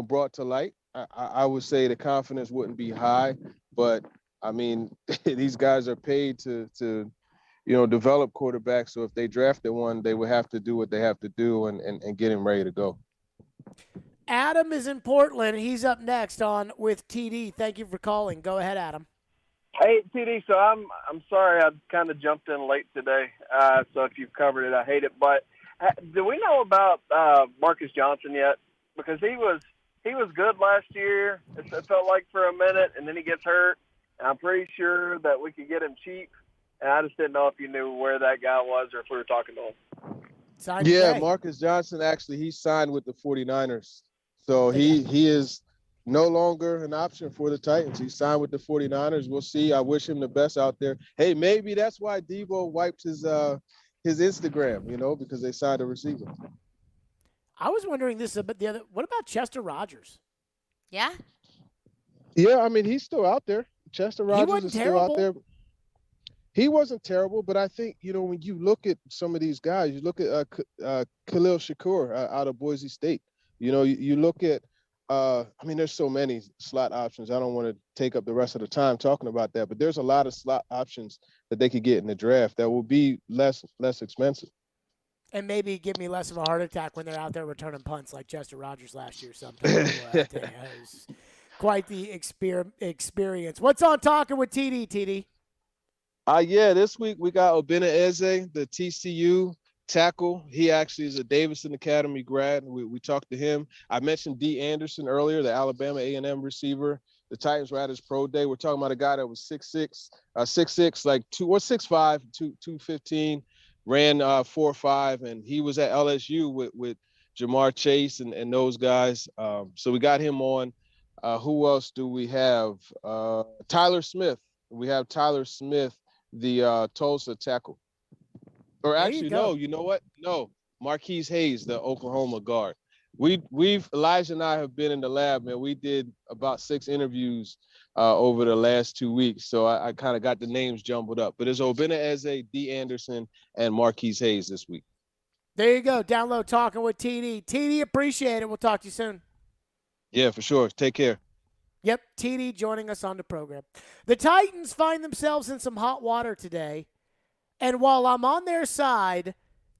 brought to light. I would say the confidence wouldn't be high, but I mean, these guys are paid to develop quarterbacks. So if they drafted one, they would have to do what they have to do and get him ready to go. Adam is in Portland. He's up next on with TD. Thank you for calling. Go ahead, Adam. Hey, TD. So I'm sorry I kind of jumped in late today. So if you've covered it, I hate it. But do we know about Marcus Johnson yet? Because he was good last year. It felt like for a minute, and then he gets hurt. And I'm pretty sure that we could get him cheap. And I just didn't know if you knew where that guy was or if we were talking to him. Signed Yeah, today. Marcus Johnson, actually, he signed with the 49ers. So he is no longer an option for the Titans. He signed with the 49ers. We'll see. I wish him the best out there. Hey, maybe that's why Debo wiped his Instagram, because they signed a receiver. I was wondering this about the other. What about Chester Rogers? Yeah. Yeah, I mean, he's still out there. Chester Rogers is still out there. He wasn't terrible, but I think, when you look at some of these guys, you look at Khalil Shakur out of Boise State. You look at, there's so many slot options. I don't want to take up the rest of the time talking about that, but there's a lot of slot options that they could get in the draft that will be less expensive. And maybe give me less of a heart attack when they're out there returning punts like Chester Rogers last year sometime. It was quite the experience. What's on Talking with TD? Yeah, this week we got Obina Eze, the TCU tackle. He actually is a Davidson Academy grad. We talked to him. I mentioned D. Anderson earlier, the Alabama A&M receiver. The Titans were at his pro day. We're talking about a guy that was 6'6", like 6'5", 215, ran 4.5, and he was at LSU with Jamar Chase and those guys. So we got him on. Who else do we have? Tyler Smith. We have Tyler Smith, the Tulsa tackle. Or actually, no, you know what? No, Marquise Hayes, the Oklahoma guard. Elijah and I have been in the lab, man. We did about 6 interviews over the last 2 weeks. So I kind of got the names jumbled up. But it's Obina Eze, D. Anderson, and Marquise Hayes this week. There you go. Download Talking with TD. TD, appreciate it. We'll talk to you soon. Yeah, for sure. Take care. Yep, TD joining us on the program. The Titans find themselves in some hot water today. And while I'm on their side,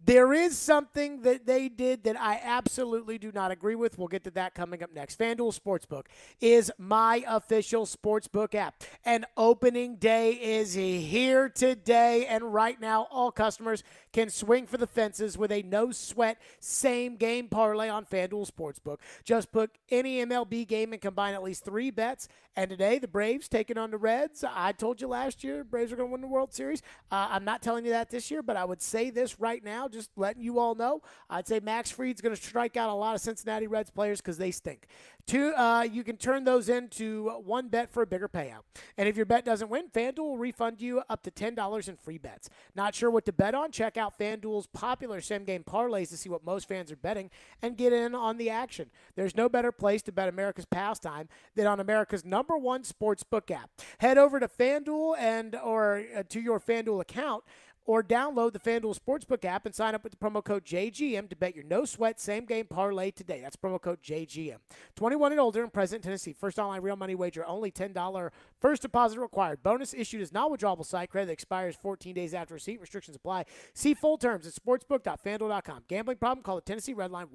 there is something that they did that I absolutely do not agree with. We'll get to that coming up next. FanDuel Sportsbook is my official sportsbook app. And opening day is here today. And right now, all customers can swing for the fences with a no-sweat same-game parlay on FanDuel Sportsbook. Just put any MLB game and combine at least 3 bets. And today, the Braves taking on the Reds. I told you last year, Braves are going to win the World Series. I'm not telling you that this year, but I would say this right now, just letting you all know. I'd say Max Fried's going to strike out a lot of Cincinnati Reds players because they stink. 2, you can turn those into 1 bet for a bigger payout. And if your bet doesn't win, FanDuel will refund you up to $10 in free bets. Not sure what to bet on? Check out FanDuel's popular same-game parlays to see what most fans are betting and get in on the action. There's no better place to bet America's pastime than on America's #1 sportsbook app. Head over to FanDuel or to your FanDuel account or download the FanDuel Sportsbook app and sign up with the promo code JGM to bet your no-sweat same-game parlay today. That's promo code JGM. 21 and older and present in Tennessee. First online real money wager, only $10 first deposit required. Bonus issued as non-withdrawable site credit that expires 14 days after receipt. Restrictions apply. See full terms at sportsbook.fanduel.com. Gambling problem? Call the Tennessee Red Line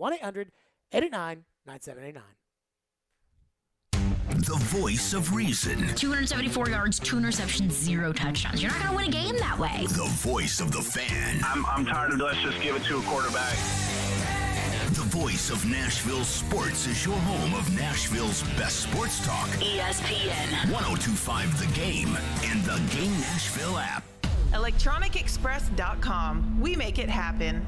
1-800-889-9789. The voice of reason. 274 yards, 2 interceptions, 0 touchdowns. You're not going to win a game that way. The voice of the fan. I'm tired of let's just give it to a quarterback. The voice of Nashville sports is your home of Nashville's best sports talk. ESPN 102.5 The Game and the Game Nashville app. ElectronicExpress.com. We make it happen.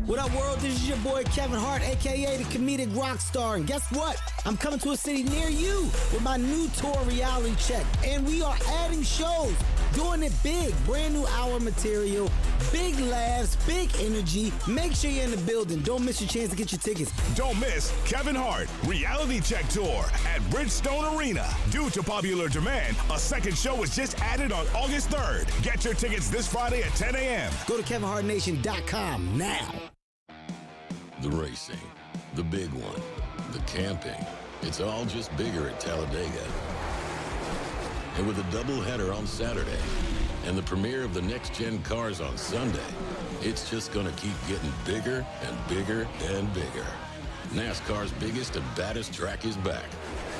What up, world? This is your boy Kevin Hart, a.k.a. the comedic rock star. And guess what? I'm coming to a city near you with my new tour, Reality Check. And we are adding shows, doing it big. Brand new hour material, big laughs, big energy. Make sure you're in the building. Don't miss your chance to get your tickets. Don't miss Kevin Hart, Reality Check Tour at Bridgestone Arena. Due to popular demand, a second show was just added on August 3rd. Get your tickets this Friday at 10 a.m. Go to KevinHartNation.com now. The racing, the big one, the camping. It's all just bigger at Talladega. And with a doubleheader on Saturday and the premiere of the next-gen cars on Sunday, it's just going to keep getting bigger and bigger and bigger. NASCAR's biggest and baddest track is back.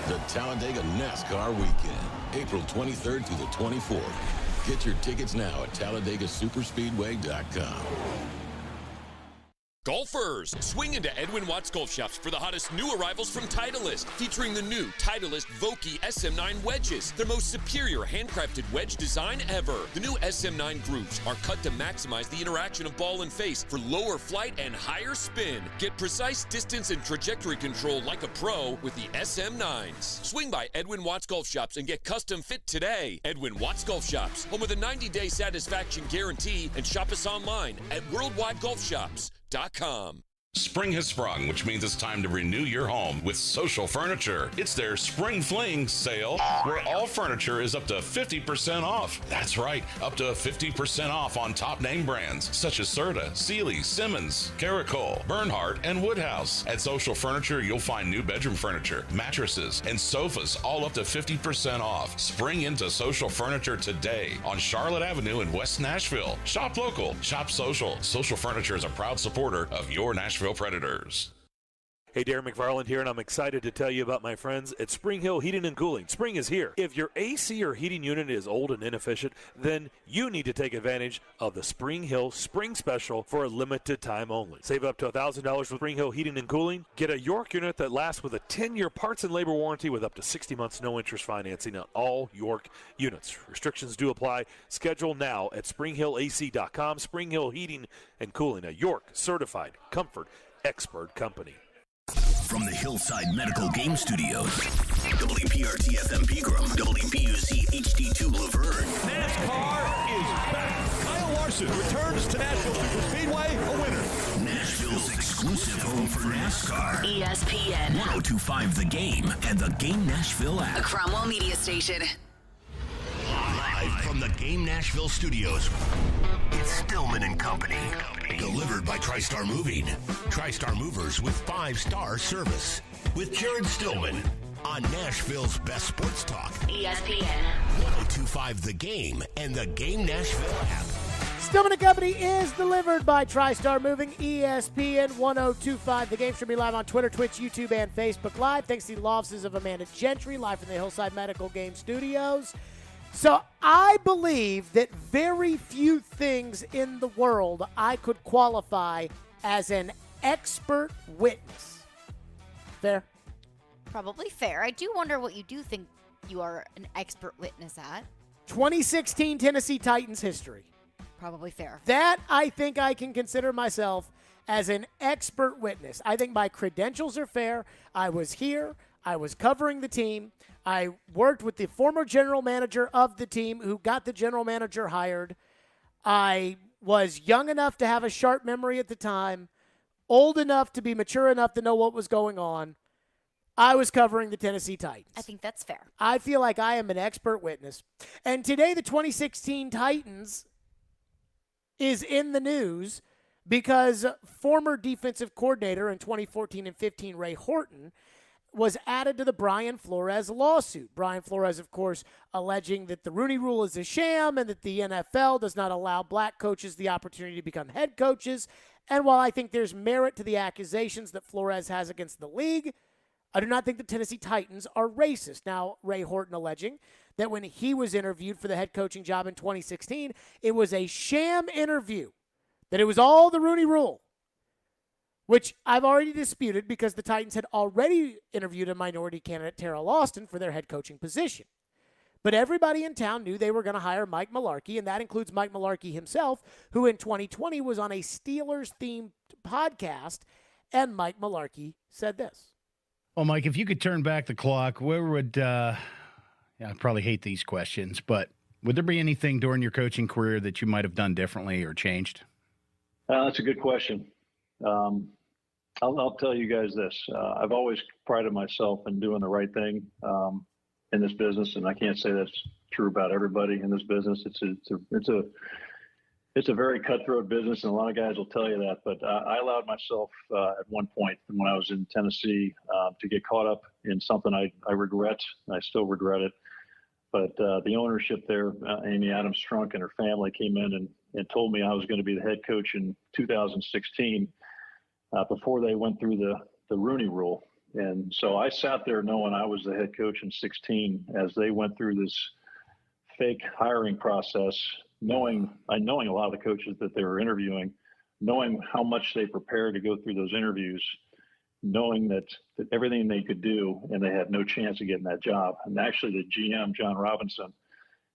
The Talladega NASCAR Weekend, April 23rd through the 24th. Get your tickets now at TalladegaSuperspeedway.com. Golfers, swing into Edwin Watts Golf Shops for the hottest new arrivals from Titleist, featuring the new Titleist Vokey SM9 wedges, their most superior handcrafted wedge design ever. The new SM9 grooves are cut to maximize the interaction of ball and face for lower flight and higher spin. Get precise distance and trajectory control like a pro with the SM9s. Swing by Edwin Watts Golf Shops and get custom fit today. Edwin Watts Golf Shops, home of the 90-day satisfaction guarantee, and shop us online at worldwidegolfshops.com. Spring has sprung, which means it's time to renew your home with Social Furniture. It's their Spring Fling sale, where all furniture is up to 50% off. That's right, up to 50% off on top name brands such as Serta, Sealy, Simmons, Caracol, Bernhardt, and Woodhouse. At Social Furniture, you'll find new bedroom furniture, mattresses, and sofas, all up to 50% off. Spring into Social Furniture today on Charlotte Avenue in West Nashville. Shop local, shop social. Social Furniture is a proud supporter of your Nashville Predators. Hey, Darren McFarland here, and I'm excited to tell you about my friends at Spring Hill Heating and Cooling. Spring is here. If your AC or heating unit is old and inefficient, then you need to take advantage of the Spring Hill Spring Special for a limited time only. Save up to $1,000 with Spring Hill Heating and Cooling. Get a York unit that lasts with a 10-year parts and labor warranty with up to 60 months no-interest financing on all York units. Restrictions do apply. Schedule now at springhillac.com. Spring Hill Heating and Cooling, a York certified comfort expert company. From the Hillside Medical Game Studios, WPRT FM Pegram, WPUZ HD2 Laverne. NASCAR is back. Kyle Larson returns to Nashville Superspeedway a winner. Nashville's exclusive home for NASCAR. ESPN. 102.5 The Game and the Game Nashville app. A Cromwell Media Station. Live from the Game Nashville studios, it's Stillman and Company. Delivered by TriStar Moving. TriStar Movers with 5-star service. With Jared Stillman on Nashville's best sports talk. ESPN. 102.5 The Game and the Game Nashville app. Stillman and Company is delivered by TriStar Moving, ESPN 1025. The game should be live on Twitter, Twitch, YouTube, and Facebook Live. Thanks to the law offices of Amanda Gentry, live from the Hillside Medical Game Studios. So I believe that very few things in the world I could qualify as an expert witness. Fair? Probably fair. I do wonder what you do think you are an expert witness at. 2016 Tennessee Titans history. Probably fair. That I think I can consider myself as an expert witness. I think my credentials are fair. I was here. I was covering the team. I worked with the former general manager of the team who got the general manager hired. I was young enough to have a sharp memory at the time, old enough to be mature enough to know what was going on. I was covering the Tennessee Titans. I think that's fair. I feel like I am an expert witness. And today the 2016 Titans is in the news because former defensive coordinator in 2014 and 15, Ray Horton, was added to the Brian Flores lawsuit. Brian Flores, of course, alleging that the Rooney Rule is a sham and that the NFL does not allow black coaches the opportunity to become head coaches. And while I think there's merit to the accusations that Flores has against the league, I do not think the Tennessee Titans are racist. Now, Ray Horton alleging that when he was interviewed for the head coaching job in 2016, it was a sham interview, that it was all the Rooney Rule, which I've already disputed because the Titans had already interviewed a minority candidate, Terrell Austin, for their head coaching position. But everybody in town knew they were going to hire Mike Mularkey, and that includes Mike Mularkey himself, who in 2020 was on a Steelers-themed podcast, and Mike Mularkey said this. Well, Mike, if you could turn back the clock, where would I probably hate these questions, but would there be anything during your coaching career that you might have done differently or changed? That's a good question. I'll tell you guys this. I've always prided myself in doing the right thing in this business, and I can't say that's true about everybody in this business. It's a very cutthroat business, and a lot of guys will tell you that. But I allowed myself at one point when I was in Tennessee to get caught up in something I regret. I still regret it. But the ownership there, Amy Adams Strunk and her family, came in and told me I was going to be the head coach in 2016 before they went through the Rooney Rule. And so I sat there knowing I was the head coach in 16 as they went through this fake hiring process, knowing a lot of the coaches that they were interviewing, knowing how much they prepared to go through those interviews, knowing that everything they could do and they had no chance of getting that job. And actually the GM, John Robinson,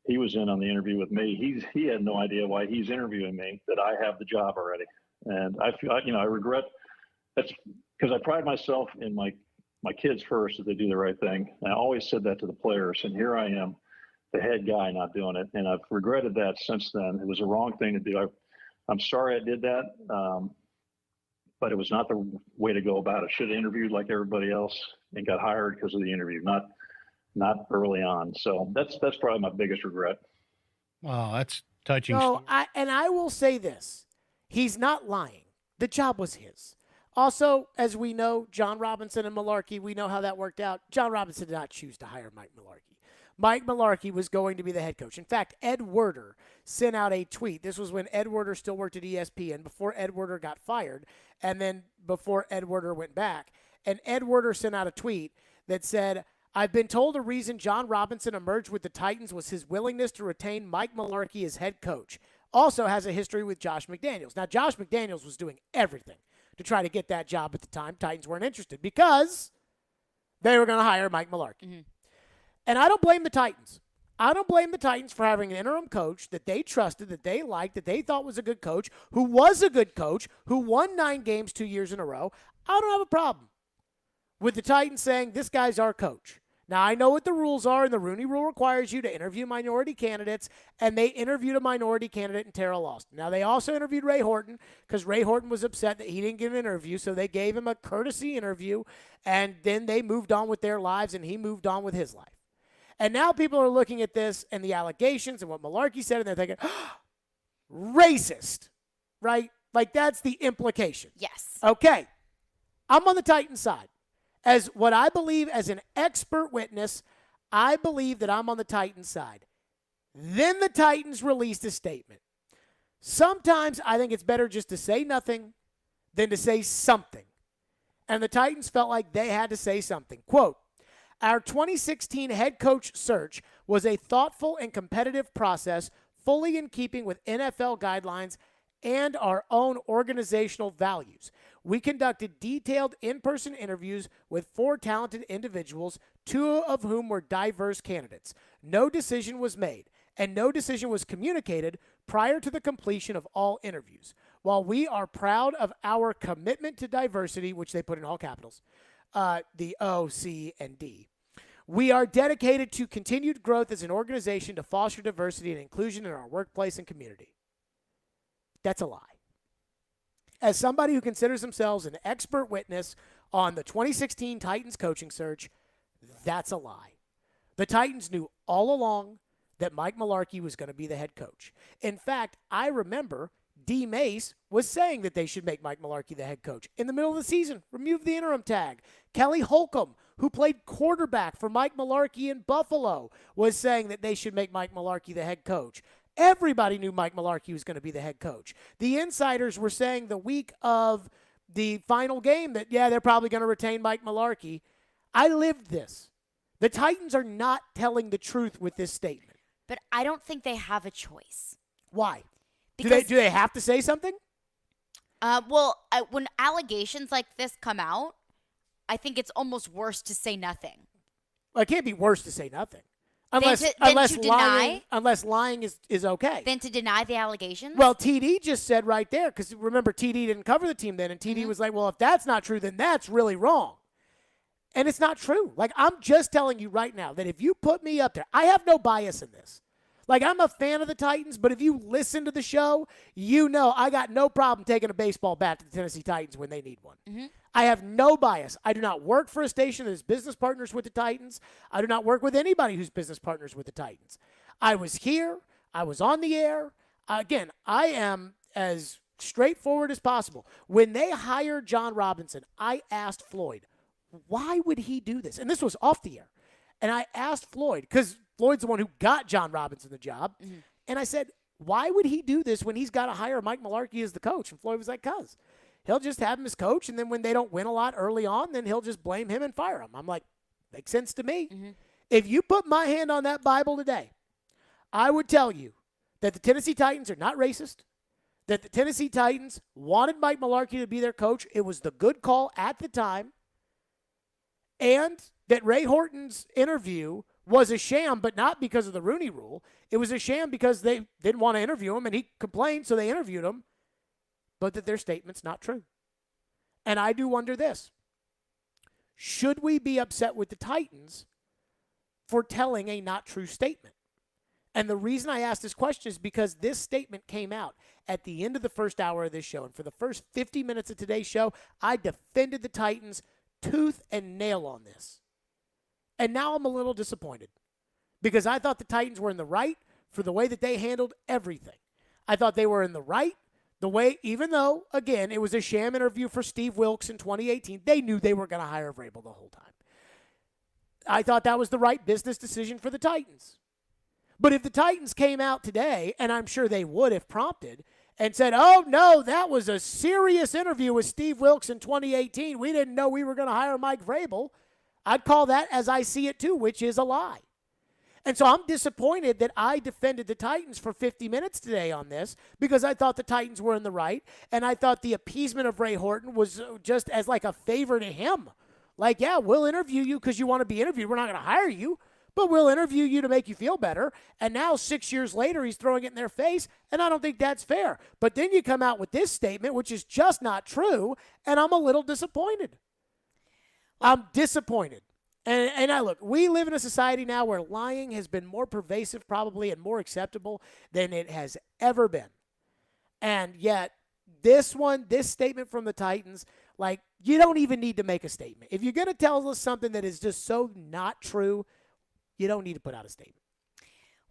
he was in on the interview with me. He had no idea why he's interviewing me, that I have the job already. And I feel, I regret that's because I pride myself in my kids first, that they do the right thing. And I always said that to the players. And here I am, the head guy, not doing it. And I've regretted that since then. It was a wrong thing to do. I'm sorry I did that. But it was not the way to go about it. Should have interviewed like everybody else and got hired because of the interview, not early on. So that's probably my biggest regret. Wow, that's touching. No, I will say this. He's not lying. The job was his. Also, as we know, John Robinson and Mularkey, we know how that worked out. John Robinson did not choose to hire Mike Mularkey. Mike Mularkey was going to be the head coach. In fact, Ed Werder sent out a tweet. This was when Ed Werder still worked at ESPN, before Ed Werder got fired, and then before Ed Werder went back. And Ed Werder sent out a tweet that said, I've been told the reason John Robinson emerged with the Titans was his willingness to retain Mike Mularkey as head coach. Also has a history with Josh McDaniels. Now, Josh McDaniels was doing everything to try to get that job at the time. Titans weren't interested because they were going to hire Mike Mularkey. Mm-hmm. And I don't blame the Titans. I don't blame the Titans for having an interim coach that they trusted, that they liked, that they thought was a good coach, who was a good coach, who won 9 games 2 years in a row. I don't have a problem with the Titans saying, this guy's our coach. Now, I know what the rules are, and the Rooney Rule requires you to interview minority candidates, and they interviewed a minority candidate in Terrell Austin. Now, they also interviewed Ray Horton because Ray Horton was upset that he didn't get an interview, so they gave him a courtesy interview, and then they moved on with their lives, and he moved on with his life. And now people are looking at this and the allegations and what Mularkey said, and they're thinking, racist, right? Like, that's the implication. Yes. Okay. I'm on the Titans side. As what I believe as an expert witness, I believe that I'm on the Titans side. Then the Titans released a statement. Sometimes I think it's better just to say nothing than to say something. And the Titans felt like they had to say something. Quote, our 2016 head coach search was a thoughtful and competitive process, fully in keeping with NFL guidelines and our own organizational values. We conducted detailed in-person interviews with 4 talented individuals, 2 of whom were diverse candidates. No decision was made, and no decision was communicated prior to the completion of all interviews. While we are proud of our commitment to diversity, which they put in all capitals, the O, C, and D, we are dedicated to continued growth as an organization to foster diversity and inclusion in our workplace and community. That's a lie. As somebody who considers themselves an expert witness on the 2016 Titans coaching search, that's a lie. The Titans knew all along that Mike Mularkey was going to be the head coach. In fact, I remember D. Mace was saying that they should make Mike Mularkey the head coach. In the middle of the season, remove the interim tag. Kelly Holcomb, who played quarterback for Mike Mularkey in Buffalo, was saying that they should make Mike Mularkey the head coach. Everybody knew Mike Mularkey was going to be the head coach. The insiders were saying the week of the final game that, yeah, they're probably going to retain Mike Mularkey. I lived this. The Titans are not telling the truth with this statement. But I don't think they have a choice. Why? Do they have to say something? When allegations like this come out, I think it's almost worse to say nothing. Well, it can't be worse to say nothing. Unless lying is okay. Then to deny the allegations? Well, TD just said right there, because remember, TD didn't cover the team then, and TD was like, well, if that's not true, then that's really wrong. And it's not true. Like, I'm just telling you right now that if you put me up there, I have no bias in this. Like, I'm a fan of the Titans, but if you listen to the show, you know I got no problem taking a baseball bat to the Tennessee Titans when they need one. Mm-hmm. I have no bias. I do not work for a station that is business partners with the Titans. I do not work with anybody who's business partners with the Titans. I was here. I was on the air. Again, I am as straightforward as possible. When they hired John Robinson, I asked Floyd, why would he do this? And this was off the air. And I asked Floyd, because Floyd's the one who got John Robinson the job. Mm-hmm. And I said, why would he do this when he's got to hire Mike Mularkey as the coach? And Floyd was like, cuz. He'll just have him as coach, and then when they don't win a lot early on, then he'll just blame him and fire him. I'm like, makes sense to me. Mm-hmm. If you put my hand on that Bible today, I would tell you that the Tennessee Titans are not racist. that the Tennessee Titans wanted Mike Mularkey to be their coach. It was the good call at the time. And that Ray Horton's interview was a sham, but not because of the Rooney Rule. It was a sham because they didn't want to interview him, and he complained, so they interviewed him, but that their statement's not true. And I do wonder this. Should we be upset with the Titans for telling a not true statement? And the reason I ask this question is because this statement came out at the end of the first hour of this show. And for the first 50 minutes of today's show, I defended the Titans tooth and nail on this. And now I'm a little disappointed because I thought the Titans were in the right for the way that they handled everything. I thought they were in the right the way, even though, again, it was a sham interview for Steve Wilkes in 2018, they knew they were going to hire Vrabel the whole time. I thought that was the right business decision for the Titans. But if the Titans came out today, and I'm sure they would if prompted, and said, oh, no, that was a serious interview with Steve Wilkes in 2018. We didn't know we were going to hire Mike Vrabel. I'd call that as I see it too, which is a lie. And so I'm disappointed that I defended the Titans for 50 minutes today on this because I thought the Titans were in the right, and I thought the appeasement of Ray Horton was just as like a favor to him. Like, yeah, we'll interview you because you want to be interviewed. We're not going to hire you, but we'll interview you to make you feel better. And now 6 years later, he's throwing it in their face, and I don't think that's fair. But then you come out with this statement, which is just not true, and I'm a little disappointed. I'm disappointed. And I look, we live in a society now where lying has been more pervasive probably and more acceptable than it has ever been. And yet, this statement from the Titans, like, you don't even need to make a statement. If you're going to tell us something that is just so not true, you don't need to put out a statement.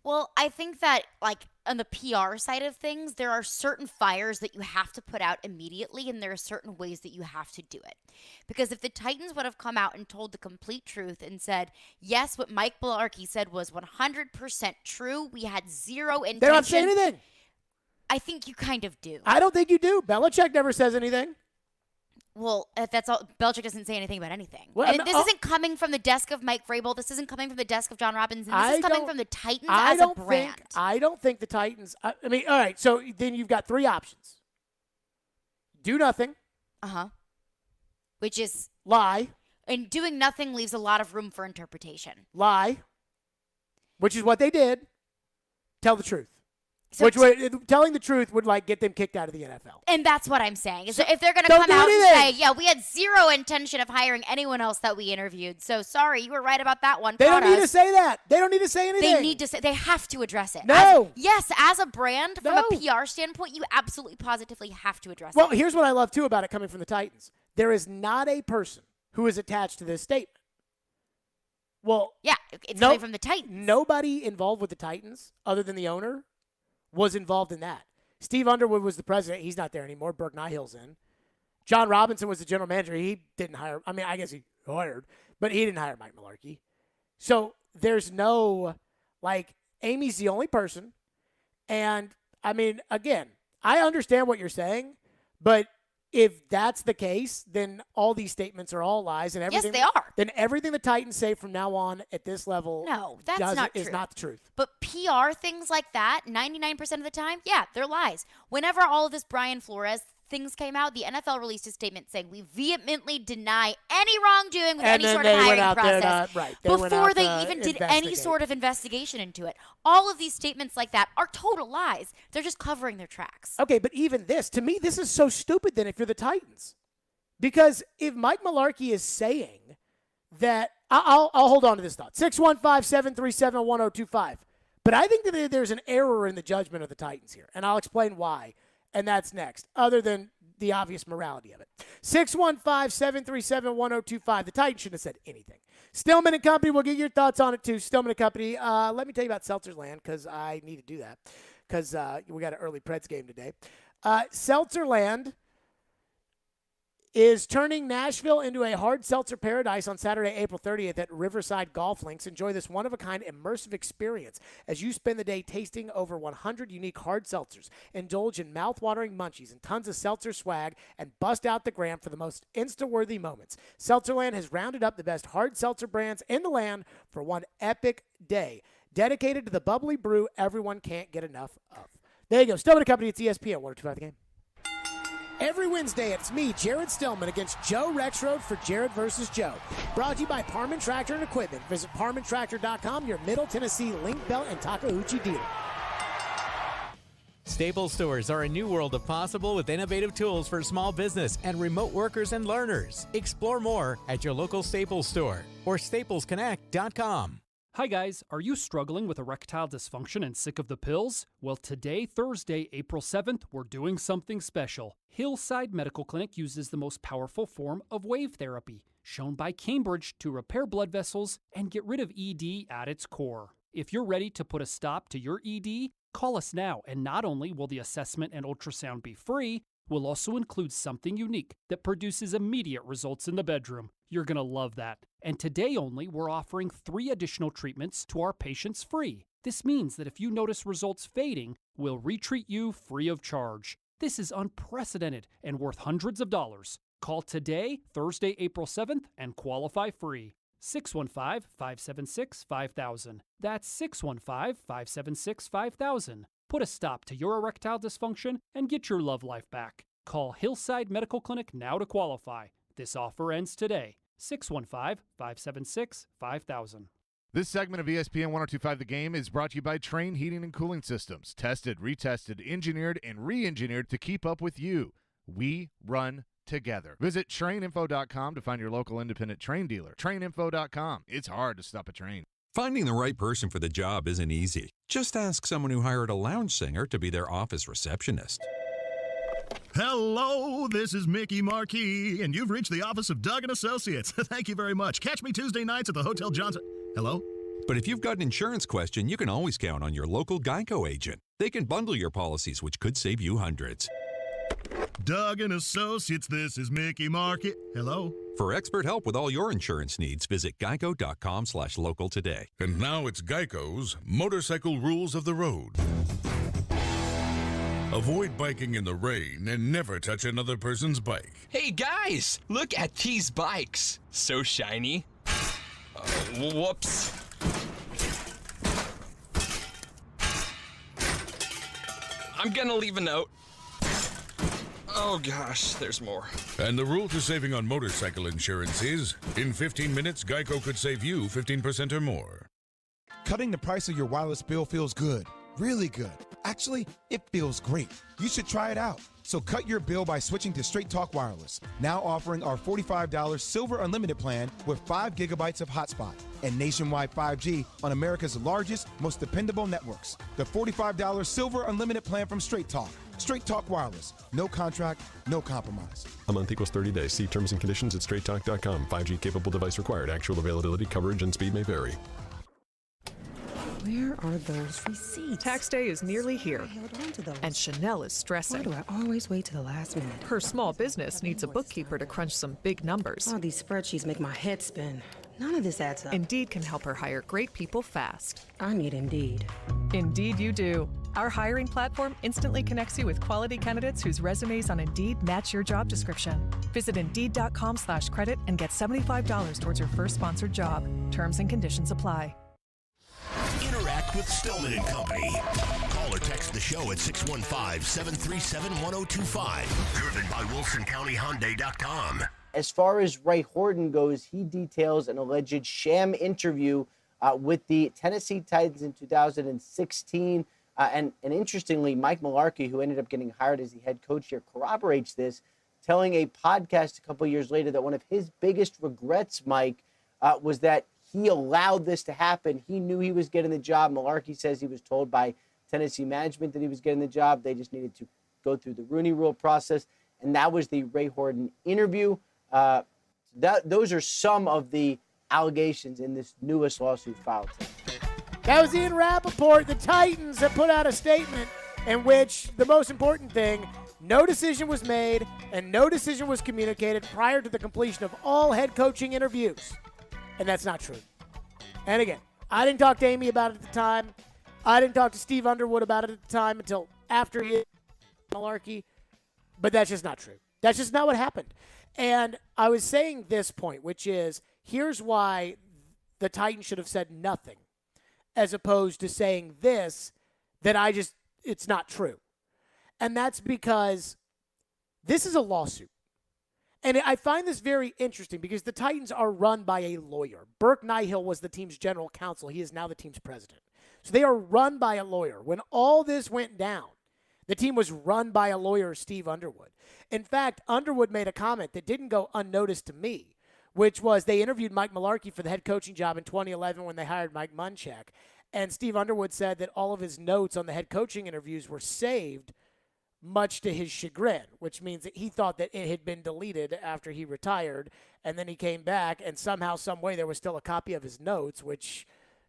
Well, I think that, like, on the PR side of things, there are certain fires that you have to put out immediately, and there are certain ways that you have to do it. Because if the Titans would have come out and told the complete truth and said, yes, what Mike Mularkey said was 100% true, we had zero intention. They're not saying anything. I think you kind of do. I don't think you do. Belichick never says anything. Well, if that's all, Belichick doesn't say anything about anything. Well, and this isn't coming from the desk of Mike Vrabel. This isn't coming from the desk of John Robinson. This is coming from the Titans as a brand. I don't think the Titans. I mean, all right. So then you've got three options: do nothing. Which is lie. And doing nothing leaves a lot of room for interpretation. Lie. Which is what they did. Tell the truth. So telling the truth would like get them kicked out of the NFL. And that's what I'm saying. Is if they're going to come out and say, yeah, we had zero intention of hiring anyone else that we interviewed. So sorry, you were right about that one. They don't need to say that. They don't need to say anything. They need to say. They have to address it. No. Yes, as a brand, from a PR standpoint, you absolutely positively have to address it. Well, here's what I love too about it coming from the Titans. There is not a person who is attached to this statement. Well, yeah, it's coming from the Titans. Nobody involved with the Titans other than the owner was involved in that. Steve Underwood was the president. He's not there anymore. Burke Nihill's in. John Robinson was the general manager. He didn't hire. I mean, I guess he hired, but he didn't hire Mike Mularkey. So there's no, like, Amy's the only person. And, I mean, again, I understand what you're saying, but if that's the case, then all these statements are all lies. And everything, yes, they are. Then everything the Titans say from now on at this level is not the truth. But PR things like that, 99% of the time, yeah, they're lies. Whenever all of this Brian Flores things came out, the NFL released a statement saying, we vehemently deny any wrongdoing with any sort of hiring process before they even did any sort of investigation into it. All of these statements like that are total lies. They're just covering their tracks. Okay, but even this, to me, this is so stupid then if you're the Titans. Because if Mike Mularkey is saying that, I'll hold on to this thought, 615-737-1025. But I think that there's an error in the judgment of the Titans here, and I'll explain why. And that's next, other than the obvious morality of it. 615-737-1025. The Titans shouldn't have said anything. Stillman and Company, we'll get your thoughts on it too. Stillman and Company, let me tell you about Seltzer's Land because I need to do that because we got an early Preds game today. Seltzer Land is turning Nashville into a hard seltzer paradise on Saturday, April 30th at Riverside Golf Links. Enjoy this one-of-a-kind immersive experience as you spend the day tasting over 100 unique hard seltzers. Indulge in mouth-watering munchies and tons of seltzer swag and bust out the gram for the most Insta-worthy moments. Seltzerland has rounded up the best hard seltzer brands in the land for one epic day, dedicated to the bubbly brew everyone can't get enough of. There you go. Stillman and Company, it's ESPN 102.5 The Game. Every Wednesday, it's me, Jared Stillman, against Joe Rexroad for Jared versus Joe. Brought to you by Parman Tractor and Equipment. Visit ParmanTractor.com, your Middle Tennessee link belt and Takeuchi dealer. Staples stores are a new world of possible with innovative tools for small business and remote workers and learners. Explore more at your local Staples store or staplesconnect.com. Hi guys, are you struggling with erectile dysfunction and sick of the pills? Well, today, Thursday, April 7th, we're doing something special. Hillside Medical Clinic uses the most powerful form of wave therapy, shown by Cambridge to repair blood vessels and get rid of ED at its core. If you're ready to put a stop to your ED, call us now, and not only will the assessment and ultrasound be free, we'll also include something unique that produces immediate results in the bedroom. You're going to love that. And today only, we're offering 3 additional treatments to our patients free. This means that if you notice results fading, we'll retreat you free of charge. This is unprecedented and worth hundreds of dollars. Call today, Thursday, April 7th, and qualify free. 615-576-5000. That's 615-576-5000. Put a stop to your erectile dysfunction and get your love life back. Call Hillside Medical Clinic now to qualify. This offer ends today. 615-576-5000. This segment of ESPN 102.5 The Game is brought to you by Train Heating and Cooling Systems. Tested, retested, engineered, and re-engineered to keep up with you. We run together. Visit traininfo.com to find your local independent train dealer. Traininfo.com. It's hard to stop a train. Finding the right person for the job isn't easy. Just ask someone who hired a lounge singer to be their office receptionist. Hello, this is Mickey Marquis, and you've reached the office of Doug & Associates. Thank you very much. Catch me Tuesday nights at the Hotel Johnson. Hello? But if you've got an insurance question, you can always count on your local Geico agent. They can bundle your policies, which could save you hundreds. Doug & Associates, this is Mickey Marquis. Hello? For expert help with all your insurance needs, visit geico.com/local today. And now it's Geico's Motorcycle Rules of the Road. Avoid biking in the rain and never touch another person's bike. Hey guys, look at these bikes. So shiny. Whoops. I'm gonna leave a note. Oh gosh, there's more. And the rule to saving on motorcycle insurance is, in 15 minutes, Geico could save you 15% or more. Cutting the price of your wireless bill feels good. Really good. Actually, it feels great. You should try it out. So cut your bill by switching to Straight Talk Wireless, now offering our $45 Silver Unlimited plan with 5 gigabytes of hotspot and nationwide 5G on America's largest, most dependable networks. The $45 Silver Unlimited plan from Straight Talk. Straight Talk Wireless. No contract, no compromise. A month equals 30 days. See terms and conditions at straighttalk.com. 5G capable device required. Actual availability, coverage, and speed may vary. Where are those receipts? Tax day is nearly here. I held on to those. And Chanel is stressing. Why do I always wait to the last minute? Her small business needs a bookkeeper to crunch some big numbers. Oh, these spreadsheets make my head spin. None of this adds up. Indeed can help her hire great people fast. I need Indeed. Indeed you do. Our hiring platform instantly connects you with quality candidates whose resumes on Indeed match your job description. Visit Indeed.com/credit and get $75 towards your first sponsored job. Terms and conditions apply. Interact with Stillman and Company. Call or text the show at 615-737-1025. Driven by WilsonCountyHyundai.com. As far as Ray Horton goes, he details an alleged sham interview with the Tennessee Titans in 2016. And interestingly, Mike Mularkey, who ended up getting hired as the head coach here, corroborates this, telling a podcast a couple years later that one of his biggest regrets, Mike, was that he allowed this to happen. He knew he was getting the job. Mularkey says he was told by Tennessee management that he was getting the job. They just needed to go through the Rooney Rule process. And that was the Ray Horton interview. Those are some of the allegations in this newest lawsuit filed today. That was Ian Rappaport. The Titans have put out a statement in which the most important thing, no decision was made and no decision was communicated prior to the completion of all head coaching interviews. And that's not true. And again, I didn't talk to Amy about it at the time. I didn't talk to Steve Underwood about it at the time until after he Mularkey. But that's just not true. That's just not what happened. And I was saying this point, which is, here's why the Titans should have said nothing, as opposed to saying this, that it's not true. And that's because this is a lawsuit. And I find this very interesting because the Titans are run by a lawyer. Burke Nihill was the team's general counsel. He is now the team's president. So they are run by a lawyer. When all this went down, the team was run by a lawyer, Steve Underwood. In fact, Underwood made a comment that didn't go unnoticed to me, which was they interviewed Mike Mularkey for the head coaching job in 2011 when they hired Mike Munchak. And Steve Underwood said that all of his notes on the head coaching interviews were saved, much to his chagrin, which means that he thought that it had been deleted after he retired, and then he came back, and somehow, some way, there was still a copy of his notes, which,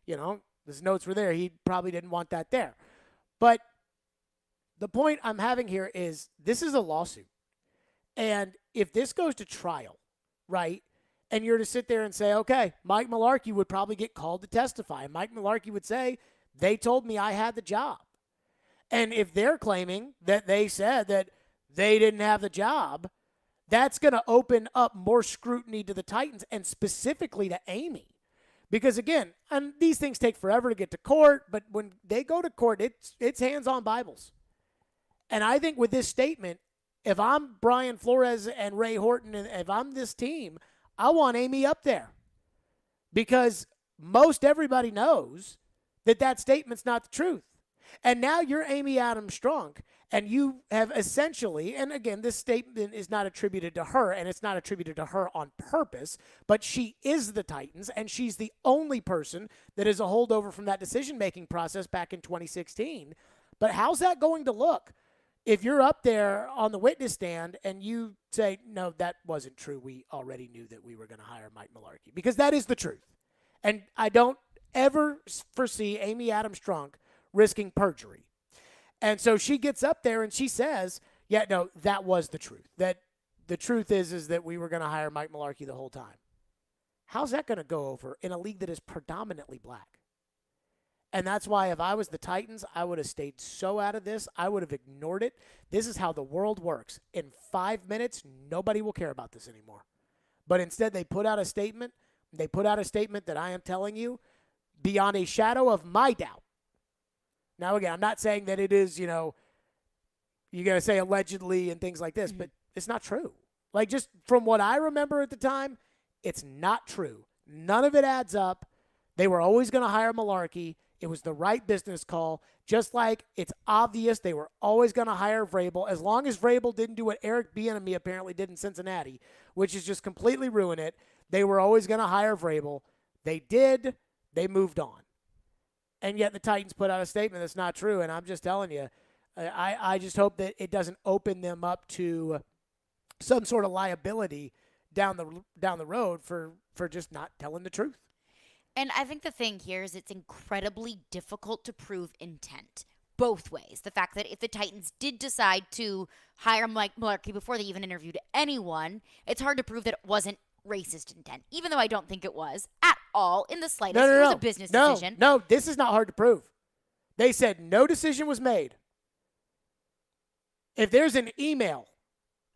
his notes were there. He probably didn't want that there. But the point I'm having here is this is a lawsuit. And if this goes to trial, right, and you're to sit there and say, okay, Mike Mularkey would probably get called to testify. Mike Mularkey would say, they told me I had the job. And if they're claiming that they said that they didn't have the job, that's going to open up more scrutiny to the Titans and specifically to Amy. Because, again, and these things take forever to get to court, but when they go to court, it's hands-on Bibles. And I think with this statement, if I'm Brian Flores and Ray Horton, and if I'm this team, I want Amy up there. Because most everybody knows that that statement's not the truth. And now you're Amy Adams Strunk, and you have essentially, and again, this statement is not attributed to her, and it's not attributed to her on purpose, but she is the Titans, and she's the only person that is a holdover from that decision-making process back in 2016. But how's that going to look if you're up there on the witness stand and you say, no, that wasn't true. We already knew that we were going to hire Mike Mularkey, because that is the truth. And I don't ever foresee Amy Adams Strunk risking perjury. And so she gets up there and she says, yeah, no, that was the truth. That the truth is that we were going to hire Mike Mularkey the whole time. How's that going to go over in a league that is predominantly black? And that's why if I was the Titans, I would have stayed so out of this. I would have ignored it. This is how the world works. In 5 minutes, nobody will care about this anymore. But instead, they put out a statement. They put out a statement that I am telling you, beyond a shadow of my doubt. Now, again, I'm not saying that it is, you got to say allegedly and things like this, but it's not true. Like, just from what I remember at the time, it's not true. None of it adds up. They were always going to hire Mularkey. It was the right business call. Just like it's obvious they were always going to hire Vrabel, as long as Vrabel didn't do what Eric Bieniemy apparently did in Cincinnati, which is just completely ruin it. They were always going to hire Vrabel. They did. They moved on. And yet the Titans put out a statement that's not true. And I'm just telling you, I just hope that it doesn't open them up to some sort of liability down the road for just not telling the truth. And I think the thing here is it's incredibly difficult to prove intent both ways. The fact that if the Titans did decide to hire Mike Mularkey before they even interviewed anyone, it's hard to prove that it wasn't racist intent, even though I don't think it was at all in the slightest. No. It was a business decision. No, this is not hard to prove. They said no decision was made. If there's an email.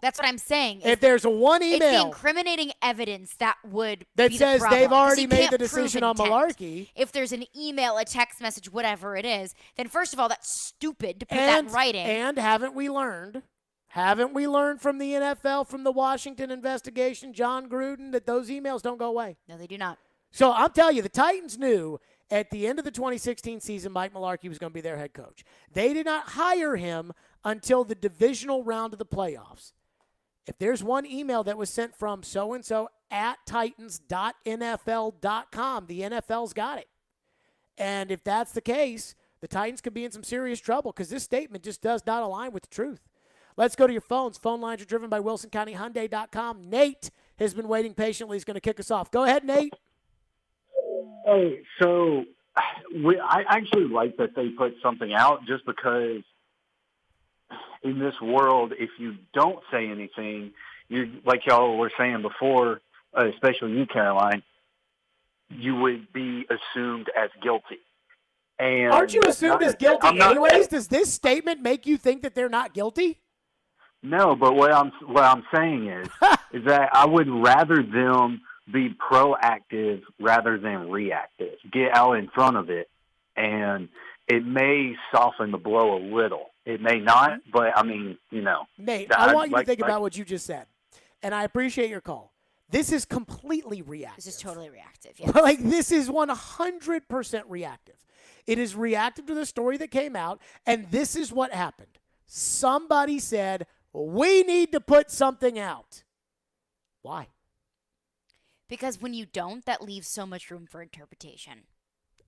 That's what I'm saying. If there's one email. It's the incriminating evidence that would that be says the problem, they've already you made can't the prove decision on intent. Mularkey. If there's an email, a text message, whatever it is, then first of all, that's stupid to put that in writing. And haven't we learned from the NFL, from the Washington investigation, John Gruden, that those emails don't go away? No, they do not. So I'm telling you, the Titans knew at the end of the 2016 season Mike Mularkey was going to be their head coach. They did not hire him until the divisional round of the playoffs. If there's one email that was sent from so-and-so at titans.nfl.com, the NFL's got it. And if that's the case, the Titans could be in some serious trouble because this statement just does not align with the truth. Let's go to your phones. Phone lines are driven by WilsonCountyHyundai.com. Nate has been waiting patiently. He's going to kick us off. Go ahead, Nate. Hey, so I actually like that they put something out just because in this world, if you don't say anything, you like y'all were saying before, especially you, Caroline, you would be assumed as guilty. And aren't you assumed as guilty anyways? Does this statement make you think that they're not guilty? No, but what I'm saying is that I would rather them be proactive rather than reactive. Get out in front of it, and it may soften the blow a little It may not, but I mean, Nate, I want you to think about what you just said, and I appreciate your call. This is completely reactive. This is totally reactive. Yes. Like, this is 100% reactive. It is reactive to the story that came out, and this is what happened. Somebody said, we need to put something out. Why? Because when you don't, that leaves so much room for interpretation.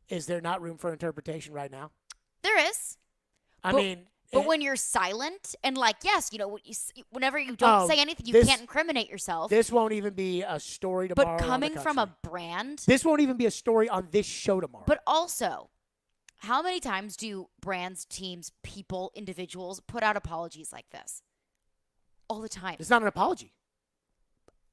Is there not room for interpretation right now? There is. But when you're silent and yes, whenever you don't say anything, you can't incriminate yourself. This won't even be a story tomorrow. But coming from a brand. This won't even be a story on this show tomorrow. But also, how many times do brands, teams, people, individuals put out apologies like this? All the time. It's not an apology.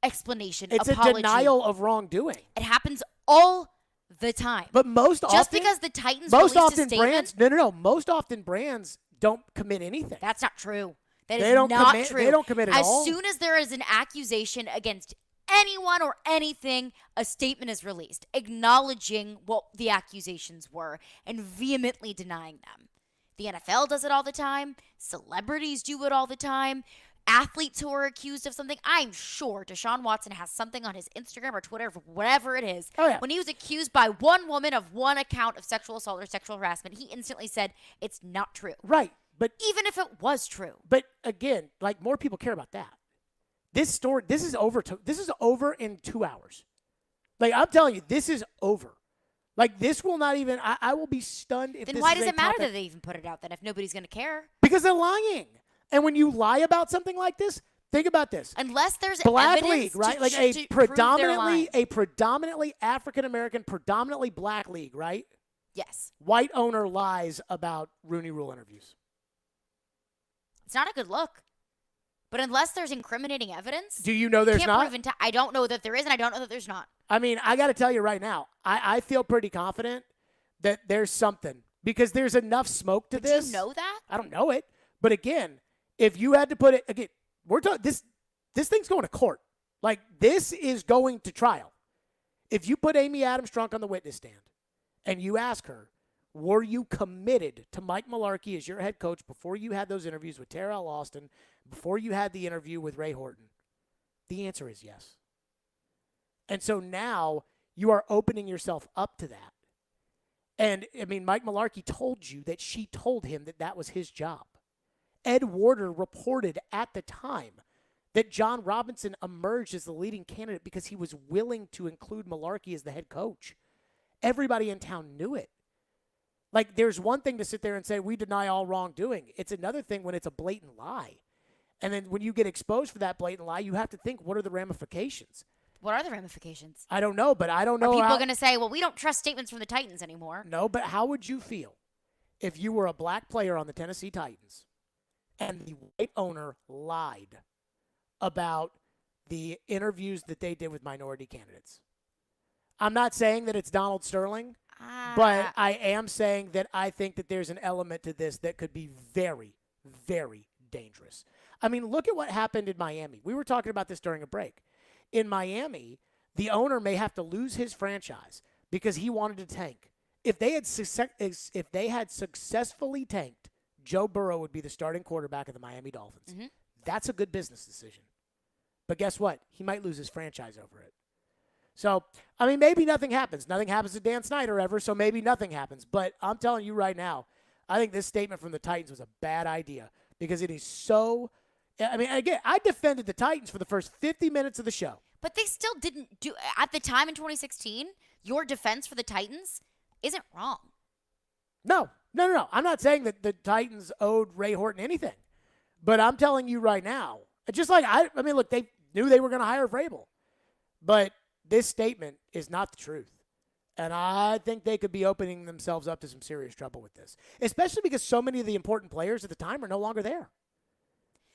Explanation. It's apology. a denial of wrongdoing. It happens all the time. But most often, just because the Titans released a statement, most often brands don't commit anything. That's not true. That is not true. They don't commit at all. As soon as there is an accusation against anyone or anything, a statement is released acknowledging what the accusations were and vehemently denying them. The NFL does it all the time. Celebrities do it all the time. Athletes who are accused of something. I'm sure Deshaun Watson has something on his Instagram or Twitter, or whatever it is. Oh, yeah. When he was accused by one woman of one account of sexual assault or sexual harassment, he instantly said it's not true. Right. But even if it was true. But again, more people care about that. This story, this is over in 2 hours. I'm telling you, this is over. This will not even, I will be stunned if then this why is does a it matter topic. that they even put it out then if nobody's going to care? Because they're lying. And when you lie about something like this, think about this. Unless there's Black evidence league, right? to prove they're lying. A predominantly African American, predominantly black league, right? Yes. White owner lies about Rooney Rule interviews. It's not a good look. But unless there's incriminating evidence, do you know there's not? I don't know that there is, and I don't know that there's not. I mean, I got to tell you right now, I feel pretty confident that there's something because there's enough smoke to this. Do you know that? I don't know it, but again, if you had to put it again, we're talking this thing's going to court. This is going to trial. If you put Amy Adams Strunk on the witness stand and you ask her, were you committed to Mike Mularkey as your head coach before you had those interviews with Terrell Austin, before you had the interview with Ray Horton? The answer is yes. And so now you are opening yourself up to that. And, Mike Mularkey told you that she told him that was his job. Ed Warder reported at the time that John Robinson emerged as the leading candidate because he was willing to include Mularkey as the head coach. Everybody in town knew it. There's one thing to sit there and say, we deny all wrongdoing. It's another thing when it's a blatant lie. And then when you get exposed for that blatant lie, you have to think, what are the ramifications? What are the ramifications? I don't know, but I don't know. Are people going to say, well, we don't trust statements from the Titans anymore? No, but how would you feel if you were a black player on the Tennessee Titans and the white owner lied about the interviews that they did with minority candidates? I'm not saying that it's Donald Sterling, but I am saying that I think that there's an element to this that could be very, very dangerous. Look at what happened in Miami. We were talking about this during a break. In Miami, the owner may have to lose his franchise because he wanted to tank. If they had successfully tanked, Joe Burrow would be the starting quarterback of the Miami Dolphins. Mm-hmm. That's a good business decision. But guess what? He might lose his franchise over it. So, maybe nothing happens. Nothing happens to Dan Snyder ever, so maybe nothing happens. But I'm telling you right now, I think this statement from the Titans was a bad idea because it is so – again, I defended the Titans for the first 50 minutes of the show. But they still didn't do – at the time in 2016, your defense for the Titans isn't wrong. No. I'm not saying that the Titans owed Ray Horton anything. But I'm telling you right now, just look, they knew they were going to hire Vrabel. But this statement is not the truth. And I think they could be opening themselves up to some serious trouble with this, especially because so many of the important players at the time are no longer there.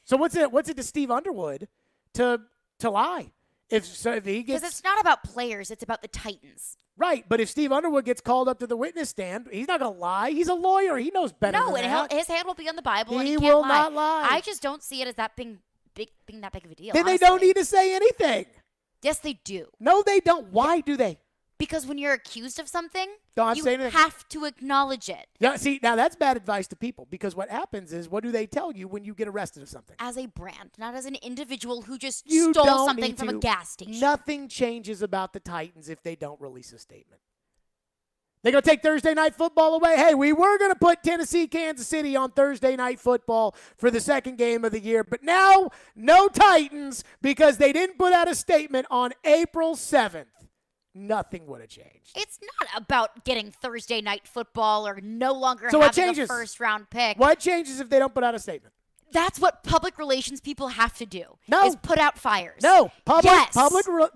So what's it to Steve Underwood to lie? If he gets, because it's not about players, it's about the Titans. Right, but if Steve Underwood gets called up to the witness stand, he's not going to lie. He's a lawyer. He knows better than that. No, his hand will be on the Bible, and he will can't not lie. I just don't see it as that being that big of a deal. Then honestly. they don't need to say anything. Yes, they do. No, they don't. Why do they? Because when you're accused of something, Don't you say anything. have to acknowledge it. Yeah, see, now that's bad advice to people because what happens is, what do they tell you when you get arrested of something? As a brand, not as an individual who just You stole don't something need from a to. gas station. Nothing changes about the Titans if they don't release a statement. They're going to take Thursday Night Football away. Hey, we were going to put Tennessee, Kansas City on Thursday Night Football for the second game of the year, but now no Titans because they didn't put out a statement on April 7th. Nothing would have changed. It's not about getting Thursday Night Football or no longer So what having changes? a first-round pick. What changes if they don't put out a statement? That's what public relations people have to do. No. Is put out fires. No, Yes.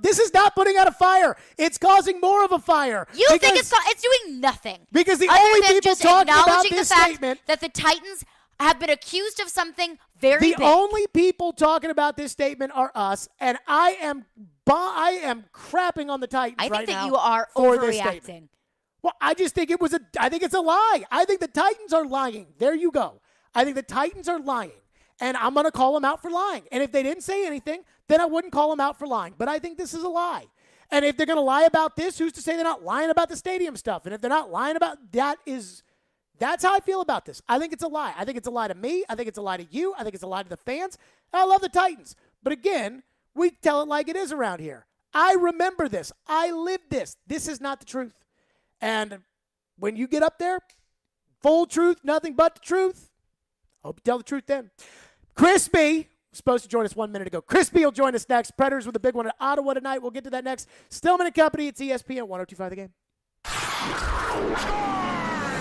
this is not putting out a fire. It's causing more of a fire. You think it's doing nothing. Because the other only than people just talking about acknowledging this the fact statement, that the Titans have been accused of something very the big. only people talking about this statement are us, and I am crapping on the Titans I think right that now you are for this statement. overreacting. Well, I just think I think it's a lie. I think the Titans are lying. There you go. I think the Titans are lying. And I'm going to call them out for lying. And if they didn't say anything, then I wouldn't call them out for lying. But I think this is a lie. And if they're going to lie about this, who's to say they're not lying about the stadium stuff? And if they're not lying about that's how I feel about this. I think it's a lie. I think it's a lie to me. I think it's a lie to you. I think it's a lie to the fans. And I love the Titans. But again, we tell it like it is around here. I remember this. I lived this. This is not the truth. And when you get up there, full truth, nothing but the truth. Hope you tell the truth then. Crispy was supposed to join us 1 minute ago. Crispy will join us next. Predators with a big one at Ottawa tonight. We'll get to that next. Stillman and Company. It's ESPN 102.5 The Game.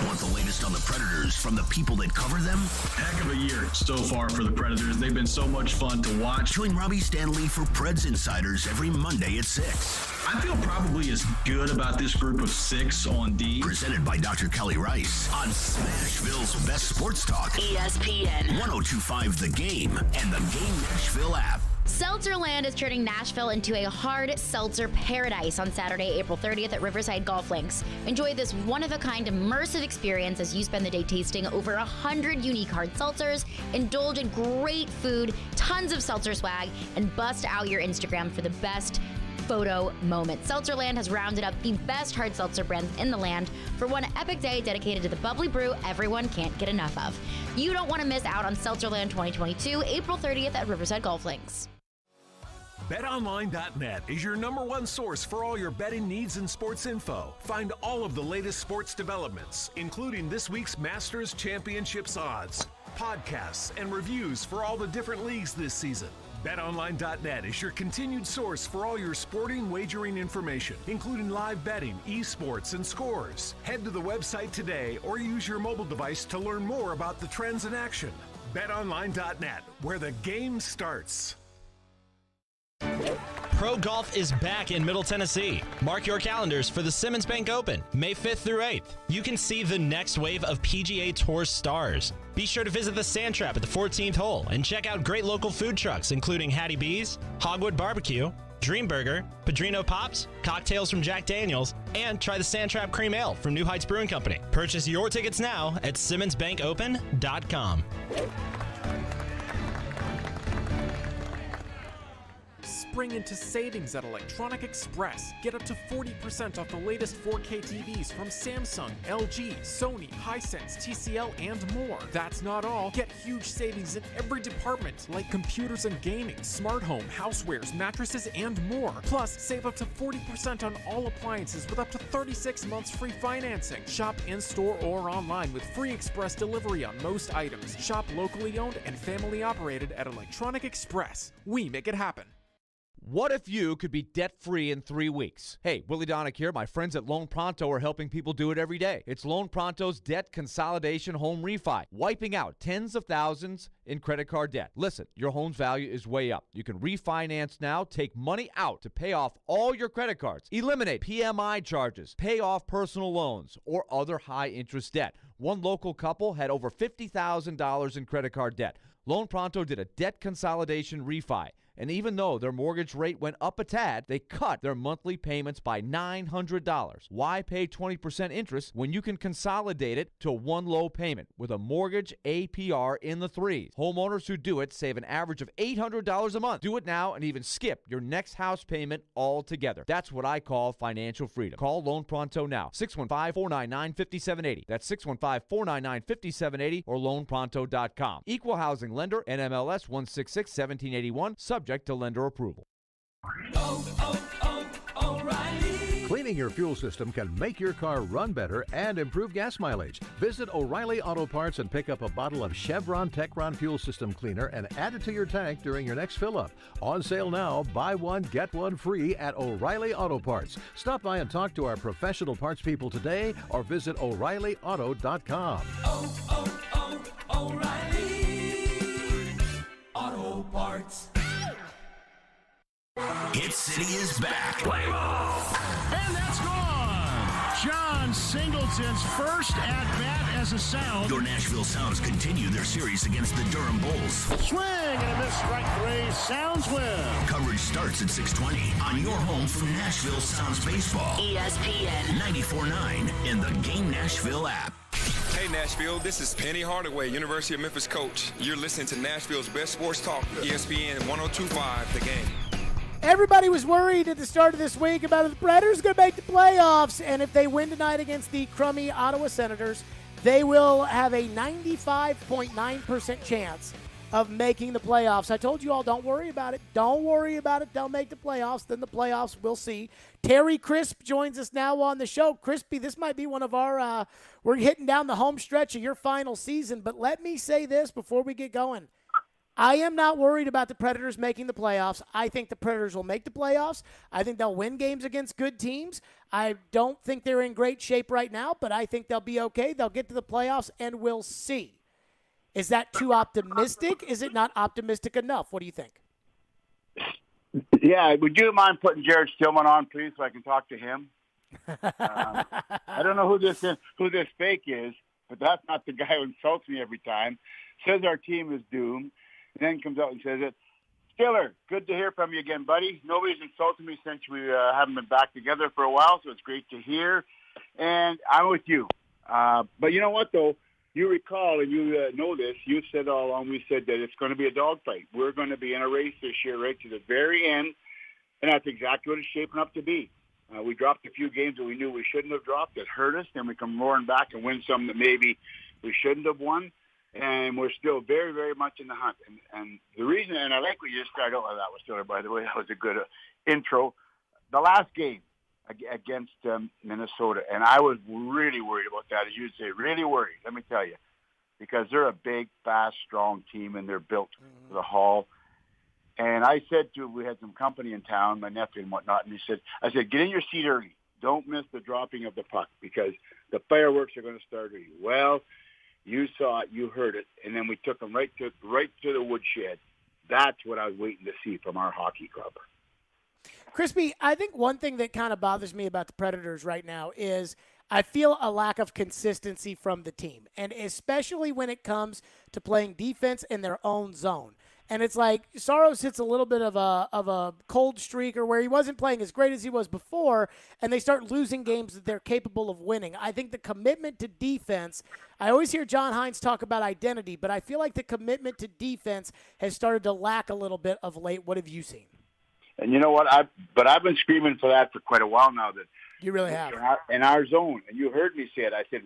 Want the latest on the Predators from the people that cover them? Heck of a year so far for the Predators. They've been so much fun to watch. Join Robbie Stanley for Preds Insiders every Monday at 6. I feel probably as good about this group of 6 on D. Presented by Dr. Kelly Rice on Smashville's best sports talk. ESPN 102.5 The Game and the Game Nashville app. Seltzerland is turning Nashville into a hard seltzer paradise on Saturday, April 30th at Riverside Golf Links. Enjoy this one-of-a-kind immersive experience as you spend the day tasting over 100 unique hard seltzers, indulge in great food, tons of seltzer swag, and bust out your Instagram for the best photo moment. Seltzerland has rounded up the best hard seltzer brands in the land for one epic day dedicated to the bubbly brew everyone can't get enough of. You don't want to miss out on Seltzerland 2022, April 30th at Riverside Golf Links. BetOnline.net is your #1 source for all your betting needs and sports info. Find all of the latest sports developments, including this week's Masters Championships odds, podcasts, and reviews for all the different leagues this season. BetOnline.net is your continued source for all your sporting wagering information, including live betting, esports, and scores. Head to the website today or use your mobile device to learn more about the trends in action. BetOnline.net, where the game starts. Pro Golf is back in Middle Tennessee. Mark your calendars for the Simmons Bank Open, May 5th through 8th. You can see the next wave of PGA Tour stars. Be sure to visit the Sand Trap at the 14th hole and check out great local food trucks, including Hattie B's, Hogwood Barbecue, Dream Burger, Padrino Pops, cocktails from Jack Daniels, and try the Sand Trap Cream Ale from New Heights Brewing Company. Purchase your tickets now at SimmonsBankOpen.com. Spring into savings at Electronic Express. Get up to 40% off the latest 4K TVs from Samsung, LG, Sony, Hisense, TCL, and more. That's not all. Get huge savings in every department like computers and gaming, smart home, housewares, mattresses, and more. Plus, save up to 40% on all appliances with up to 36 months free financing. Shop in-store or online with free express delivery on most items. Shop locally owned and family operated at Electronic Express. We make it happen. What if you could be debt-free in 3 weeks? Hey, Willie Donick here. My friends at Loan Pronto are helping people do it every day. It's Loan Pronto's debt consolidation home refi, wiping out tens of thousands in credit card debt. Listen, your home's value is way up. You can refinance now, take money out to pay off all your credit cards, eliminate PMI charges, pay off personal loans, or other high-interest debt. One local couple had over $50,000 in credit card debt. Loan Pronto did a debt consolidation refi. And even though their mortgage rate went up a tad, they cut their monthly payments by $900. Why pay 20% interest when you can consolidate it to one low payment with a mortgage APR in the threes? Homeowners who do it save an average of $800 a month. Do it now and even skip your next house payment altogether. That's what I call financial freedom. Call Loan Pronto now. 615-499-5780. That's 615-499-5780 or loanpronto.com. Equal housing lender, NMLS 166-1781, subject to lender approval. Cleaning your fuel system can make your car run better and improve gas mileage. Visit O'Reilly Auto Parts and pick up a bottle of Chevron Techron Fuel System Cleaner and add it to your tank during your next fill-up. On sale now, buy one, get one free at O'Reilly Auto Parts. Stop by and talk to our professional parts people today or visit O'ReillyAuto.com. O'Reilly Auto Parts. Hit City is back. Play ball. And that's gone. John Singleton's first at-bat as a Sound. Your Nashville Sounds continue their series against the Durham Bulls. Swing and a miss, strike three. Sounds win. Coverage starts at 6:20 on your home for Nashville Sounds Baseball. ESPN 94.9 in the Game Nashville app. Hey Nashville, this is Penny Hardaway, University of Memphis coach. You're listening to Nashville's best sports talk, ESPN 102.5 The Game. Everybody was worried at the start of this week about if the Predators going to make the playoffs, and if they win tonight against the crummy Ottawa Senators, they will have a 95.9% chance of making the playoffs. I told you all, don't worry about it. Don't worry about it. They'll make the playoffs. Then the playoffs, we'll see. Terry Crisp joins us now on the show. Crispy, this might be one of our, we're hitting down the home stretch of your final season, but let me say this before we get going. I am not worried about the Predators making the playoffs. I think the Predators will make the playoffs. I think they'll win games against good teams. I don't think they're in great shape right now, but I think they'll be okay. They'll get to the playoffs, and we'll see. Is that too optimistic? Is it not optimistic enough? What do you think? Yeah, would you mind putting Jared Stillman on, please, so I can talk to him? I don't know who this fake is, but that's not the guy who insults me every time. Says our team is doomed. Then comes out and says it. Stiller, good to hear from you again, buddy. Nobody's insulted me since we haven't been back together for a while, so it's great to hear. And I'm with you. But you know what, though? You recall, and you know this, you said all along, we said that it's going to be a dogfight. We're going to be in a race this year right to the very end, and that's exactly what it's shaping up to be. We dropped a few games that we knew we shouldn't have dropped that hurt us, then we come roaring back and win some that maybe we shouldn't have won. And we're still very, very much in the hunt. And the reason, and I like what you just started out with that, was Stiller, by the way. That was a good intro. The last game against Minnesota, and I was really worried about that, as you'd say, really worried, let me tell you, because they're a big, fast, strong team, and they're built for the haul. And I said we had some company in town, my nephew and whatnot, and I said, get in your seat early. Don't miss the dropping of the puck, because the fireworks are going to start early. Well, you saw it, you heard it, and then we took them right to the woodshed. That's what I was waiting to see from our hockey club. Crispy, I think one thing that kind of bothers me about the Predators right now is I feel a lack of consistency from the team, and especially when it comes to playing defense in their own zone. And it's like Saros hits a little bit of a cold streak, or where he wasn't playing as great as he was before, and they start losing games that they're capable of winning. I think the commitment to defense, I always hear John Hines talk about identity, but I feel like the commitment to defense has started to lack a little bit of late. What have you seen? And you know what? I've been screaming for that for quite a while now. That you really have. In our zone, and you heard me say it. I said,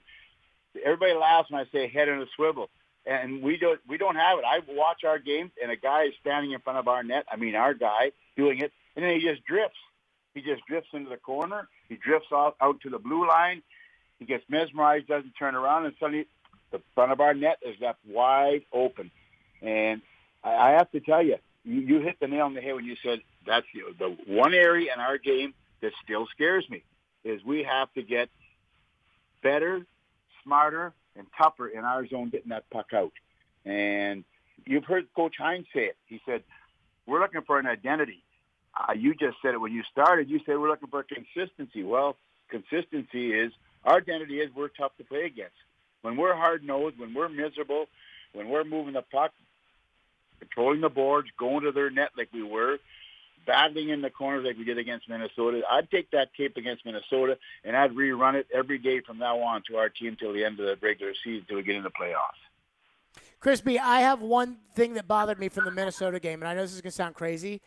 everybody laughs when I say head in a swivel. And we don't have it. I watch our games, and a guy is standing in front of our net. I mean, our guy doing it, and then he just drifts. He just drifts into the corner. He drifts out to the blue line. He gets mesmerized, doesn't turn around, and suddenly the front of our net is left wide open. And I have to tell you, you hit the nail on the head when you said that's the one area in our game that still scares me, is we have to get better, smarter, and tougher in our zone getting that puck out. And you've heard Coach Hines say it. He said, we're looking for an identity. You just said it when you started. You said we're looking for consistency. Well, consistency is, our identity is we're tough to play against. When we're hard-nosed, when we're miserable, when we're moving the puck, controlling the boards, going to their net like we were, battling in the corners like we did against Minnesota. I'd take that tape against Minnesota, and I'd rerun it every day from now on to our team till the end of the regular season till we get in the playoffs. Crispy, I have one thing that bothered me from the Minnesota game, and I know this is going to sound crazy,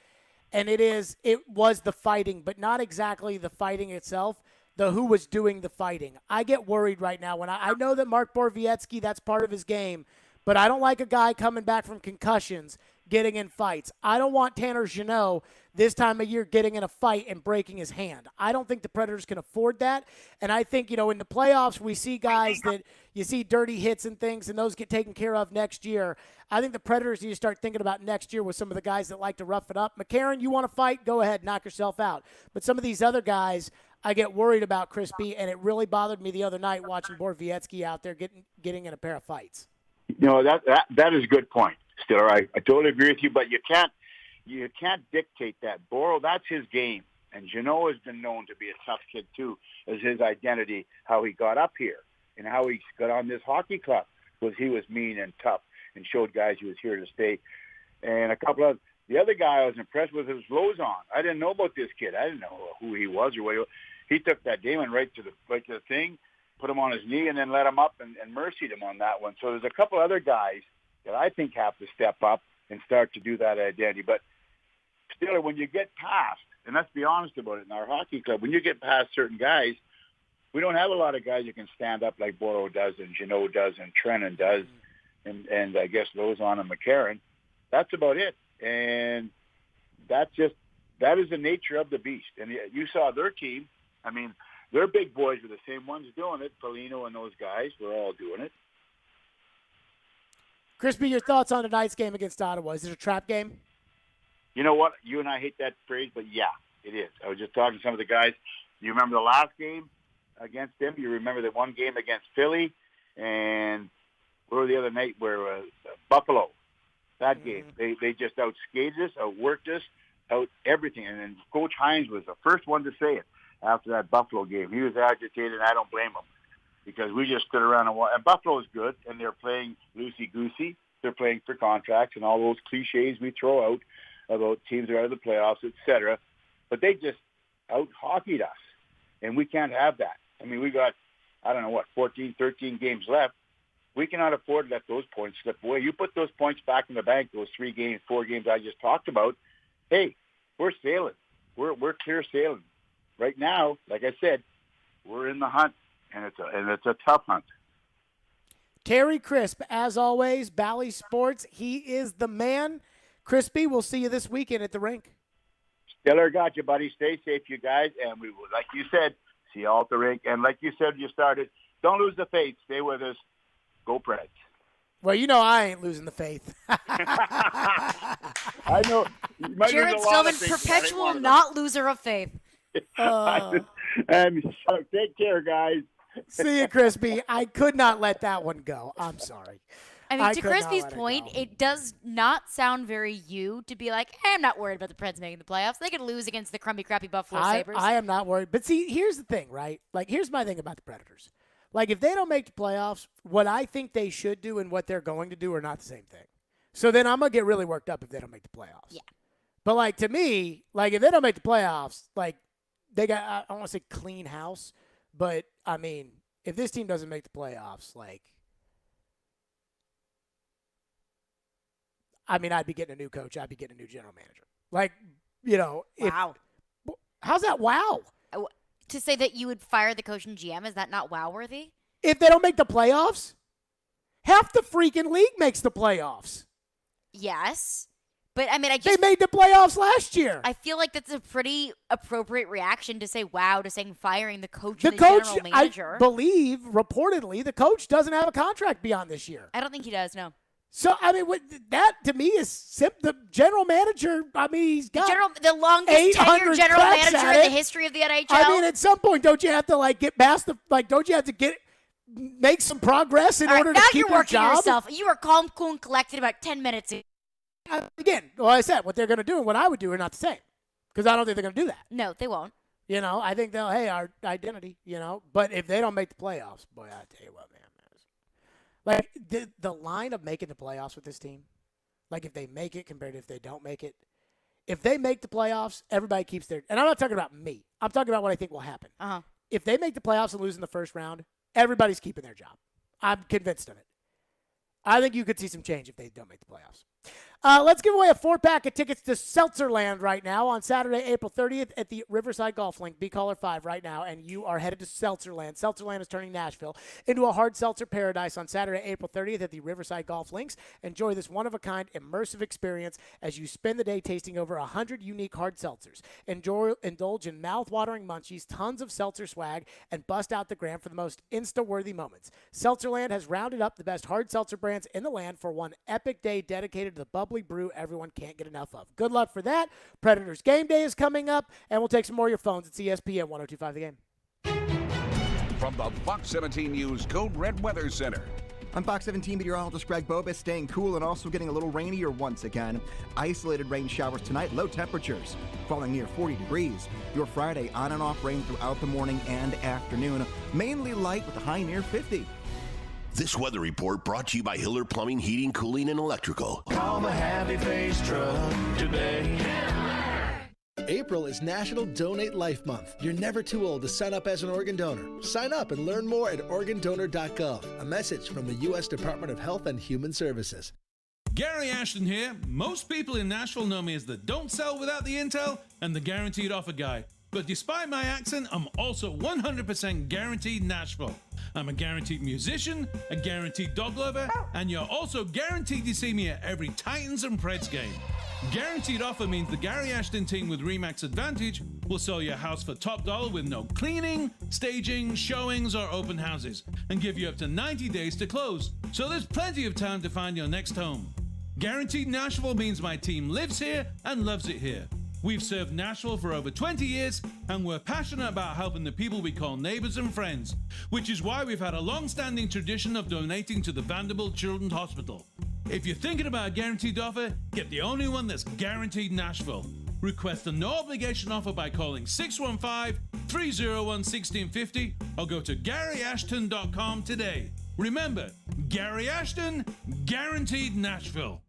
and it was the fighting, but not exactly the fighting itself, the who was doing the fighting. I get worried right now when I know that Mark Borowiecki, that's part of his game, but I don't like a guy coming back from concussions getting in fights. I don't want Tanner Jeannot this time of year getting in a fight and breaking his hand. I don't think the Predators can afford that. And I think, in the playoffs, we see guys that you see dirty hits and things, and those get taken care of next year. I think the Predators need to start thinking about next year with some of the guys that like to rough it up. McCarron, you want to fight? Go ahead, knock yourself out. But some of these other guys, I get worried about, Crispy, and it really bothered me the other night watching Borowiecki out there getting in a pair of fights. That is a good point, Stiller. I totally agree with you, but you can't dictate that. Boro, that's his game. And Jeannot has been known to be a tough kid, too, as his identity, how he got up here and how he got on this hockey club, was he was mean and tough and showed guys he was here to stay. And a couple of the other guy I was impressed with was Lozon. I didn't know about this kid. I didn't know who he was or what he was. He took that Damon right to the thing, put him on his knee, and then let him up and mercied him on that one. So there's a couple other guys that I think have to step up and start to do that identity. But still, when you get past, and let's be honest about it, in our hockey club, when you get past certain guys, we don't have a lot of guys you can stand up like Boro does and Jeannot does and Trennan does and I guess Lozon and McCarron. That's about it. And that is the nature of the beast. And you saw their team. I mean, their big boys were the same ones doing it. Polino and those guys were all doing it. Crispy, your thoughts on tonight's game against Ottawa? Is it a trap game? You know what? You and I hate that phrase, but yeah, it is. I was just talking to some of the guys. You remember the last game against them? You remember the one game against Philly? And where were the other night? Where Buffalo. That game. They just outskated us, outworked us, out everything. And then Coach Hines was the first one to say it after that Buffalo game. He was agitated, and I don't blame him because we just stood around and watched. And Buffalo is good, and they're playing loosey-goosey. They're playing for contracts and all those cliches we throw out about teams are out of the playoffs, etc. But they just out-hockeyed us, and we can't have that. I mean, we got, 14, 13 games left. We cannot afford to let those points slip away. You put those points back in the bank, those 3 games, 4 games I just talked about, hey, we're sailing. We're clear sailing. Right now, like I said, we're in the hunt, and it's a tough hunt. Terry Crisp, as always, Bally Sports, he is the man. Crispy, we'll see you this weekend at the rink. Stiller, got you, buddy. Stay safe, you guys, and we will, like you said, see you all at the rink. And like you said, you started, don't lose the faith. Stay with us. Go Preds. Well, I ain't losing the faith. I know. Jared Stillman, perpetual not loser of faith. And so take care, guys. See you, Crispy. I could not let that one go. I'm sorry. I mean, to Crispy's point, it does not sound very you to be like, hey, I'm not worried about the Preds making the playoffs. They could lose against the crummy, crappy Buffalo Sabres. I am not worried. But see, here's the thing, right? Like, here's my thing about the Predators. Like, if they don't make the playoffs, what I think they should do and what they're going to do are not the same thing. So then I'm going to get really worked up if they don't make the playoffs. Yeah. But, like, to me, like, if they don't make the playoffs, like, they got, I don't want to say clean house, but, I mean, if this team doesn't make the playoffs, like, I mean, I'd be getting a new coach. I'd be getting a new general manager. Like, Wow. How's that wow? To say that you would fire the coach and GM, is that not wow-worthy? If they don't make the playoffs? Half the freaking league makes the playoffs. Yes. But, I mean, they made the playoffs last year. I feel like that's a pretty appropriate reaction to say wow to saying firing the coach and the general manager. I believe, reportedly, the coach doesn't have a contract beyond this year. I don't think he does, no. So, I mean, that to me is the general manager. I mean, he's got the longest tenured general manager in the history of the NHL. I mean, at some point, don't you have to get past don't you have to make some progress in order to keep your job? Now you're working yourself. You were calm, cool, and collected about 10 minutes ago. Again, well, I said what they're going to do and what I would do are not the same because I don't think they're going to do that. No, they won't. I think they'll, our identity, But if they don't make the playoffs, boy, I tell you what, man. Like, the line of making the playoffs with this team, Like if they make it compared to if they don't make it. If they make the playoffs, everybody keeps their – and I'm not talking about me. I'm talking about what I think will happen. If they make the playoffs and lose in the first round, everybody's keeping their job. I'm convinced of it. I think you could see some change if they don't make the playoffs. Let's give away a 4-pack of tickets to Seltzerland right now on Saturday, April 30th at the Riverside Golf Link. Be caller 5 right now, and you are headed to Seltzerland. Seltzerland is turning Nashville into a hard seltzer paradise on Saturday, April 30th at the Riverside Golf Links. Enjoy this one-of-a-kind immersive experience as you spend the day tasting over 100 unique hard seltzers. Indulge in mouth-watering munchies, tons of seltzer swag, and bust out the gram for the most Insta-worthy moments. Seltzerland has rounded up the best hard seltzer brands in the land for one epic day dedicated to the bubbly brew everyone can't get enough of. Good luck for that. Predators game day is coming up, and we'll take some more of your phones. It's ESPN 102.5 The Game. From the Fox 17 News Code Red Weather Center. I'm Fox 17 meteorologist Greg Bobus, staying cool and also getting a little rainier once again. Isolated rain showers tonight, low temperatures falling near 40 degrees. Your Friday on and off rain throughout the morning and afternoon, mainly light with a high near 50. This weather report brought to you by Hiller Plumbing, Heating, Cooling, and Electrical. Call the Happy Face Truck today. April is National Donate Life Month. You're never too old to sign up as an organ donor. Sign up and learn more at organdonor.gov. A message from the U.S. Department of Health and Human Services. Gary Ashton here. Most people in Nashville know me as the don't sell without the intel and the guaranteed offer guy. But despite my accent, I'm also 100% guaranteed Nashville. I'm a guaranteed musician, a guaranteed dog lover, and you're also guaranteed to see me at every Titans and Preds game. Guaranteed offer means the Gary Ashton team with RE/MAX Advantage will sell your house for top dollar with no cleaning, staging, showings, or open houses, and give you up to 90 days to close. So there's plenty of time to find your next home. Guaranteed Nashville means my team lives here and loves it here. We've served Nashville for over 20 years, and we're passionate about helping the people we call neighbors and friends, which is why we've had a long-standing tradition of donating to the Vanderbilt Children's Hospital. If you're thinking about a guaranteed offer, get the only one that's guaranteed Nashville. Request a no-obligation offer by calling 615-301-1650 or go to GaryAshton.com today. Remember, Gary Ashton, guaranteed Nashville.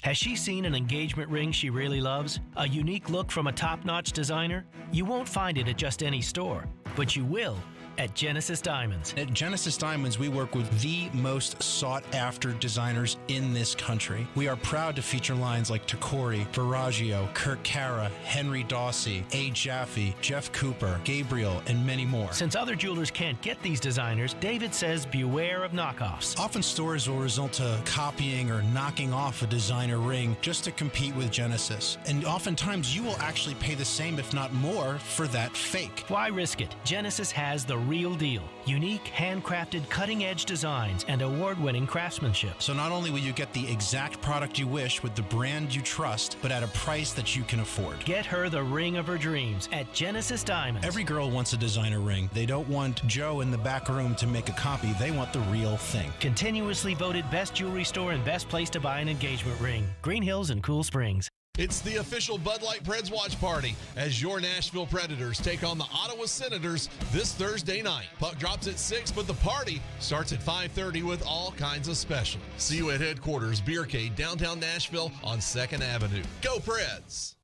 Has she seen an engagement ring she really loves? A unique look from a top-notch designer? You won't find it at just any store, but you will at Genesis Diamonds. At Genesis Diamonds, we work with the most sought-after designers in this country. We are proud to feature lines like Tacori, Verragio, Kirk Cara, Henry Dawsey, A. Jaffe, Jeff Cooper, Gabriel, and many more. Since other jewelers can't get these designers, David says beware of knockoffs. Often stores will result to copying or knocking off a designer ring just to compete with Genesis. And oftentimes, you will actually pay the same, if not more, for that fake. Why risk it? Genesis has the real deal. Unique, handcrafted, cutting-edge designs and award-winning craftsmanship. So not only will you get the exact product you wish with the brand you trust, but at a price that you can afford. Get her the ring of her dreams at Genesis Diamonds. Every girl wants a designer ring. They don't want Joe in the back room to make a copy. They want the real thing. Continuously voted best jewelry store and best place to buy an engagement ring. Green Hills and Cool Springs. It's the official Bud Light Preds watch party as your Nashville Predators take on the Ottawa Senators this Thursday night. Puck drops at 6, but the party starts at 5:30 with all kinds of specials. See you at headquarters, Beercade, downtown Nashville on 2nd Avenue. Go Preds!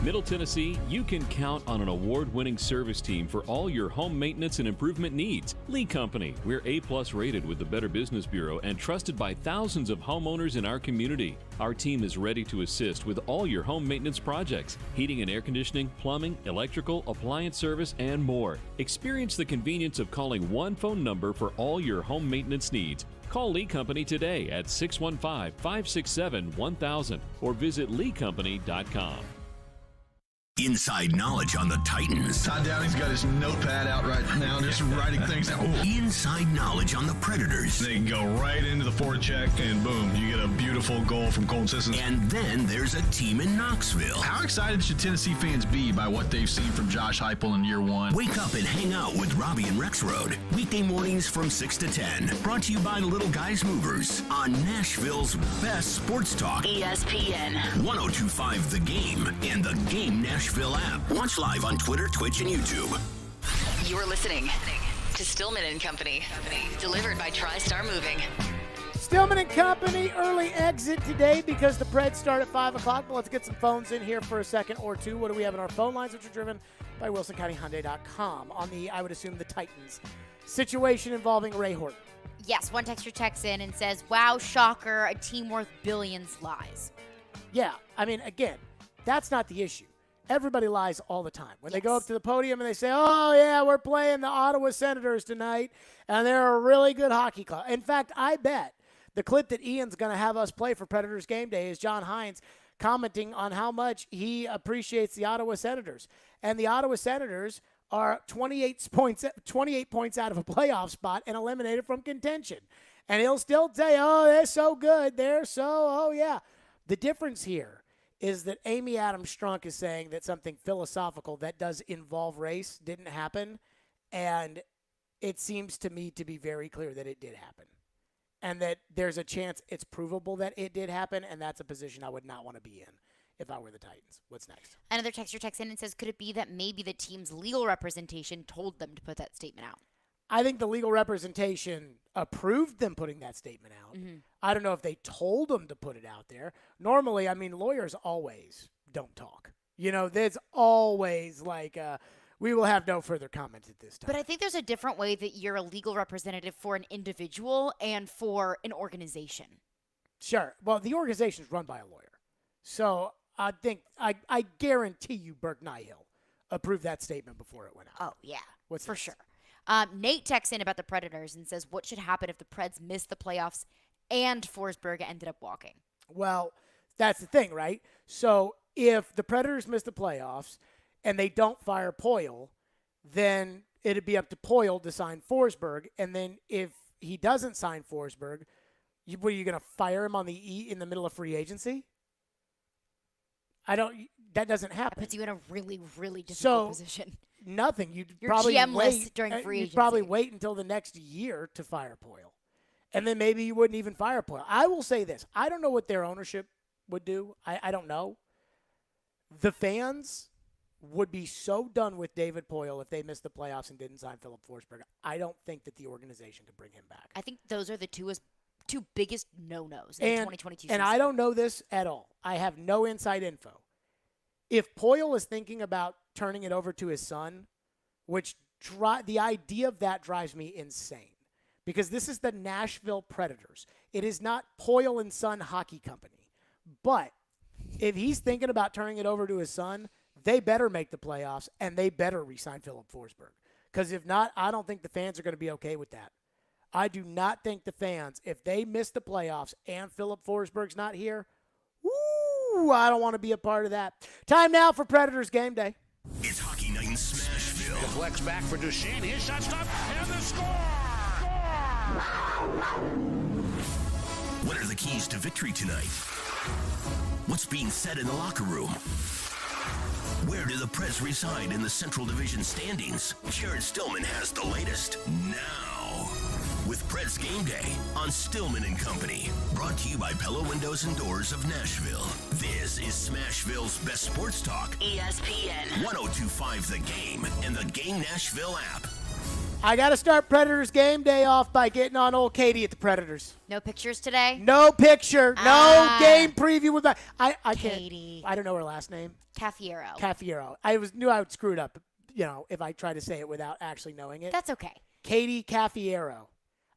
Middle Tennessee, you can count on an award-winning service team for all your home maintenance and improvement needs. Lee Company, we're A+ rated with the Better Business Bureau and trusted by thousands of homeowners in our community. Our team is ready to assist with all your home maintenance projects, heating and air conditioning, plumbing, electrical, appliance service, and more. Experience the convenience of calling one phone number for all your home maintenance needs. Call Lee Company today at 615-567-1000 or visit leecompany.com. Inside knowledge on the Titans. Todd Downey's got his notepad out right now, just writing things down. Inside knowledge on the Predators. They can go right into the forecheck, and boom, you get a beautiful goal from Colton Sissons. And then there's a team in Knoxville. How excited should Tennessee fans be by what they've seen from Josh Heupel in year one? Wake up and hang out with Robbie and Rex Road. Weekday mornings from 6 to 10. Brought to you by Little Guys Movers on Nashville's best sports talk. ESPN 102.5 The Game and The Game Nashville app. Watch live on Twitter, Twitch, and YouTube. You're listening to Stillman and Company, delivered by TriStar Moving. Stillman and Company, early exit today because the Preds start at 5 o'clock. But let's get some phones in here for a second or two. What do we have in our phone lines, which are driven by WilsonCountyHyundai.com on the, I would assume, the Titans situation involving Ray Horton? Yes, one texter checks in and says, wow, shocker, a team worth billions lies. Yeah, I mean, again, that's not the issue. Everybody lies all the time. When they go up to the podium and they say, oh, yeah, we're playing the Ottawa Senators tonight, and they're a really good hockey club. In fact, I bet the clip that Ian's going to have us play for Predators Game Day is John Hines commenting on how much he appreciates the Ottawa Senators. And the Ottawa Senators are 28 points out of a playoff spot and eliminated from contention. And he'll still say, oh, they're so good. Oh, yeah. The difference here is that Amy Adams Strunk is saying that something philosophical that does involve race didn't happen. And it seems to me to be very clear that it did happen. And that there's a chance it's provable that it did happen, and that's a position I would not want to be in if I were the Titans. What's next? Another texter texts in and says, could it be that maybe the team's legal representation told them to put that statement out? I think the legal representation approved them putting that statement out. Mm-hmm. I don't know if they told them to put it out there. Normally, I mean, lawyers always don't talk. You know, there's always like we will have no further comment at this time. But I think there's a different way that you're a legal representative for an individual and for an organization. Sure. Well, the organization is run by a lawyer. So I think, I guarantee you Burke Nihil approved that statement before it went out. Oh, yeah. What's for next? sure. Nate texts in about the Predators and says, what should happen if the Preds miss the playoffs and Forsberg ended up walking? Well, that's the thing, right? So if the Predators miss the playoffs and they don't fire Poyle, then it'd be up to Poyle to sign Forsberg. And then if he doesn't sign Forsberg, what are you going to fire him on in the middle of free agency? That doesn't happen. That puts you in a really, really difficult position. Nothing. You're probably GM-less wait during free agency. You'd probably wait until the next year to fire Poyle. And then maybe you wouldn't even fire Poyle. I will say this. I don't know what their ownership would do. I don't know. The fans would be so done with David Poyle if they missed the playoffs and didn't sign Philip Forsberg. I don't think that the organization could bring him back. I think those are the two biggest no-nos in the 2022 season. And I don't know this at all. I have no inside info. If Poyle is thinking about turning it over to his son, which the idea of that drives me insane, because this is the Nashville Predators. It is not Poyle and Son Hockey Company. But if he's thinking about turning it over to his son, they better make the playoffs, and they better re-sign Philip Forsberg. Because if not, I don't think the fans are going to be okay with that. I do not think the fans, if they miss the playoffs and Philip Forsberg's not here, I don't want to be a part of that. Time now for Predators Game Day. It's Hockey Night in Smashville. Deflects back for Duchesne. His shot stop and the score! What are the keys to victory tonight? What's being said in the locker room? Where do the Preds reside in the Central Division standings? Jared Stillman has the latest now. With Preds Game Day on Stillman and Company. Brought to you by Pella Windows and Doors of Nashville. This is Smashville's best sports talk. ESPN 102.5 The Game and the Game Nashville app. I got to start Predators Game Day off by getting on old Katie at the Predators. No pictures today? No picture. No game preview with my. I Katie. can't. I don't know her last name. Caffiero. Caffiero. Knew I would screw it up, if I tried to say it without actually knowing it. That's okay. Katie Caffiero.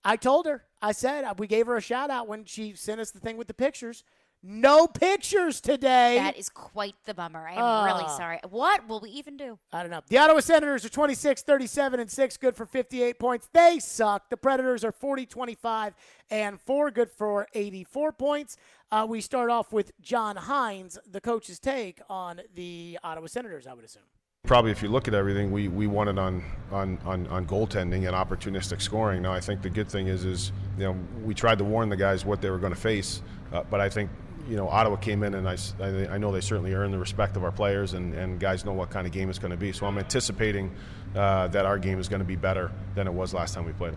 I told her. I said we gave her a shout out when she sent us the thing with the pictures. No pictures today. That is quite the bummer. I am really sorry. What will we even do? I don't know. The Ottawa Senators are 26, 37, and 6, good for 58 points. They suck. The Predators are 40, 25, and 4, good for 84 points. We start off with John Hines, the coach's take on the Ottawa Senators, I would assume. Probably if you look at everything, we won it on goaltending and opportunistic scoring. Now I think the good thing is we tried to warn the guys what they were going to face, but I think Ottawa came in and I know they certainly earned the respect of our players and guys know what kind of game it's going to be. So I'm anticipating that our game is going to be better than it was last time we played.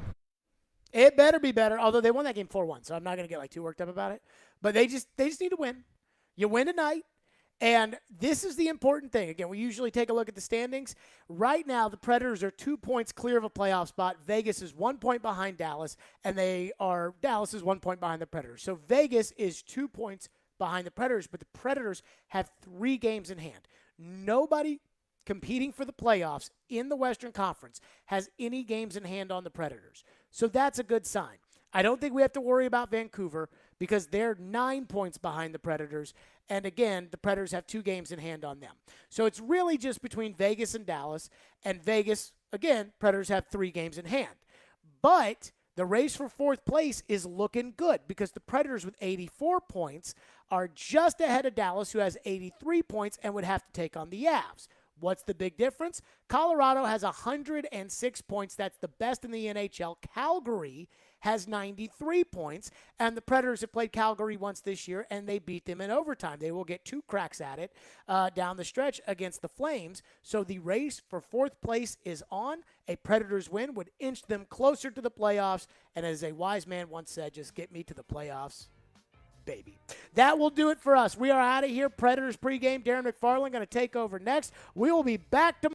It better be better, although they won that game 4-1, so I'm not going to get too worked up about it. But they just need to win. You win tonight. And this is the important thing. Again, we usually take a look at the standings. Right now, the Predators are 2 points clear of a playoff spot. Vegas is 1 point behind Dallas, and Dallas is 1 point behind the Predators. So Vegas is 2 points behind the Predators, but the Predators have 3 games in hand. Nobody competing for the playoffs in the Western Conference has any games in hand on the Predators. So that's a good sign. I don't think we have to worry about Vancouver because they're 9 points behind the Predators. And again, the Predators have 2 games in hand on them. So it's really just between Vegas and Dallas. And Vegas, again, Predators have 3 games in hand. But the race for 4th place is looking good because the Predators with 84 points are just ahead of Dallas, who has 83 points and would have to take on the Avs. What's the big difference? Colorado has 106 points. That's the best in the NHL. Calgary has 93 points, and the Predators have played Calgary once this year, and they beat them in overtime. They will get 2 cracks at it down the stretch against the Flames. So the race for 4th place is on. A Predators win would inch them closer to the playoffs, and as a wise man once said, just get me to the playoffs, baby. That will do it for us. We are out of here. Predators pregame. Darren McFarland going to take over next. We will be back tomorrow.